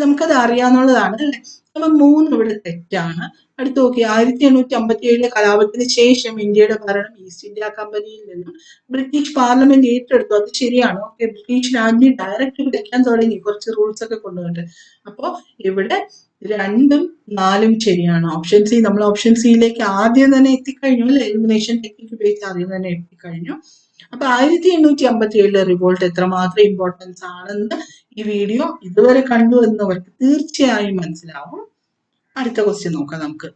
നമുക്കത് അറിയാവുന്നതാണ് അല്ലെ. അപ്പൊ 3 ഇവിടെ തെറ്റാണ്. അടുത്ത് നോക്കി. 1857 കലാപത്തിന് ശേഷം ഇന്ത്യയുടെ ഭരണം ഈസ്റ്റ് ഇന്ത്യ കമ്പനിയിൽ നിന്നും ബ്രിട്ടീഷ് പാർലമെന്റ് ഏറ്റെടുത്തു. അത് ശരിയാണ്. ഓക്കെ, ബ്രിട്ടീഷ് രാജ്യം ഡയറക്റ്റ് വിളിക്കാൻ തുടങ്ങി, കുറച്ച് റൂൾസ് ഒക്കെ കൊണ്ടുവന്നിട്ട്. അപ്പോ ഇവിടെ 2ഉം 4ഉം ശരിയാണ്. Option C. നമ്മൾ ഓപ്ഷൻ സിയിലേക്ക് ആദ്യം തന്നെ എത്തിക്കഴിഞ്ഞു അല്ലെ. എലിമിനേഷൻ ടെക്നിക്ക് ഉപയോഗിച്ച് ആദ്യം തന്നെ എത്തിക്കഴിഞ്ഞു. അപ്പൊ 1857 റിവോൾട്ട് എത്രമാത്രം ഇമ്പോർട്ടൻസ് ആണെന്ന് ഈ വീഡിയോ ഇതുവരെ കണ്ടു എന്നവർക്ക് തീർച്ചയായും മനസ്സിലാവും. അടുത്ത ക്വസ്റ്റ്യൻ നോക്കാം നമുക്ക്.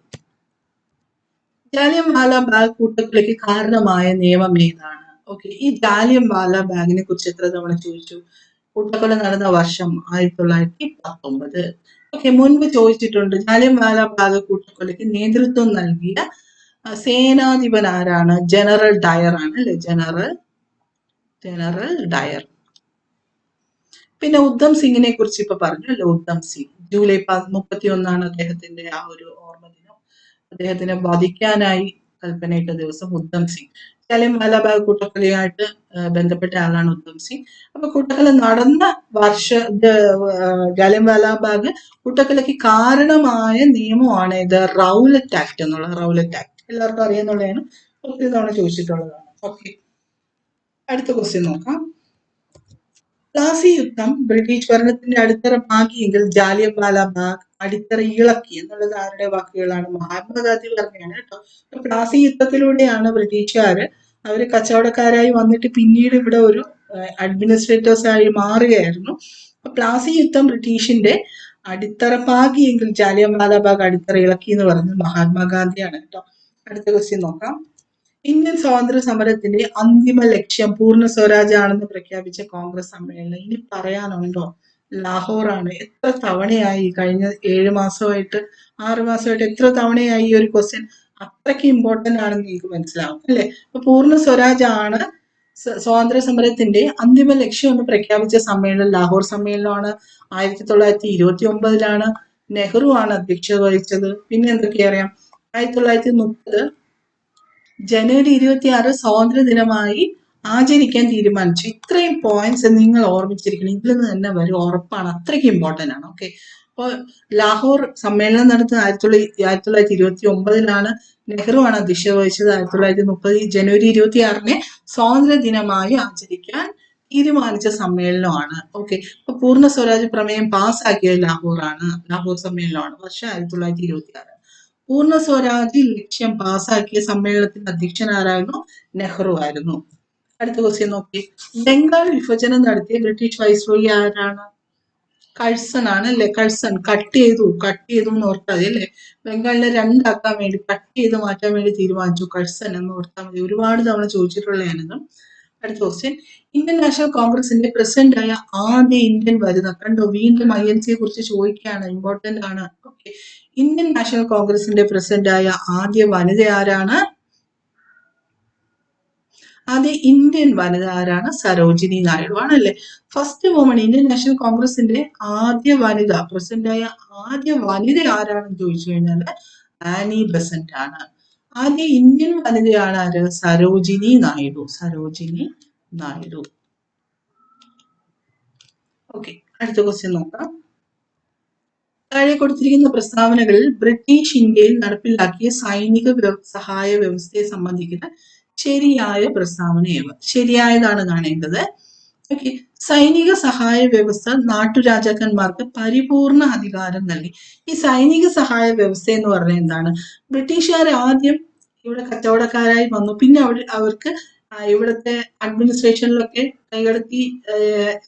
ജാലിയൻവാല ബാഗ് കൂട്ടക്കൊലയ്ക്ക് കാരണമായ നിയമം ഏതാണ്? ഓക്കെ, ഈ ജാലിയൻവാല ബാഗിനെ കുറിച്ച് എത്ര തവണ ചോദിച്ചു? കൂട്ടക്കൊല നടന്ന വർഷം 1919. ഓക്കെ, മുൻപ് ചോദിച്ചിട്ടുണ്ട്. ജാലിയൻവാല ബാഗ് കൂട്ടക്കൊലയ്ക്ക് നേതൃത്വം നൽകിയ സേനാധിപൻ ആരാണ്? ജനറൽ ഡയർ ആണ് അല്ലെ. General Dyer. പിന്നെ ഉദ്ധം സിംഗിനെ കുറിച്ച് ഇപ്പൊ പറഞ്ഞല്ലോ. ഉദ്ധം സിംഗ് ജൂലൈ 31 അദ്ദേഹത്തിന്റെ ആ ഒരു ഓർമ്മ ദിനം. അദ്ദേഹത്തിനെ വധിക്കാനായി കൽപ്പനയിട്ട ദിവസം ഉദ്ധം സിംഗ്. ജാലിയൻവാല ബാഗ് കൂട്ടക്കൊലയായിട്ട് ബന്ധപ്പെട്ട ആളാണ് ഉദ്ധം സിംഗ്. അപ്പൊ കൂട്ടക്കൊല നടന്ന ജാലിയൻവാല ബാഗ് കൂട്ടക്കൊലയ്ക്ക് കാരണമായ നിയമമാണ് ഇത്, റൗലറ്റ് ആക്ട് എന്നുള്ള. റൗലറ്റ് ആക്ട് എല്ലാവർക്കും അറിയാന്നുള്ളതാണ്. ഒത്തിരി തവണ ചോദിച്ചിട്ടുള്ളതാണ്. ഓക്കെ, അടുത്ത ക്വസ്റ്റ്യൻ നോക്കാം. പ്ലാസി യുദ്ധം ബ്രിട്ടീഷ് ഭരണത്തിന്റെ അടിത്തറ പാകിയെങ്കിൽ ജാലിയൻവാല ബാഗ് അടിത്തറ ഇളക്കി എന്നുള്ളത് ആരുടെ വാക്കുകളാണ്? മഹാത്മാഗാന്ധി പറഞ്ഞാണ് കേട്ടോ. പ്ലാസി യുദ്ധത്തിലൂടെയാണ് ബ്രിട്ടീഷുകാര് അവര് കച്ചവടക്കാരായി വന്നിട്ട് പിന്നീട് ഇവിടെ ഒരു അഡ്മിനിസ്ട്രേറ്റേഴ്സ് ആയി മാറുകയായിരുന്നു. അപ്പൊ പ്ലാസി യുദ്ധം ബ്രിട്ടീഷിന്റെ അടിത്തറ പാകിയെങ്കിൽ ജാലിയൻവാല ബാഗ് അടിത്തറ ഇളക്കി എന്ന് പറഞ്ഞത് മഹാത്മാഗാന്ധിയാണ് കേട്ടോ. അടുത്ത ക്വസ്റ്റ്യൻ നോക്കാം. ഇന്ത്യൻ സ്വാതന്ത്ര്യ സമരത്തിന്റെ അന്തിമ ലക്ഷ്യം പൂർണ്ണ സ്വരാജ് ആണെന്ന് പ്രഖ്യാപിച്ച കോൺഗ്രസ് സമ്മേളനം ഇനി പറയാനുണ്ടോ? ലാഹോറാണ്. എത്ര തവണയായി കഴിഞ്ഞ 7 മാസമായിട്ട് 6 മാസമായിട്ട് എത്ര തവണയായി ഈ ഒരു ക്വസ്റ്റ്യൻ? അത്രയ്ക്ക് ഇമ്പോർട്ടന്റ് ആണെന്ന് നിങ്ങൾക്ക് മനസ്സിലാവും അല്ലെ. അപ്പൊ പൂർണ്ണ സ്വരാജ് ആണ് സ്വാതന്ത്ര്യ സമരത്തിന്റെ അന്തിമ ലക്ഷ്യം എന്ന് പ്രഖ്യാപിച്ച സമ്മേളനം ലാഹോർ സമ്മേളനമാണ്. 1929 നെഹ്റു ആണ് അധ്യക്ഷത വഹിച്ചത്. പിന്നെ എന്തൊക്കെ അറിയാം? 1930 ജനുവരി 26 സ്വാതന്ത്ര്യ ദിനമായി ആചരിക്കാൻ തീരുമാനിച്ചു. ഇത്രയും പോയിന്റ്സ് നിങ്ങൾ ഓർമ്മിച്ചിരിക്കണം. ഇതിൽ നിന്ന് തന്നെ വരും, ഉറപ്പാണ്. അത്രയ്ക്ക് ഇമ്പോർട്ടന്റ് ആണ്. ഓക്കെ, അപ്പോൾ ലാഹോർ സമ്മേളനം നടത്തുന്നത് 1929 നെഹ്റു ആണ് അധ്യക്ഷത വഹിച്ചത്. 1930 ജനുവരി 26 സ്വാതന്ത്ര്യ ദിനമായി ആചരിക്കാൻ തീരുമാനിച്ച സമ്മേളനമാണ്. ഓക്കെ, അപ്പൊ പൂർണ്ണ സ്വരാജ് പ്രമേയം പാസ്സാക്കിയത് ലാഹോർ സമ്മേളനമാണ്. വർഷം 1926. പൂർണ്ണ സ്വരാജ് ലക്ഷ്യം പാസ്സാക്കിയ സമ്മേളനത്തിന്റെ അധ്യക്ഷൻ ആരായിരുന്നു? നെഹ്റു ആയിരുന്നു. അടുത്ത ക്വസ്റ്റ്യൻ നോക്കി. ബംഗാൾ വിഭജനം നടത്തിയ ബ്രിട്ടീഷ് വൈസ്രോയി ആരാണ്? കഴ്സൺ ആണ് അല്ലെ. കഴ്സൺ കട്ട് ചെയ്തു എന്ന് ഓർത്താൽ മതി അല്ലെ. ബംഗാളിനെ 2 ആക്കാൻ വേണ്ടി കട്ട് ചെയ്ത് മാറ്റാൻ വേണ്ടി തീരുമാനിച്ചു. കഴ്സൺ എന്ന് ഓർത്താൽ മതി. ഒരുപാട് തവണ ചോദിച്ചിട്ടുള്ളതാണിത്. അടുത്ത ക്വസ്റ്റ്യൻ. ഇന്ത്യൻ നാഷണൽ കോൺഗ്രസിന്റെ പ്രസിഡന്റ് ആയ ആദ്യ ഇന്ത്യൻ വനിത. കണ്ടോ, വീണ്ടും INC കുറിച്ച് ചോദിക്കുകയാണ്. ഇമ്പോർട്ടന്റ് ആണ്. ഓക്കെ, ഇന്ത്യൻ നാഷണൽ കോൺഗ്രസിന്റെ പ്രസിഡന്റ് ആയ ആദ്യ വനിത ആരാണ്? ആദ്യ ഇന്ത്യൻ വനിത ആരാണ്? സരോജിനി നായിഡു ആണല്ലേ. ഫസ്റ്റ് വുമൺ, ഇന്ത്യൻ നാഷണൽ കോൺഗ്രസിന്റെ ആദ്യ വനിത, പ്രസിഡന്റായ ആദ്യ വനിത ആരാണെന്ന് ചോദിച്ചു കഴിഞ്ഞാൽ ആനി ബെസന്റ് ആണ്. ആദ്യ ഇന്ത്യൻ വനിതയാണ് ആര്? സരോജിനി നായിഡു. സരോജിനി നായിഡു. ഓക്കെ, അടുത്ത ക്വസ്റ്റ്യൻ നോക്കാം. താഴെ കൊടുത്തിരിക്കുന്ന പ്രസ്താവനകളിൽ ബ്രിട്ടീഷ് ഇന്ത്യയിൽ നടപ്പിലാക്കിയ സൈനിക സഹായ വ്യവസ്ഥയെ സംബന്ധിക്കുന്ന ശരിയായ പ്രസ്താവന ഏവ? ശരിയായതാണ് കാണേണ്ടത്. ഓക്കെ, സൈനിക സഹായ വ്യവസ്ഥ നാട്ടുരാജാക്കന്മാർക്ക് പരിപൂർണ അധികാരം നൽകി. ഈ സൈനിക സഹായ വ്യവസ്ഥ എന്ന് പറഞ്ഞാൽ എന്താണ്? ബ്രിട്ടീഷുകാർ ആദ്യം ഇവിടെ കച്ചവടക്കാരായി വന്നു, പിന്നെ അവർക്ക് ഇവിടുത്തെ അഡ്മിനിസ്ട്രേഷനിലൊക്കെ കൈകടത്തി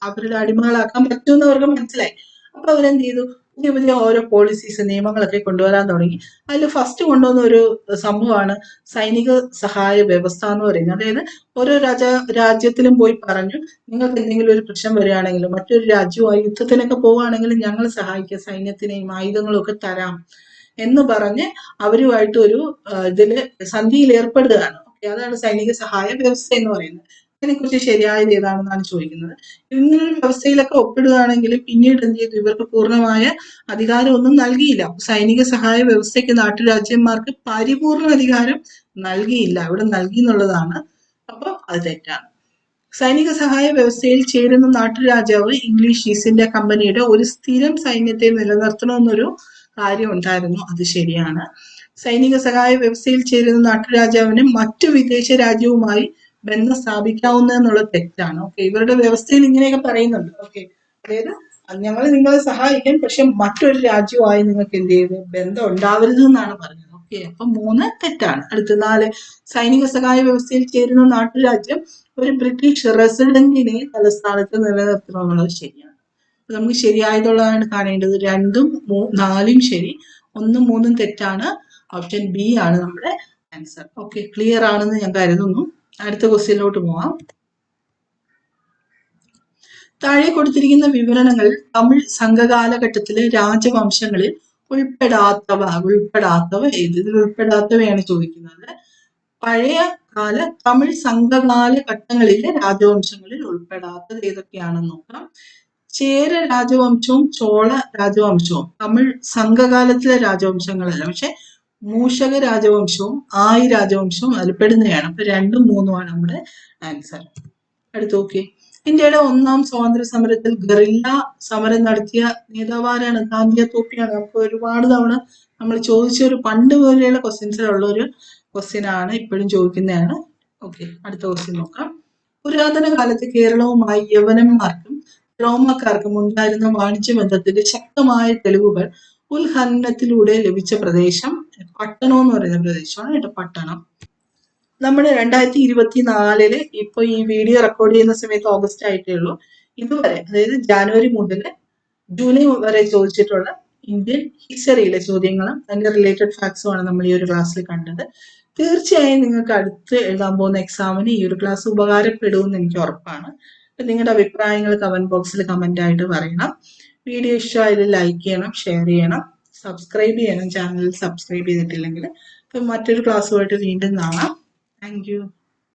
അവരുടെ അടിമകളാക്കാൻ പറ്റുമെന്ന് അവർക്ക് മനസ്സിലായി. അപ്പൊ അവരെന്ത് ചെയ്തു? പുതിയ പുതിയ ഓരോ പോളിസീസ്, നിയമങ്ങളൊക്കെ കൊണ്ടുവരാൻ തുടങ്ങി. അതിൽ ഫസ്റ്റ് കൊണ്ടുവന്ന ഒരു സംഭവമാണ് സൈനിക സഹായ വ്യവസ്ഥ എന്ന് പറയുന്നത്. അതായത് ഓരോ രാജ്യത്തിലും പോയി പറഞ്ഞു, നിങ്ങൾക്ക് എന്തെങ്കിലും ഒരു പ്രശ്നം വരികയാണെങ്കിലും മറ്റൊരു രാജ്യവുമായി യുദ്ധത്തിനൊക്കെ പോവുകയാണെങ്കിലും ഞങ്ങൾ സഹായിക്കാം, സൈന്യത്തിനെയും ആയുധങ്ങളും ഒക്കെ തരാം എന്ന് പറഞ്ഞ് അവരുമായിട്ട് ഒരു ഇതില് സന്ധിയിൽ ഏർപ്പെടുകയാണ്. അതാണ് സൈനിക സഹായ വ്യവസ്ഥ എന്ന് പറയുന്നത്. ഇതിനെക്കുറിച്ച് ശരിയായത് ഏതാണെന്നാണ് ചോദിക്കുന്നത്. ഇങ്ങനൊരു വ്യവസ്ഥയിലൊക്കെ ഒപ്പിടുകയാണെങ്കിൽ പിന്നീട് എന്ത് ചെയ്തു? ഇവർക്ക് പൂർണ്ണമായ അധികാരമൊന്നും നൽകിയില്ല. സൈനിക സഹായ വ്യവസ്ഥയ്ക്ക് നാട്ടുരാജ്യന്മാർക്ക് പരിപൂർണ അധികാരം നൽകിയില്ല, ഇവിടെ നൽകി എന്നുള്ളതാണ്. അപ്പൊ അത് തെറ്റാണ്. സൈനിക സഹായ വ്യവസ്ഥയിൽ ചേരുന്ന നാട്ടുരാജാവ് ഇംഗ്ലീഷ് ഈസ്റ്റ് ഇന്ത്യ കമ്പനിയുടെ ഒരു സ്ഥിരം സൈന്യത്തെ നിലനിർത്തണമെന്നൊരു കാര്യം ഉണ്ടായിരുന്നു, അത് ശരിയാണ്. സൈനിക സഹായ വ്യവസ്ഥയിൽ ചേരുന്ന നാട്ടുരാജാവിന് മറ്റു വിദേശ രാജ്യവുമായി ബന്ധം സ്ഥാപിക്കാവുന്നതെന്നുള്ളത് തെറ്റാണ്. ഓക്കെ, ഇവരുടെ വ്യവസ്ഥയിൽ ഇങ്ങനെയൊക്കെ പറയുന്നുണ്ട്. ഓക്കെ, അതായത് ഞങ്ങൾ നിങ്ങളെ സഹായിക്കാം, പക്ഷെ മറ്റൊരു രാജ്യവുമായി നിങ്ങൾക്ക് എന്ത് ചെയ്ത് ബന്ധം ഉണ്ടാവരുത് എന്നാണ് പറഞ്ഞത്. ഓക്കെ, അപ്പൊ 3 തെറ്റാണ്. അടുത്ത 4, സൈനിക സഹായ വ്യവസ്ഥയിൽ ചേരുന്ന നാട്ടുരാജ്യം ഒരു ബ്രിട്ടീഷ് റെസിഡന്റിനെ തലസ്ഥാനത്ത് നിലനിർത്തണമെന്നുള്ളത് ശരിയാണ്. നമുക്ക് ശരിയായതുള്ളതാണ് കാണേണ്ടത്. 2ഉം 4ഉം ശരി, 1ഉം 3ഉം തെറ്റാണ്. ഓപ്ഷൻ ബി ആണ് നമ്മുടെ ആൻസർ. ഓക്കെ, ക്ലിയർ ആണെന്ന് ഞാൻ കരുതുന്നു. അടുത്ത ക്വസ്റ്റ്യനിലോട്ട് പോവാം. താഴെ കൊടുത്തിരിക്കുന്ന വിവരണങ്ങൾ തമിഴ് സംഘകാലഘട്ടത്തിലെ രാജവംശങ്ങളിൽ ഉൾപ്പെടാത്തവ ഏത്? ഇതിൽ ഉൾപ്പെടാത്തവയാണ് ചോദിക്കുന്നത്. പഴയ കാല തമിഴ് സംഘകാലഘട്ടങ്ങളിലെ രാജവംശങ്ങളിൽ ഉൾപ്പെടാത്തത് ഏതൊക്കെയാണെന്ന് നോക്കാം. ചേര രാജവംശവും ചോള രാജവംശവും തമിഴ് സംഘകാലത്തിലെ രാജവംശങ്ങളല്ല, പക്ഷെ മൂഷക രാജവംശവും ആയി രാജവംശവും അതിൽപ്പെടുന്നതാണ്. അപ്പൊ 2ഉം 3ഉമാണ് നമ്മുടെ ആൻസർ. അടുത്ത് നോക്കി, ഇന്ത്യയുടെ 1ാം സ്വാതന്ത്ര്യ സമരത്തിൽ ഗറില്ല സമരം നടത്തിയ നേതാവാരാണ്? ഗാന്ധിയ തോപ്പിയാണ്. നമുക്ക് ഒരുപാട് തവണ നമ്മൾ ചോദിച്ച ഒരു പണ്ട് പോലെയുള്ള ക്വസ്റ്റ്യൻസിലുള്ള ഒരു ക്വസ്റ്റ്യൻ ആണ്, ഇപ്പോഴും ചോദിക്കുന്നതാണ്. ഓക്കെ, അടുത്ത ക്വസ്റ്റ്യൻ നോക്കാം. പുരാതന കാലത്ത് കേരളവുമായി യവനന്മാർക്കും റോമക്കാർക്കും ഉണ്ടായിരുന്ന വാണിജ്യ ബന്ധത്തിന്റെ ശക്തമായ തെളിവുകൾ ഉത്ഖനനത്തിലൂടെ ലഭിച്ച പ്രദേശം പട്ടണം എന്ന് പറയുന്ന പ്രദേശമാണ് കേട്ടോ, പട്ടണം. നമ്മുടെ 2024 ഇപ്പൊ ഈ വീഡിയോ റെക്കോർഡ് ചെയ്യുന്ന സമയത്ത് ഓഗസ്റ്റ് ആയിട്ടേ ഉള്ളൂ. ഇതുവരെ, അതായത് ജനുവരി മുതൽ ജൂലൈ വരെ ചോദിച്ചിട്ടുള്ള ഇന്ത്യൻ ഹിസ്റ്ററിയിലെ ചോദ്യങ്ങളും അതിന്റെ റിലേറ്റഡ് ഫാക്ട്സുമാണ് നമ്മൾ ഈ ഒരു ക്ലാസ്സിൽ കണ്ടത്. തീർച്ചയായും നിങ്ങൾക്ക് അടുത്ത് എഴുതാൻ പോകുന്ന എക്സാമിന് ഈ ഒരു ക്ലാസ് ഉപകാരപ്പെടുമെന്ന് എനിക്ക് ഉറപ്പാണ്. നിങ്ങളുടെ അഭിപ്രായങ്ങൾ കമന്റ് ബോക്സിൽ കമന്റ് ആയിട്ട് പറയണം. വീഡിയോ ഇഷ്ടമായാലും ലൈക്ക് ചെയ്യണം, ഷെയർ ചെയ്യണം, സബ്സ്ക്രൈബ് ചെയ്യണം ചാനൽ സബ്സ്ക്രൈബ് ചെയ്തിട്ടില്ലെങ്കിൽ. അപ്പം മറ്റൊരു ക്ലാസ്സുമായിട്ട് വീണ്ടും കാണാം. Thank you.